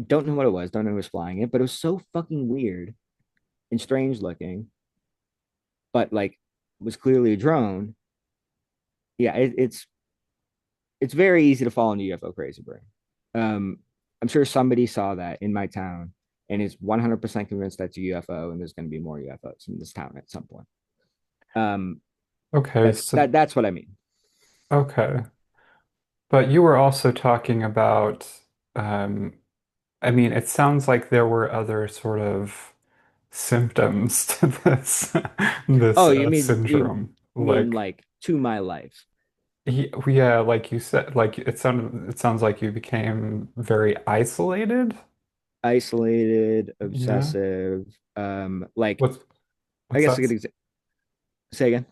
Don't know what it was. Don't know who was flying it, but it was so fucking weird and strange looking. But like, was clearly a drone. Yeah, it's very easy to fall into UFO crazy brain. Um, I'm sure somebody saw that in my town and is 100% convinced that's a UFO, and there's going to be more UFOs in this town at some point. Um, Okay, so that's what I mean. okay. But you were also talking about, um, I mean, it sounds like there were other sort of symptoms to this Oh, you syndrome. mean Like, like to my life? yeah, like you said, like it sounds like you became very isolated. Isolated, Yeah. obsessive. Like What's I what's guess a that? good example. Say again.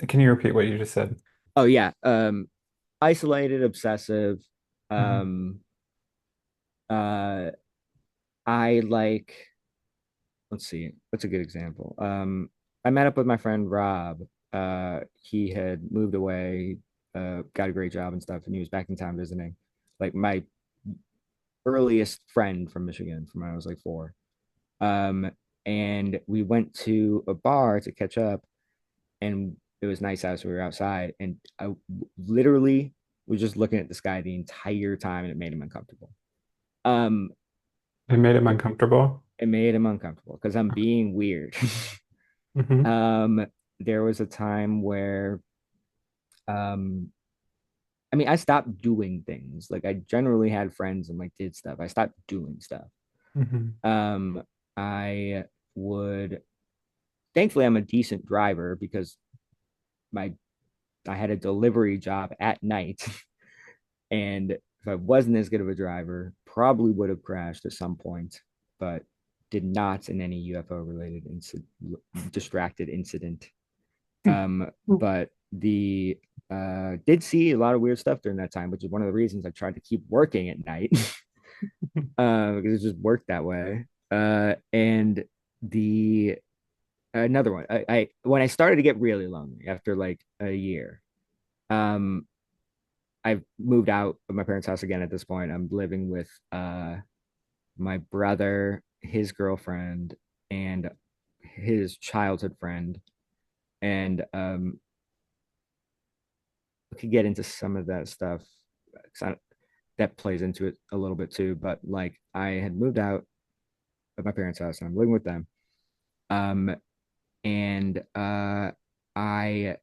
Can you repeat what you just said? Oh yeah. Isolated, obsessive. Mhm. Um, uh, I like. Let's see. What's a good example? I met up with my friend Rob. He had moved away, got a great job and stuff, and he was back in town visiting. Like my earliest friend from Michigan, from when I was like 4. Um, and we went to a bar to catch up, and it was nice out, so we were outside, and I literally was just looking at the sky the entire time, and it made him uncomfortable. Um, It made him uncomfortable. it made him uncomfortable because I'm being weird. Hmm. um, there was a time where, um, I mean, I stopped doing things. Like I generally had friends and like did stuff. I stopped doing stuff. Hmm. Um, I would, thankfully, I'm a decent driver because my I had a delivery job at night, and if I wasn't as good of a driver, probably would have crashed at some point, but did not in any UFO related distracted incident. But the did see a lot of weird stuff during that time, which is one of the reasons I tried to keep working at night because it just worked that way. And the another one, I when I started to get really lonely after like a year, um, I've moved out of my parents' house again at this point. I'm living with my brother, his girlfriend, and his childhood friend. And we could get into some of that stuff. That plays into it a little bit too. But like I had moved out of my parents' house and I'm living with them. Um, and I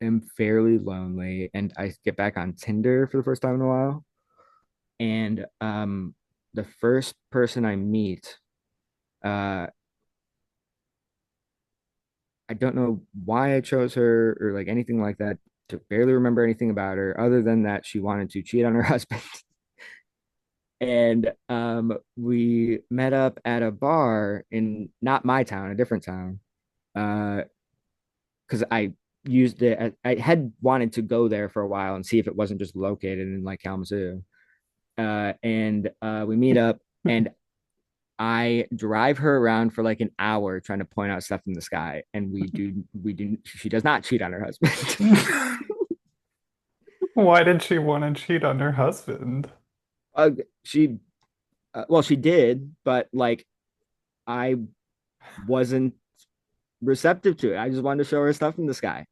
am fairly lonely, and I get back on Tinder for the first time in a while. And the first person I meet, uh, I don't know why I chose her or like anything like that. To barely remember anything about her other than that she wanted to cheat on her husband. And we met up at a bar in not my town, a different town. Because I used it. I had wanted to go there for a while and see if it wasn't just located in like Kalamazoo. And we meet up, and I drive her around for like an hour trying to point out stuff in the sky, and she does not cheat on her husband. Why did she want to cheat on her husband? uh, she well, she did, but like I wasn't receptive to it. I just wanted to show her stuff in the sky.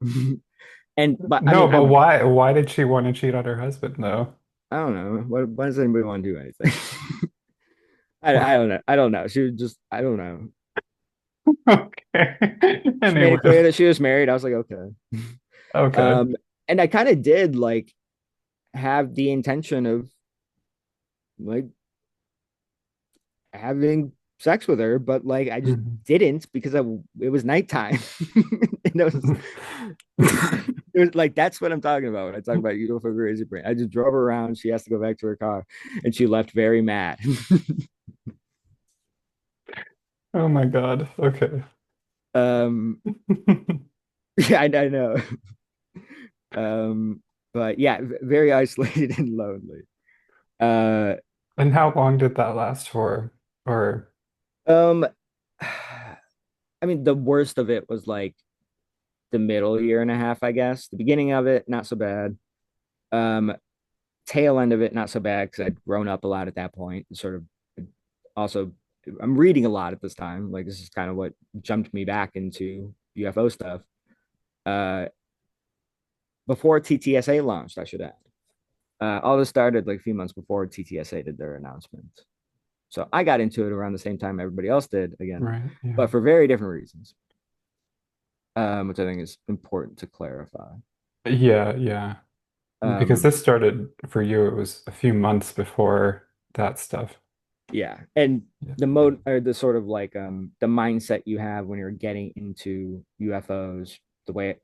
And but I No, mean, but why did she want to cheat on her husband though? I don't know. Why does anybody want to do anything? I don't know. I don't know. She was just I don't know. Okay. She made Anyway, it clear that she was married. I was like, okay. okay. Um, and I kind of did like have the intention of like having sex with her, but like I just Mhm. didn't because it was nighttime. And it was like that's what I'm talking about when I talk about UFO crazy brain. I just drove her around. She has to go back to her car, and she left very mad. Oh my God. Okay. um, yeah, I know. Um, but yeah, very isolated and lonely. Uh, And how long did that last for? Or um, I mean, the worst of it was like the middle year and a half, I guess. The beginning of it, not so bad. Um, Tail end of it, not so bad because I'd grown up a lot at that point. Sort of also, I'm reading a lot at this time. Like this is kind of what jumped me back into UFO stuff. Uh, Before TTSA launched, I should add. All this started like a few months before TTSA did their announcement. So I got into it around the same time everybody else did again, Right. Yeah. but for very different reasons, which I think is important to clarify. Yeah. Yeah. Because Um, this started for you, it was a few months before that stuff. yeah, and Yeah. the mode or the sort of like the mindset you have when you're getting into UFOs, the way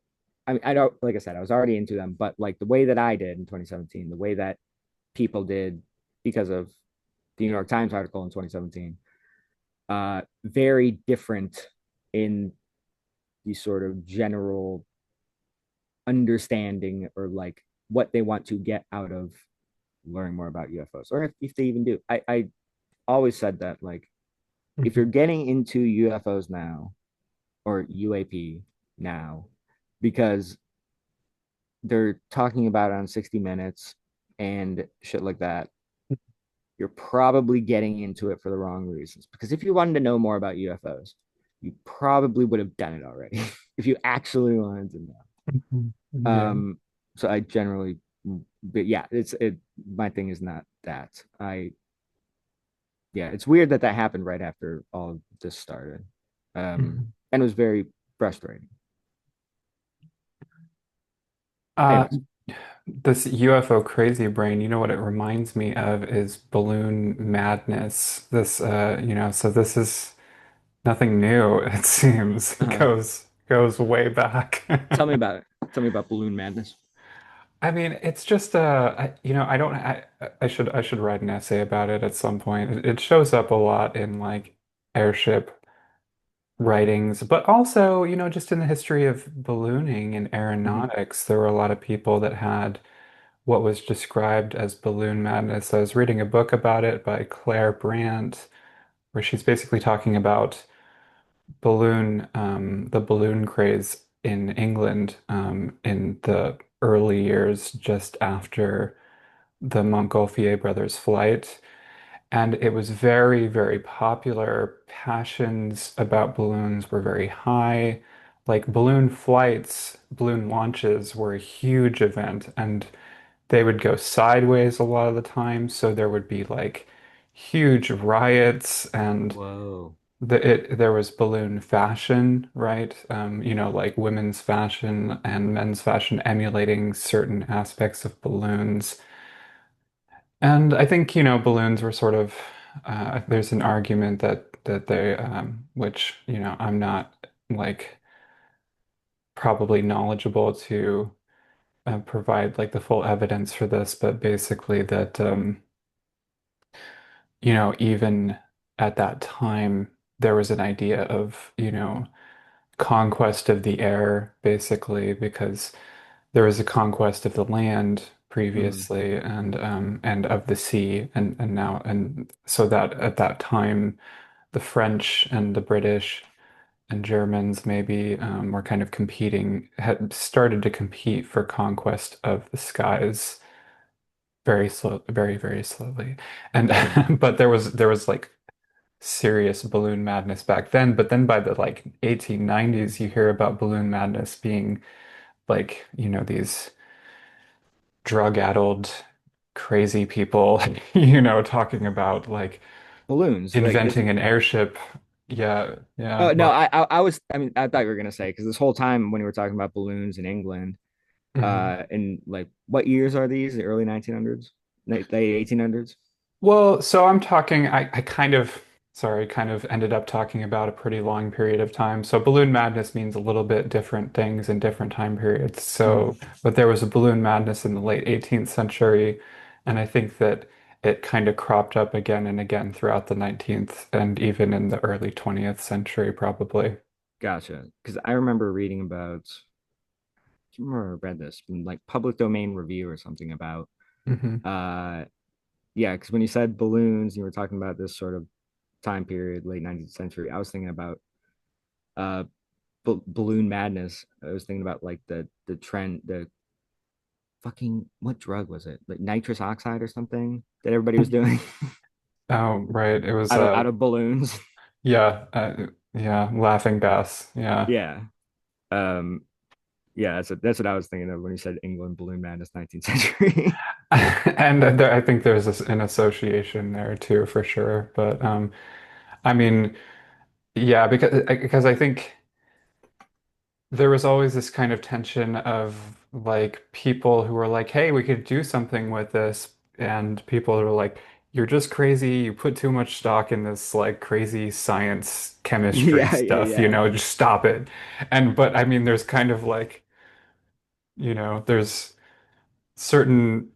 I mean, I don't like I said, I was already into them, but like the way that I did in 2017, the way that people did because of the New York Times article in 2017, very different in the sort of general understanding or like what they want to get out of learning more about UFOs, or if they even do. I always said that like if you're Mhm. getting into UFOs now or UAP now, because they're talking about it on 60 Minutes and shit like that, you're probably getting into it for the wrong reasons. Because if you wanted to know more about UFOs, you probably would have done it already if you actually wanted to know. Mhm. Yeah. Um, so I generally, but yeah, my thing is not that. Yeah, it's weird that that happened right after all of this started. Mhm. And it was very frustrating. Uh, Anyways, this UFO crazy brain, you know what it reminds me of is balloon madness. So this is nothing new, it seems. It uh, goes way back. tell me about it. Tell me about balloon madness. I mean, it's just I don't I should write an essay about it at some point. It shows up a lot in like airship writings, but also, just in the history of ballooning and Mm-hmm. aeronautics, there were a lot of people that had what was described as balloon madness. I was reading a book about it by Claire Brandt, where she's basically talking about the balloon craze in England in the early years just after the Montgolfier brothers' flight. And it was very, very popular. Passions about balloons were very high. Like balloon flights, balloon launches were a huge event, and they would go sideways a lot of the time. So there would be like huge riots, and Whoa. there was balloon fashion, right? Like women's fashion and men's fashion emulating certain aspects of balloons. And I think, balloons were sort of, there's an argument that they, which, I'm not like probably knowledgeable to provide like the full evidence for this, but basically that, even at that time, there was an idea of, conquest of the air, basically, because there was a conquest of the land Mm. previously and of the sea and now and so that at that time the French and the British and Germans maybe were kind of competing had started to compete for conquest of the skies very slow very very slowly and Mm. but there was like serious balloon madness back then, but then by the like 1890s you hear about balloon madness being like these drug-addled, crazy people, talking about like Balloons, like is inventing an airship. Yeah, yeah. oh no, Well, I was I mean I thought you were gonna say because this whole time when you were talking about balloons in England, mhm. in like what years are these? The early 1900s, late 1800s? Well, so I'm talking, I kind of, sorry, kind of ended up talking about a pretty long period of time. So balloon madness means a little bit different things in different time periods. Mm. But there was a balloon madness in the late 18th century, and I think that it kind of cropped up again and again throughout the 19th and even in the early 20th century, probably. Gotcha. Because I remember reading about, I can't remember I read this, like public domain review or something about, Hmm. uh, yeah, because when you said balloons, you were talking about this sort of time period, late 19th century. I was thinking about uh balloon madness, I was thinking about like the trend, the fucking what drug was it? Like nitrous oxide or something that everybody was doing Oh, right. It was out of balloons. yeah, yeah, laughing gas. Yeah. Yeah. Um, yeah, that's what I was thinking of when you said England balloon madness 19th century. And there, I think there's an association there too for sure. But I mean, yeah, because I think there was always this kind of tension of like people who were like, "Hey, we could do something with this," and people who were like, "You're just crazy. You put too much stock in this like crazy science chemistry Yeah, yeah, stuff, yeah. just stop it." And but I mean, there's kind of like, there's certain,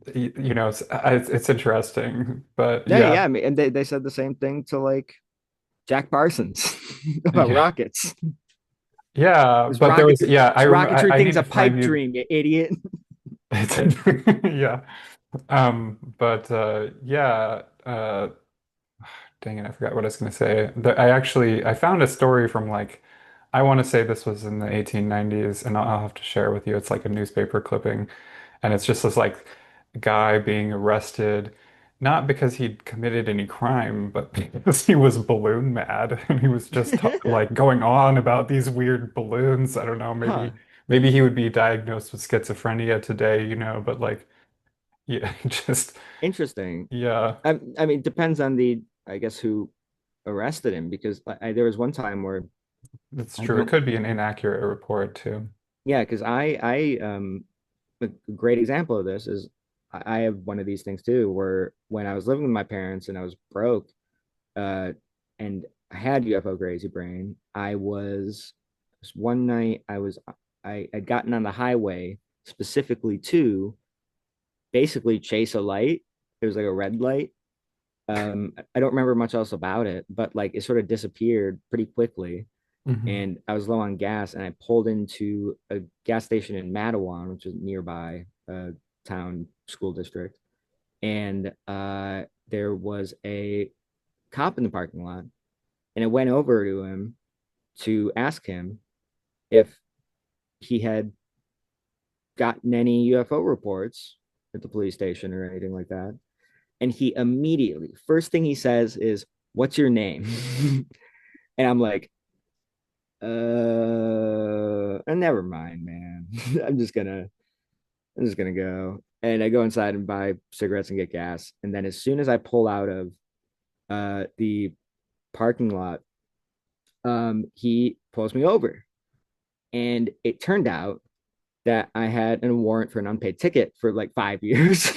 it's interesting, but No, yeah, yeah, I mean, and they said the same thing to like Jack Parsons about yeah, rockets. yeah. But there was, yeah, I remember, I Rocketry need thing's to a find pipe you. dream, you idiot. Yeah. But yeah, dang it, I forgot what I was going to say. I found a story from like, I want to say this was in the 1890s, and I'll have to share with you. It's like a newspaper clipping, and it's just this like guy being arrested, not because he'd committed any crime, but because he was balloon mad, and he was just like going on about these weird balloons. I don't know, Huh. maybe he would be diagnosed with schizophrenia today, but like, yeah, just Interesting. yeah. I mean, depends on I guess, who arrested him because there was one time where That's I true. It don't, could be an inaccurate report too. yeah, because a great example of this is I have one of these things too, where when I was living with my parents and I was broke, uh, and I had UFO crazy brain, one night I'd gotten on the highway specifically to basically chase a light. It was like a red light. I don't remember much else about it, but like it sort of disappeared pretty quickly. Hmm. And I was low on gas, and I pulled into a gas station in Mattawan, which is nearby town school district. And there was a cop in the parking lot, and I went over to him to ask him if he had gotten any UFO reports at the police station or anything like that. And he immediately, first thing he says is, "What's your name?" And I'm like, never mind, man. I'm just gonna go. And I go inside and buy cigarettes and get gas. And then as soon as I pull out of the parking lot, he pulls me over. And it turned out that I had a warrant for an unpaid ticket for like 5 years.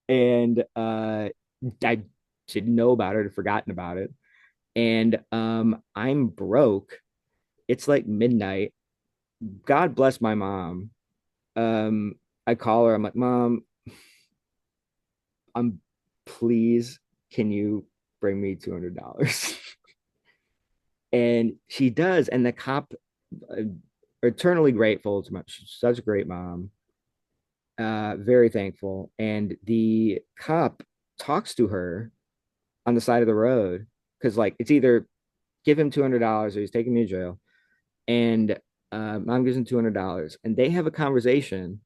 And I didn't know about it or forgotten about it. And I'm broke. It's like midnight. God bless my mom. Um, I call her. I'm like, Mom, I'm please, can you bring me $200? And she does. And the cop, uh, eternally grateful to my, she's such a great mom, very thankful. And the cop talks to her on the side of the road because, like, it's either give him $200 or he's taking me to jail. And mom gives him $200, and they have a conversation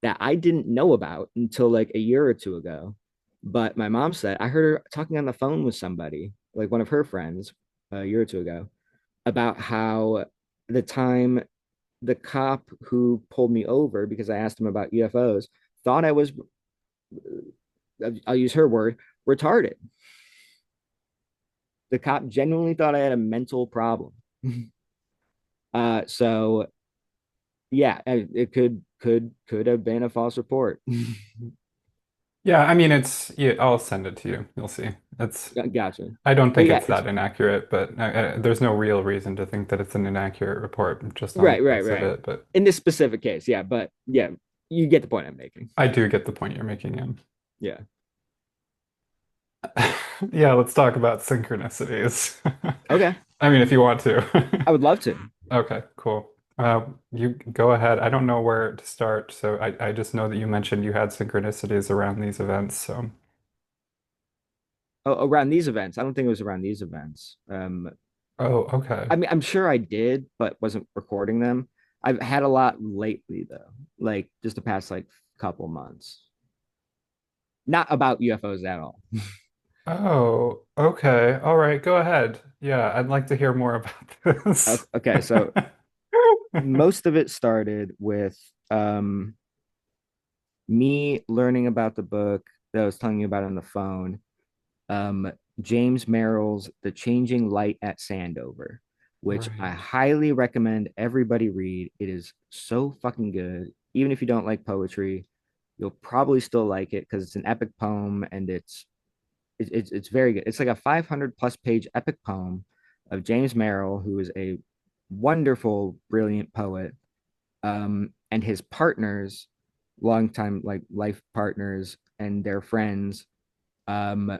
that I didn't know about until like a year or two ago. But my mom said I heard her talking on the phone with somebody, like one of her friends, a year or two ago, about how the time the cop who pulled me over because I asked him about UFOs thought I was, I'll use her word, retarded. The cop genuinely thought I had a mental problem. So yeah, it could have been a false report. Yeah, I mean yeah, I'll send it to you. You'll see. It's Gotcha. I don't But think yeah, it's it's that inaccurate, but there's no real reason to think that it's an inaccurate report just on the right, right, face of right. it. But In this specific case, yeah, but yeah, you get the point I'm making. I do get the point you're making, in. Yeah. Yeah, let's talk about synchronicities. Okay. I mean, if you want to. I would love to. Okay, cool. You go ahead. I don't know where to start, so I just know that you mentioned you had synchronicities around these events. Oh, around these events. I don't think it was around these events. Oh, okay. I mean, I'm sure I did, but wasn't recording them. I've had a lot lately though, like just the past like couple months. Not about UFOs at all. Oh, okay. All right, go ahead. Yeah, I'd like to hear more about this. Okay, so most of it started with um me learning about the book that I was telling you about on the phone. Um, James Merrill's The Changing Light at Sandover, which I Right. highly recommend everybody read. It is so fucking good. Even if you don't like poetry, you'll probably still like it because it's an epic poem and it's very good. It's like a 500 plus page epic poem of James Merrill, who is a wonderful, brilliant poet, and his partners, longtime like life partners and their friends, um,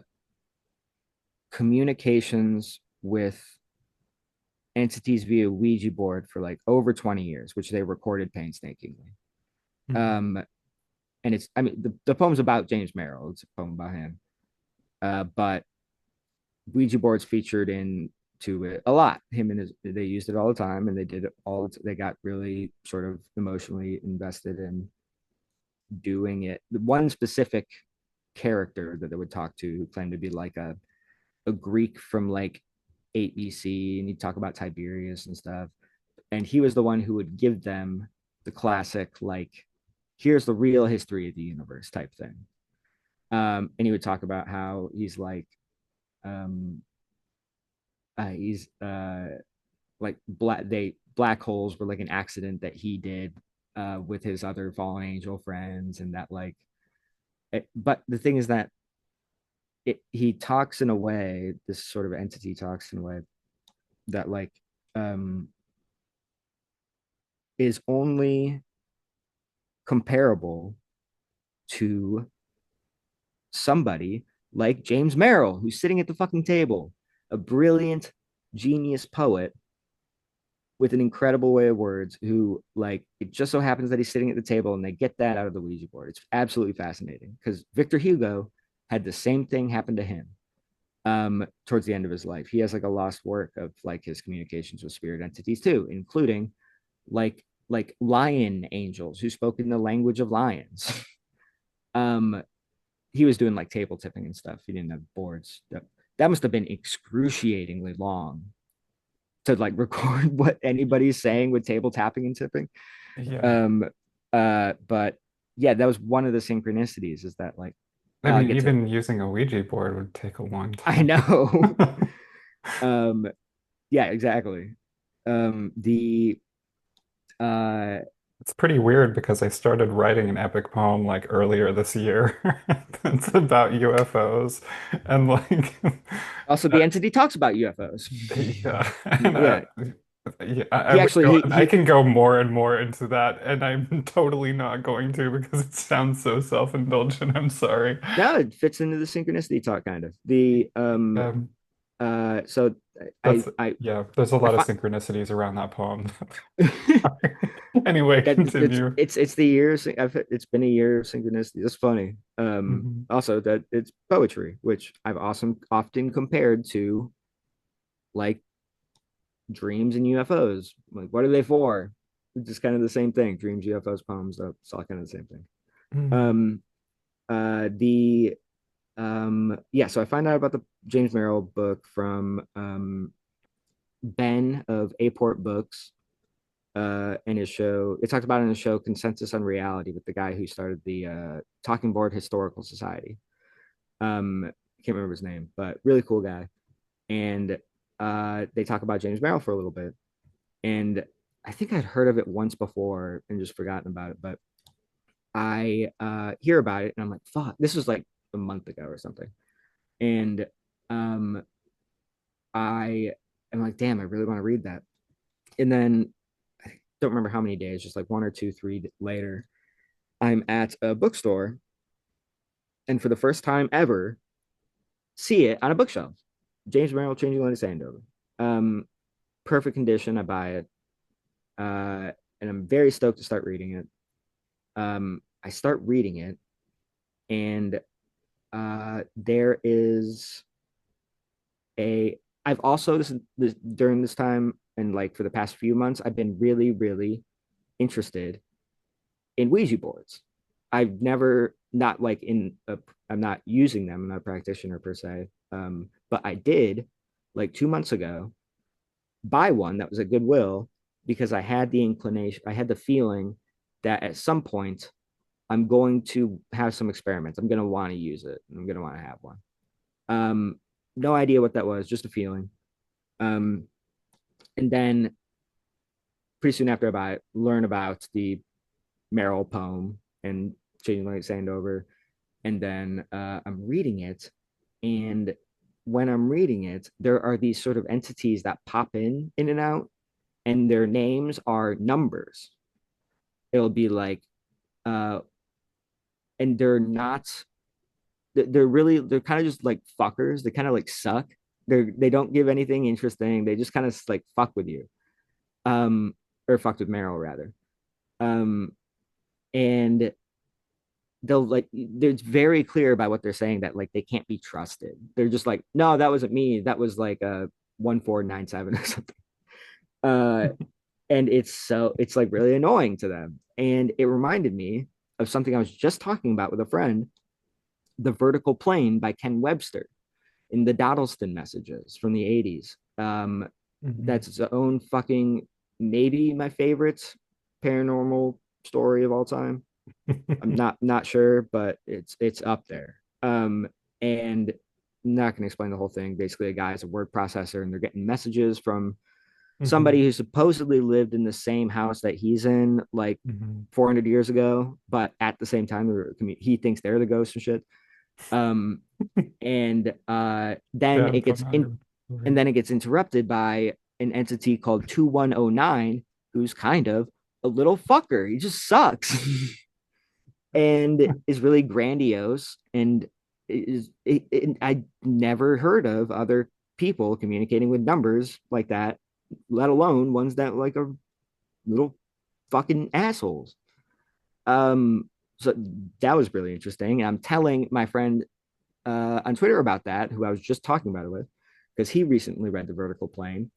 communications with entities via Ouija board for like over 20 years, which they recorded painstakingly. Mhm. Um, and it's, I mean, the poem's about James Merrill. It's a poem about him. But Ouija boards featured in to it a lot. Him and his, they used it all the time, and they did it all. They got really sort of emotionally invested in doing it. The one specific character that they would talk to who claimed to be like a Greek from like 8 BC, and he'd talk about Tiberius and stuff. And he was the one who would give them the classic, like, here's the real history of the universe type thing. And he would talk about how um, he's like black holes were like an accident that he did with his other fallen angel friends, and that like, but the thing is that he talks in a way, this sort of entity talks in a way that like um is only comparable to somebody like James Merrill, who's sitting at the fucking table, a brilliant genius poet with an incredible way of words, who like it just so happens that he's sitting at the table and they get that out of the Ouija board. It's absolutely fascinating because Victor Hugo had the same thing happen to him towards the end of his life. He has like a lost work of like his communications with spirit entities too, including like lion angels who spoke in the language of lions. um he was doing like table tipping and stuff. He didn't have boards. That must have been excruciatingly long to like record what anybody's saying with table tapping and tipping. Yeah. Um but yeah, that was one of the synchronicities, is that like I I'll mean, get to, even using a Ouija board would take a long I time. know. um yeah, exactly. The uh It's pretty weird because I started writing an epic poem like earlier this year. It's about UFOs and like Also the entity talks about UFOs. yeah, and Yeah, yeah, I he would actually go he and I he can go more and more into that, and I'm totally not going to because it sounds so self-indulgent. I'm sorry. now it fits into the synchronicity talk kind of. The Um, so that's I yeah, there's a I lot of find synchronicities around that poem. Anyway, that continue. it's the year. It's been a year of synchronicity. It's funny. Mhm. Also that it's poetry, which I've also often compared to like dreams and UFOs. Like, what are they for? It's just kind of the same thing. Dreams, UFOs, poems. It's all kind of the same thing. Mhm. Um, the yeah. So I find out about the James Merrill book from Ben of Aport Books, in his show. It talked about in his show Consensus on Reality with the guy who started the Talking Board Historical Society. I can't remember his name, but really cool guy. And they talk about James Merrill for a little bit. And I think I'd heard of it once before and just forgotten about it, but I hear about it and I'm like, fuck, this was like a month ago or something. And um, I am like, damn, I really want to read that. And then I don't remember how many days, just like one or two, three later, I'm at a bookstore and for the first time ever, see it on a bookshelf. James Merrill, Changing Light of Sandover. Um, perfect condition. I buy it. And I'm very stoked to start reading it. I start reading it, and there is a I've also this during this time and like for the past few months, I've been really, really interested in Ouija boards. I've never not like in a, I'm not using them. I'm not a practitioner per se. But I did like 2 months ago buy one that was at Goodwill because I had the inclination, I had the feeling that at some point I'm going to have some experiments. I'm going to want to use it. I'm going to want to have one. Um, no idea what that was, just a feeling. Um, and then pretty soon after I buy it, learn about the Merrill poem and Changing Light Sandover. And then I'm reading it. And when I'm reading it, there are these sort of entities that pop in and out, and their names are numbers. It'll be like, uh, and they're not, they're really, they're kind of just like fuckers. They kind of like suck. They don't give anything interesting. They just kind of like fuck with you. Um, or fucked with Meryl rather. Um, and they'll like they're very clear about what they're saying that like they can't be trusted. They're just like, no, that wasn't me. That was like a 1497 or something. Uh, and it's like really annoying to them. And it reminded me of something I was just talking about with a friend, The Vertical Plane by Ken Webster in the Dottleston messages from the 80s. Mhm. That's its own fucking maybe my favorite paranormal story of all time. I'm not sure, but it's up there. And I'm not going to explain the whole thing. Basically, a guy is a word processor, and they're getting messages from somebody Mhm. who supposedly lived in the same house that he's in, like Mhm. 400 years ago, but at the same time, he thinks they're the ghost and shit. Um, and Yeah, then I'm it gets in, familiar. and then it gets interrupted by an entity called 2109, who's kind of a little fucker. He just sucks. And is really grandiose and I never heard of other people communicating with numbers like that, let alone ones that like are little fucking assholes. Um, so that was really interesting. And I'm telling my friend on Twitter about that, who I was just talking about it with, because he recently read The Vertical Plane,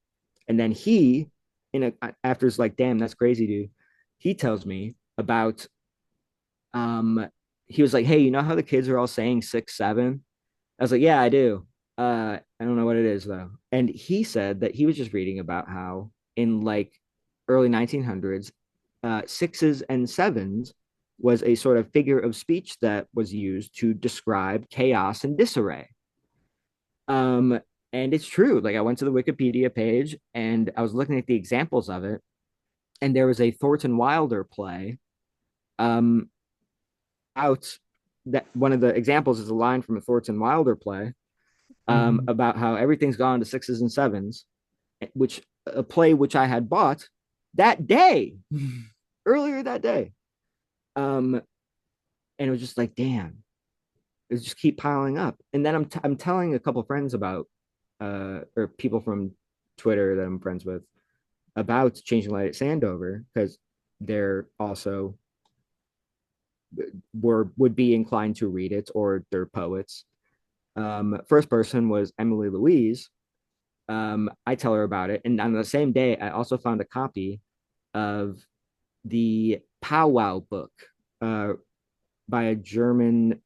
and then he, in a after it's like, damn, that's crazy, dude. He tells me about um he was like, hey, you know how the kids are all saying 6 7? I was like, yeah, I do. I don't know what it is though. And he said that he was just reading about how in like early 1900s, sixes and sevens was a sort of figure of speech that was used to describe chaos and disarray. um and it's true, like I went to the Wikipedia page and I was looking at the examples of it, and there was a Thornton Wilder play um out, that one of the examples is a line from a Thornton Wilder play Mhm. about how everything's gone to sixes and sevens, which a play which I had bought that day, earlier that day. Um, and it was just like, damn, it just keep piling up. And then I'm telling a couple friends about, or people from Twitter that I'm friends with about Changing Light at Sandover, because they're also would be inclined to read it, or they're poets. First person was Emily Louise. I tell her about it, and on the same day, I also found a copy of the Powwow book, uh, by a German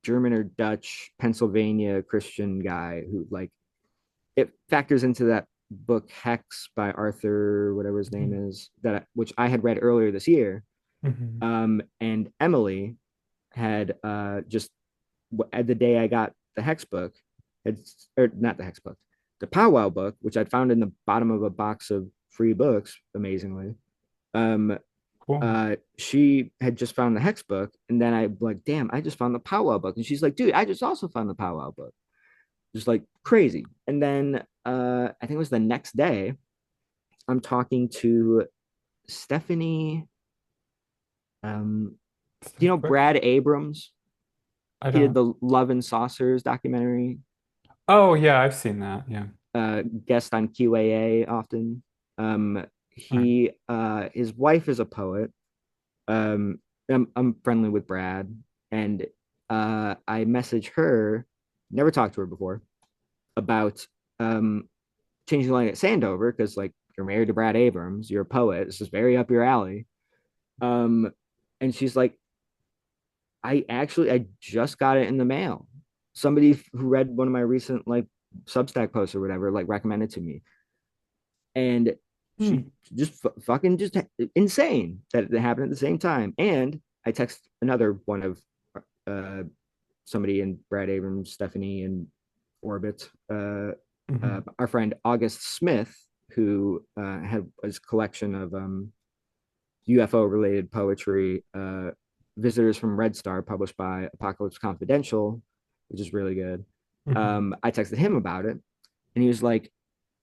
or Dutch, Pennsylvania Christian guy who like it factors into that book Hex by Arthur, whatever his name Mhm. is, that which I had read earlier this year. Mhm. And Emily had just at the day I got the Hex book, had or not the Hex book, the Powwow book, which I'd found in the bottom of a box of free books, amazingly. Um, Cool. she had just found the Hex book, and then I like, damn, I just found the Powwow book, and she's like, dude, I just also found the Powwow book, just like crazy. And then I think it was the next day, I'm talking to Stephanie. Do you know Steph. Brad Abrams? I He did don't. the Love and Saucers documentary, Oh yeah, I've seen that. Yeah. guest on QAA often. All right. He his wife is a poet. I'm friendly with Brad, and I message her, never talked to her before, about changing line at Sandover because like you're married to Brad Abrams, you're a poet. This is very up your alley. Um, and she's like, I just got it in the mail. Somebody who read one of my recent like Substack posts or whatever like recommended to me, and she Hmm. just fucking just insane that it happened at the same time. And I text another one of uh somebody in Brad Abrams, Stephanie, and Orbit, Hmm. our friend August Smith, who had his collection of UFO related poetry, Visitors from Red Star, published by Apocalypse Confidential, which is really good. Hmm. I texted him about it, and he was like,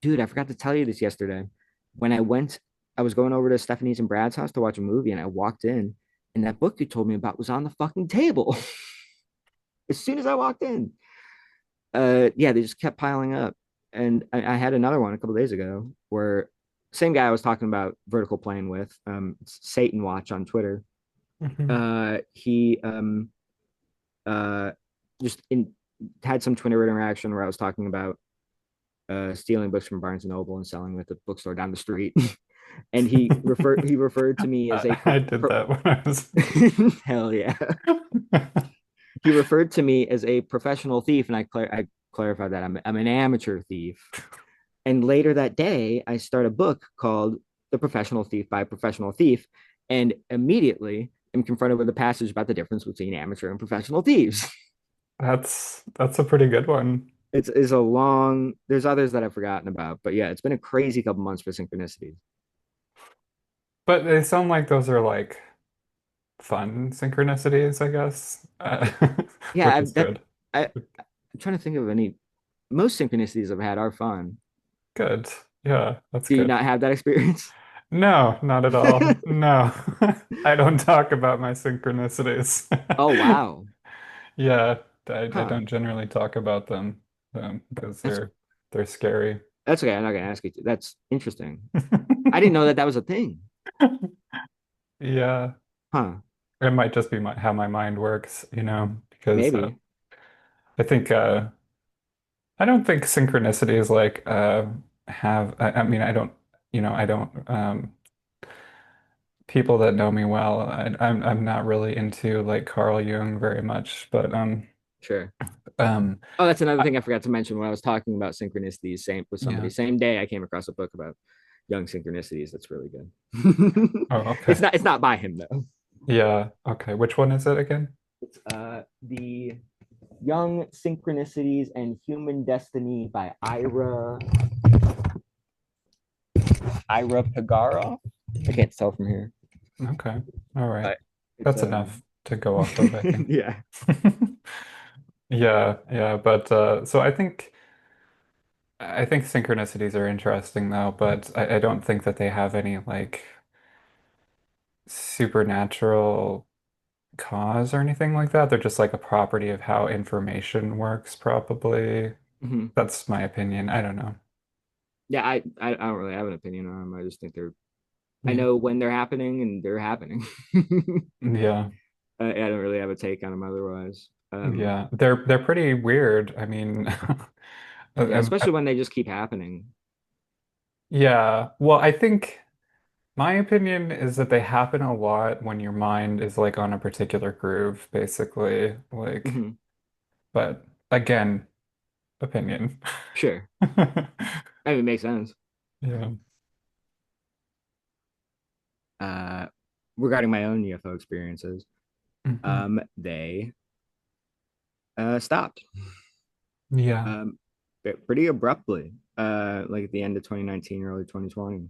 "Dude, I forgot to tell you this yesterday. When I was going over to Stephanie's and Brad's house to watch a movie, and I walked in, and that book you told me about was on the fucking table as soon as I walked in." Yeah, they just kept piling up. And I had another one a couple days ago where same guy I was talking about vertical plane with, Satan Watch on Twitter. Hmm. He uh just in had some Twitter interaction where I was talking about stealing books from Barnes and Noble and selling them at the bookstore down the street. And he referred to me as a I did that when I was. hell yeah. He referred to me as a professional thief, and I clarified that I'm an amateur thief. And later that day, I start a book called The Professional Thief by a Professional Thief, and immediately am confronted with a passage about the difference between amateur and professional thieves. That's a pretty good one. It's a long. There's others that I've forgotten about, but yeah, it's been a crazy couple months for synchronicities. But they sound like those are like fun synchronicities, I guess, Yeah, which is good. I'm trying to think of any. Most synchronicities I've had are fun. Good. Yeah, that's Do you good. not have that experience? No, not at all. No. I don't talk about my synchronicities. Oh wow, Yeah, I huh? don't generally talk about them because That's they're scary. that's okay. I'm not gonna ask you. That's interesting. I didn't know that that was a thing. Yeah, Huh? it might just be how my mind works, because Maybe. I think I don't think synchronicities like have I mean I don't people that know me well, I'm not really into like Carl Jung very much, but Sure. um Oh, that's another I, thing I forgot to mention when I was talking about synchronicities. Same with somebody. yeah. Same day, I came across a book about young synchronicities. That's really good. Oh, okay. It's not by him though. Yeah. Okay. Which one is it again? It's the Young Synchronicities and Human Destiny by Ira Pagaroff. I can't tell from here, Okay. All right. but it's That's enough to go off of, I think. yeah. Yeah, yeah, but so I think synchronicities are interesting though, but I don't think that they have any like supernatural cause or anything like that. They're just like a property of how information works, probably. Mhm. That's my opinion. I don't know. Yeah, I don't really have an opinion on them. I just think they're I Yeah. know when they're happening and they're happening. Yeah. I don't really have a take on them otherwise. Yeah. They're pretty weird. I mean, Yeah, um, especially when they just keep happening. yeah. Well, I think my opinion is that they happen a lot when your mind is like on a particular groove, basically. Like, Mhm. but again, opinion. Sure. I mean, it makes sense. Yeah. Uh, Regarding my own UFO experiences, Hmm. they stopped Yeah. um, pretty abruptly, like at the end of 2019, early 2020,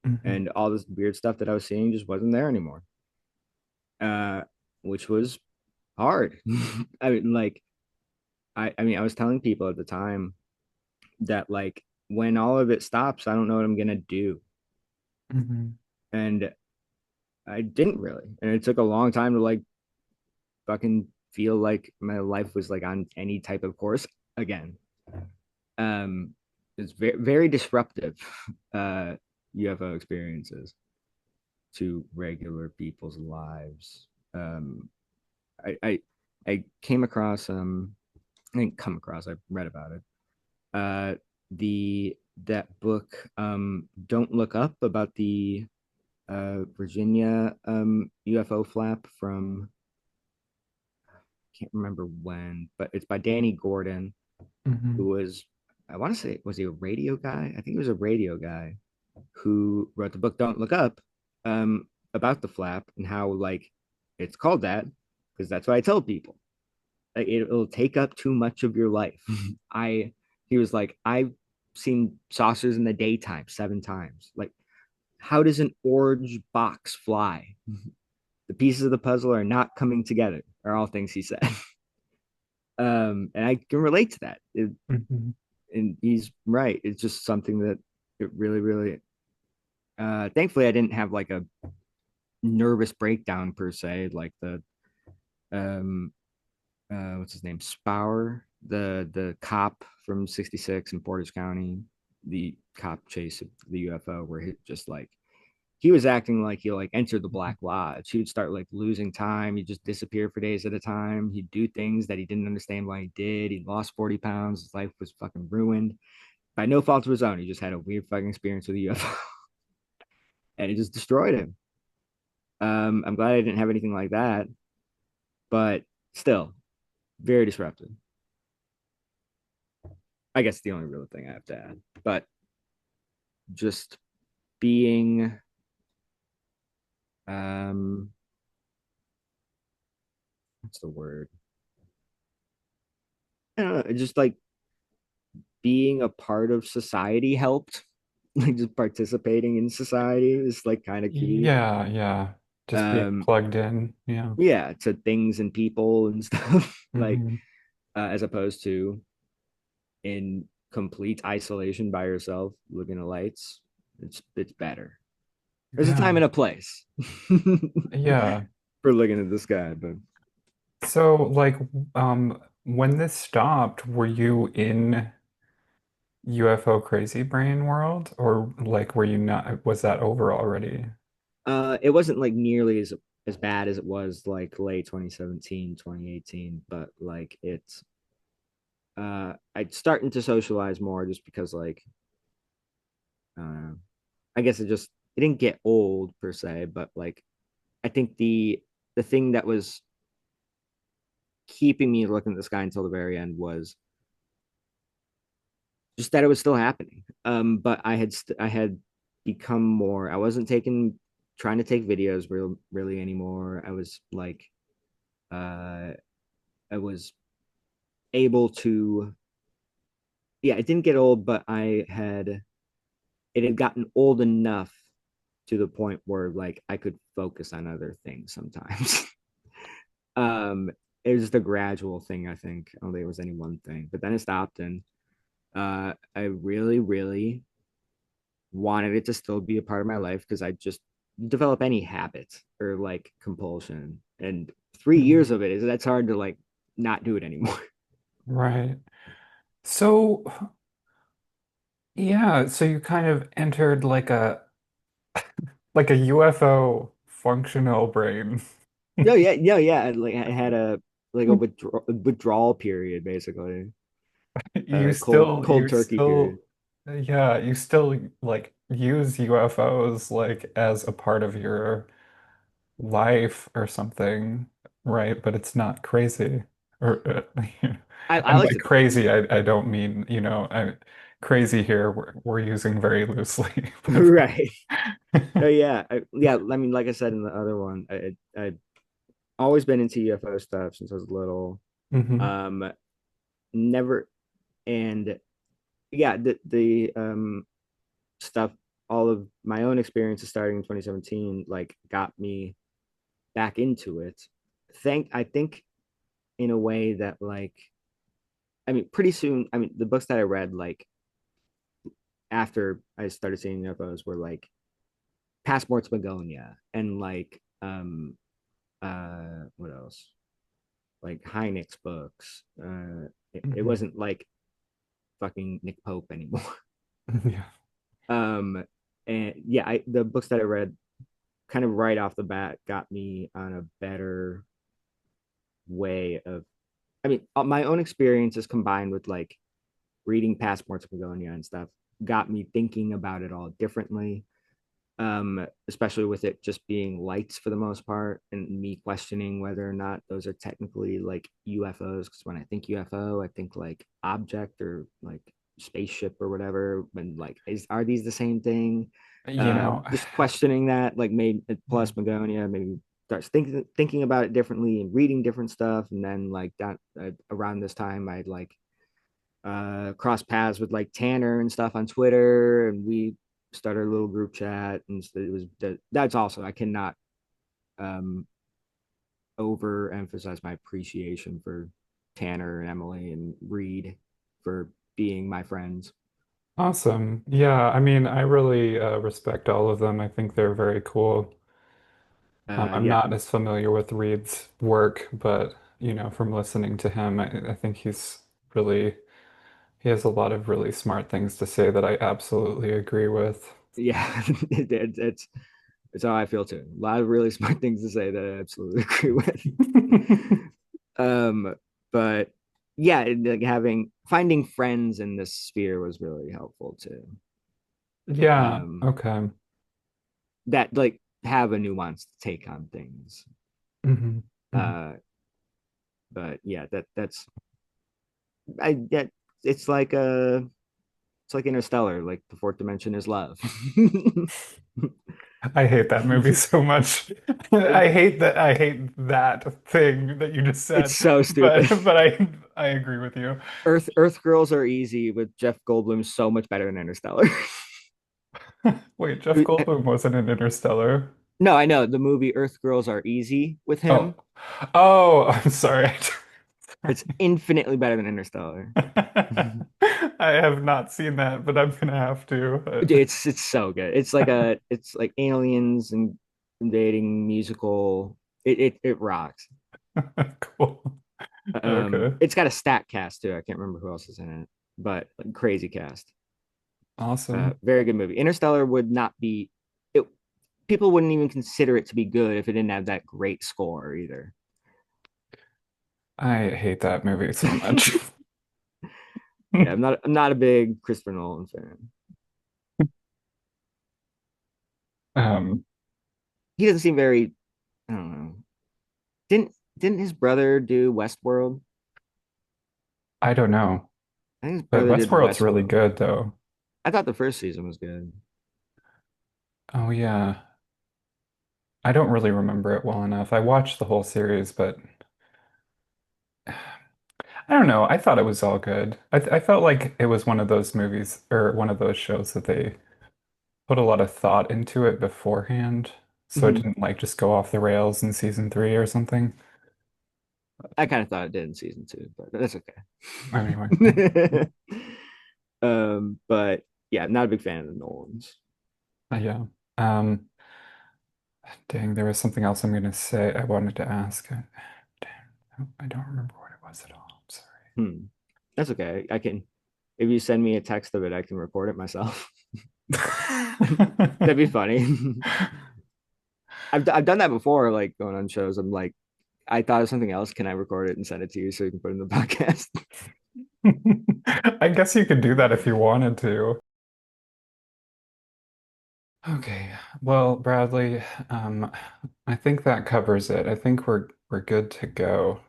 Hmm. and all this weird stuff that I was seeing just wasn't there anymore, uh, which was hard. I mean, like, I mean, I was telling people at the time that like when all of it stops, I don't know what I'm gonna do, Hmm. and I didn't really, and it took a long time to like fucking feel like my life was like on any type of course again. Um, it's very disruptive, uh, UFO experiences to regular people's lives. Um, I came across I didn't come across, I read about it. the that book, Don't Look Up, about the Virginia UFO flap from, can't remember when, but it's by Danny Gordon, who Hmm. was, I want to say, was he a radio guy? I think he was a radio guy who wrote the book Don't Look Up, about the flap and how like it's called that because that's what I tell people. Like, it'll take up too much of your life. I He was like, I've seen saucers in the daytime 7 times. Like, how does an orange box fly? The pieces of the puzzle are not coming together, are all things he said. And I can relate to that. Hmm. And he's right. It's just something that it really, really. Thankfully, I didn't have like a nervous breakdown per se, like the um, what's his name, Spower, the cop from '66 in Portage County, the cop chase the UFO, where he just like he was acting like he like entered the Black Lodge. He would start like losing time. He'd just disappear for days at a time. He'd do things that he didn't understand why he did. He lost 40 pounds. His life was fucking ruined by no fault of his own. He just had a weird fucking experience with a UFO and it just destroyed him. I'm glad I didn't have anything like that, but still very disruptive. I guess the only real thing I have to add, but just being, um, what's the word? I don't know, just like being a part of society helped. Like, just participating in society is like kind of key. Yeah, yeah. Just being Um, plugged in. Yeah. yeah, to things and people and stuff. Like, Hmm. as opposed to in complete isolation by yourself, looking at lights. It's better. There's a time Yeah. and a place Yeah. for looking at the sky, but So, like, when this stopped, were you in UFO crazy brain world, or like, were you not? Was that over already? it wasn't like nearly as bad as it was like late 2017, 2018, but like it's I'd starting to socialize more just because like uh I guess it didn't get old per se, but like I think the thing that was keeping me looking at the sky until the very end was just that it was still happening. But I had become more. I wasn't taking trying to take videos really anymore. I was like, uh, I was able to. Yeah, it didn't get old, but it had gotten old enough to the point where like I could focus on other things sometimes. um, it was the gradual thing. I think I don't think it was any one thing, but then it stopped, and I really, really wanted it to still be a part of my life because I just develop any habit or like compulsion. And 3 years Mhm. of it is that's hard to like not do it anymore. Right. So, yeah, so you kind of entered like a UFO functional brain. No, yeah, no, yeah. Like I had a like a withdrawal period basically, You cold turkey period. yeah, you still like use UFOs like as a part of your life or something, right? But it's not crazy. Or I and like by to think crazy, I don't mean, crazy here we're using very loosely. right. No, yeah, yeah. I mean, like I said in the other one, I always been into UFO stuff since I was little. Hmm. Um, never and yeah, the stuff, all of my own experiences starting in 2017, like got me back into it. I think in a way that like, I mean, pretty soon, I mean, the books that I read, like after I started seeing UFOs were like Passport to Begonia and like, what else? Like Hynek's books. It Hmm. wasn't like fucking Nick Pope anymore. Yeah. um, and yeah, the books that I read kind of right off the bat got me on a better way of, I mean, my own experiences combined with like reading Passports of Begonia and stuff got me thinking about it all differently. Especially with it just being lights for the most part, and me questioning whether or not those are technically like UFOs. Because when I think UFO, I think like object or like spaceship or whatever. When like, are these the same thing? You know, Just questioning that, like, made yeah. plus Magonia maybe starts thinking about it differently and reading different stuff. And then like that around this time, I'd like cross paths with like Tanner and stuff on Twitter, and we started a little group chat, and so it was that's also I cannot um overemphasize my appreciation for Tanner and Emily and Reed for being my friends. Awesome. Yeah, I mean, I really respect all of them. I think they're very cool. I'm Yeah, not as familiar with Reed's work, but from listening to him, I think he has a lot of really smart things to say that I absolutely agree with. yeah. It's how I feel too. A lot of really smart things to say that I absolutely agree with. um but yeah, like having finding friends in this sphere was really helpful too. Yeah, um okay. that like have a nuanced take on things. Hmm. Hmm. uh but yeah, that's I that it's like it's like Interstellar, like the fourth dimension is love. I hate that movie so much. I hate that thing that you just It's said. so But stupid. I agree with you. Earth Girls Are Easy with Jeff Goldblum so much better than Interstellar. Wait, Jeff Goldblum wasn't in Interstellar. No, I know the movie Earth Girls Are Easy with Oh. him. Oh, I'm sorry. It's infinitely better than Interstellar. I have not seen that, but I'm gonna have to. It's so good. It's like aliens and invading musical. It rocks. Cool. Okay. It's got a stat cast too. I can't remember who else is in it, but like, crazy cast. Awesome. Very good movie. Interstellar would not be it. People wouldn't even consider it to be good if it didn't have that great score either. I hate that movie so much. Yeah, I'm not a big Christopher Nolan fan. Um, He doesn't seem very. I don't know. Didn't his brother do Westworld? I don't know, I think his but brother did Westworld's really Westworld. good though. I thought the first season was good. Oh yeah. I don't really remember it well enough. I watched the whole series, but I don't know. I thought it was all good. I felt like it was one of those movies or one of those shows that they put a lot of thought into it beforehand, so it Mhm. didn't like just go off the rails in season three or something. I kind of thought it did in season two, but that's Anyway, yeah. okay. But yeah, not a big fan of the Nolans. Yeah. Um, Dang, there was something else I'm gonna say. I wanted to ask. Damn, I don't remember what it was at all. I'm sorry. Hmm. That's okay. I can, if you send me a text of it, I can record it myself. That'd be funny. I've done that before, like going on shows. I'm like, I thought of something else. Can I record it and send it to you so you can put it in the podcast? I guess you could do that if you wanted to. Okay, well, Bradley, I think that covers it. I think we're good to go.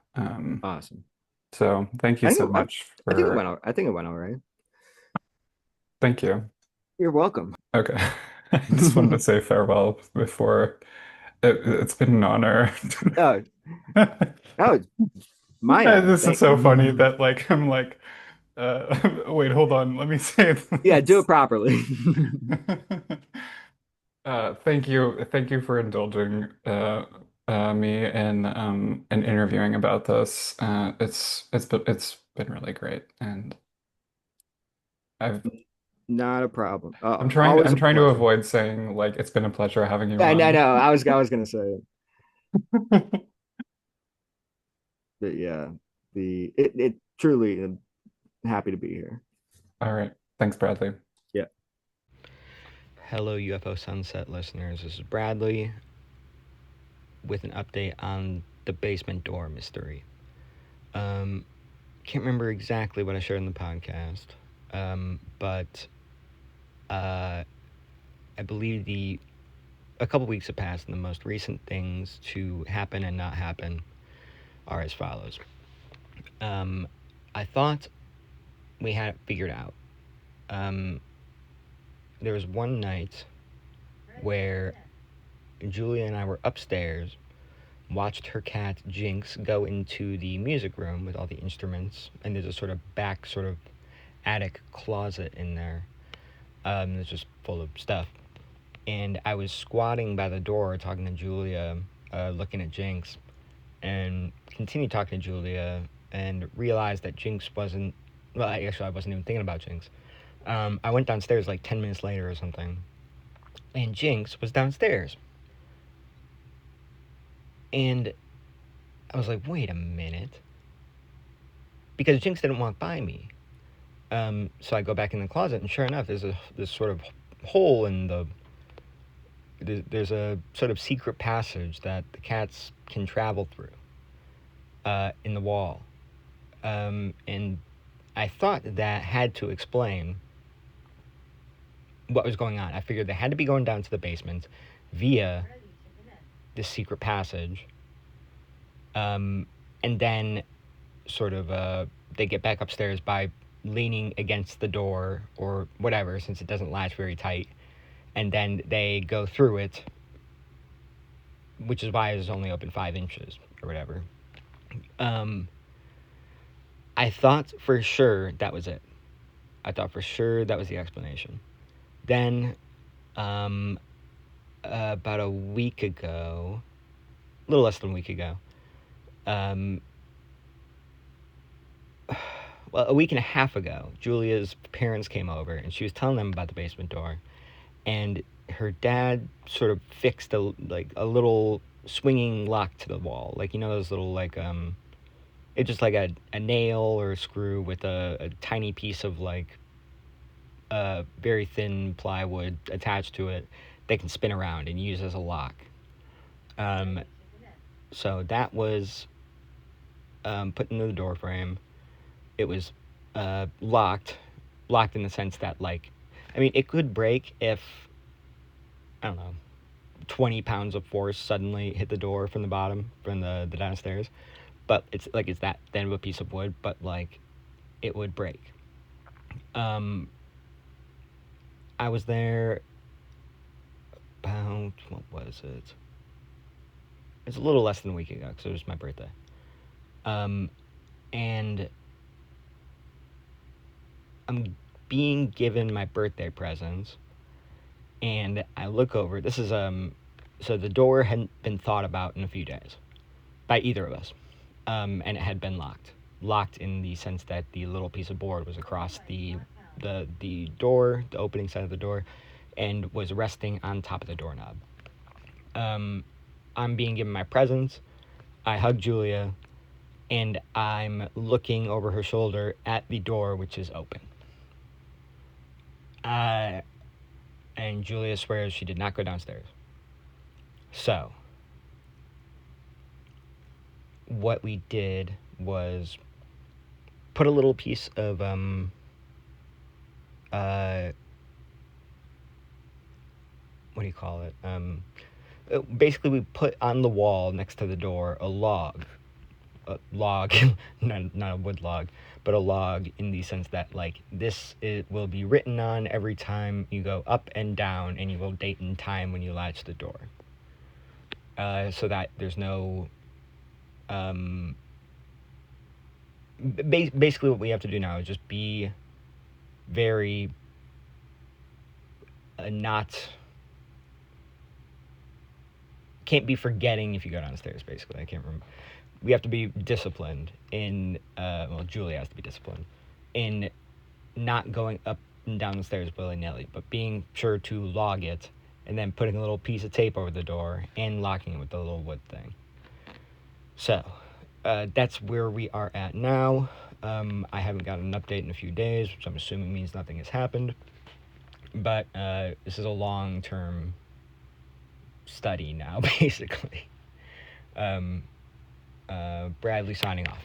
Awesome. So thank you I so think much I think it for went. I think it went all right. thank you. You're welcome. Okay. I just wanted to say farewell before it's been an honor. Oh, oh, it's my honor. This is Thank. so funny that like I'm like wait, hold on, let me say Yeah, do it this. properly. Thank you for indulging me in interviewing about this. It's been really great, and I've Not a problem. Always I'm a trying to pleasure. avoid saying like it's been a pleasure having you I on. know. I was gonna say it, but yeah, it truly am happy to be here. All right, thanks, Bradley. Yeah. Hello, UFO Sunset listeners. This is Bradley with an update on the basement door mystery. Can't remember exactly what I shared in the podcast, But I believe a couple weeks have passed, and the most recent things to happen and not happen are as follows. I thought we had it figured out. There was one night where Julia and I were upstairs, watched her cat Jinx go into the music room with all the instruments, and there's a sort of back sort of attic closet in there. It's just full of stuff. And I was squatting by the door talking to Julia, looking at Jinx, and continued talking to Julia, and realized that Jinx wasn't. Well, I wasn't even thinking about Jinx. I went downstairs like 10 minutes later or something, and Jinx was downstairs. And I was like, wait a minute. Because Jinx didn't walk by me. So I go back in the closet, and sure enough, there's this sort of hole in there's a sort of secret passage that the cats can travel through in the wall. And I thought that had to explain what was going on. I figured they had to be going down to the basement via this secret passage. And then sort of they get back upstairs by leaning against the door or whatever, since it doesn't latch very tight. And then they go through it, which is why it's only open 5 inches or whatever. I thought for sure that was it. I thought for sure that was the explanation. Then, about a week ago, a little less than a week ago, well, a week and a half ago, Julia's parents came over, and she was telling them about the basement door, and her dad sort of fixed a little swinging lock to the wall, like, you know, those little it's just like a nail or a screw with a tiny piece of very thin plywood attached to it that can spin around and use as a lock. So that was put into the door frame. It was locked in the sense that, it could break if, I don't know, 20 pounds of force suddenly hit the door from the bottom, from the downstairs. But it's that thin of a piece of wood, but it would break. I was there about, what was it? It's a little less than a week ago, because it was my birthday. And I'm being given my birthday presents, and I look over. This is so the door hadn't been thought about in a few days by either of us, and it had been locked in the sense that the little piece of board was across the door, the opening side of the door, and was resting on top of the doorknob. I'm being given my presents. I hug Julia, and I'm looking over her shoulder at the door, which is open. And Julia swears she did not go downstairs. So, what we did was put a little piece of, what do you call it? Basically, we put on the wall next to the door a log, not a wood log, but a log, in the sense that this will be written on every time you go up and down, and you will date and time when you latch the door, so that there's no basically what we have to do now is just be very can't be forgetting if you go downstairs. Basically, I can't remember. We have to be disciplined in, Julia has to be disciplined in not going up and down the stairs willy-nilly, but being sure to log it, and then putting a little piece of tape over the door and locking it with the little wood thing. So, that's where we are at now. I haven't gotten an update in a few days, which I'm assuming means nothing has happened. But this is a long-term study now, basically. Bradley signing off.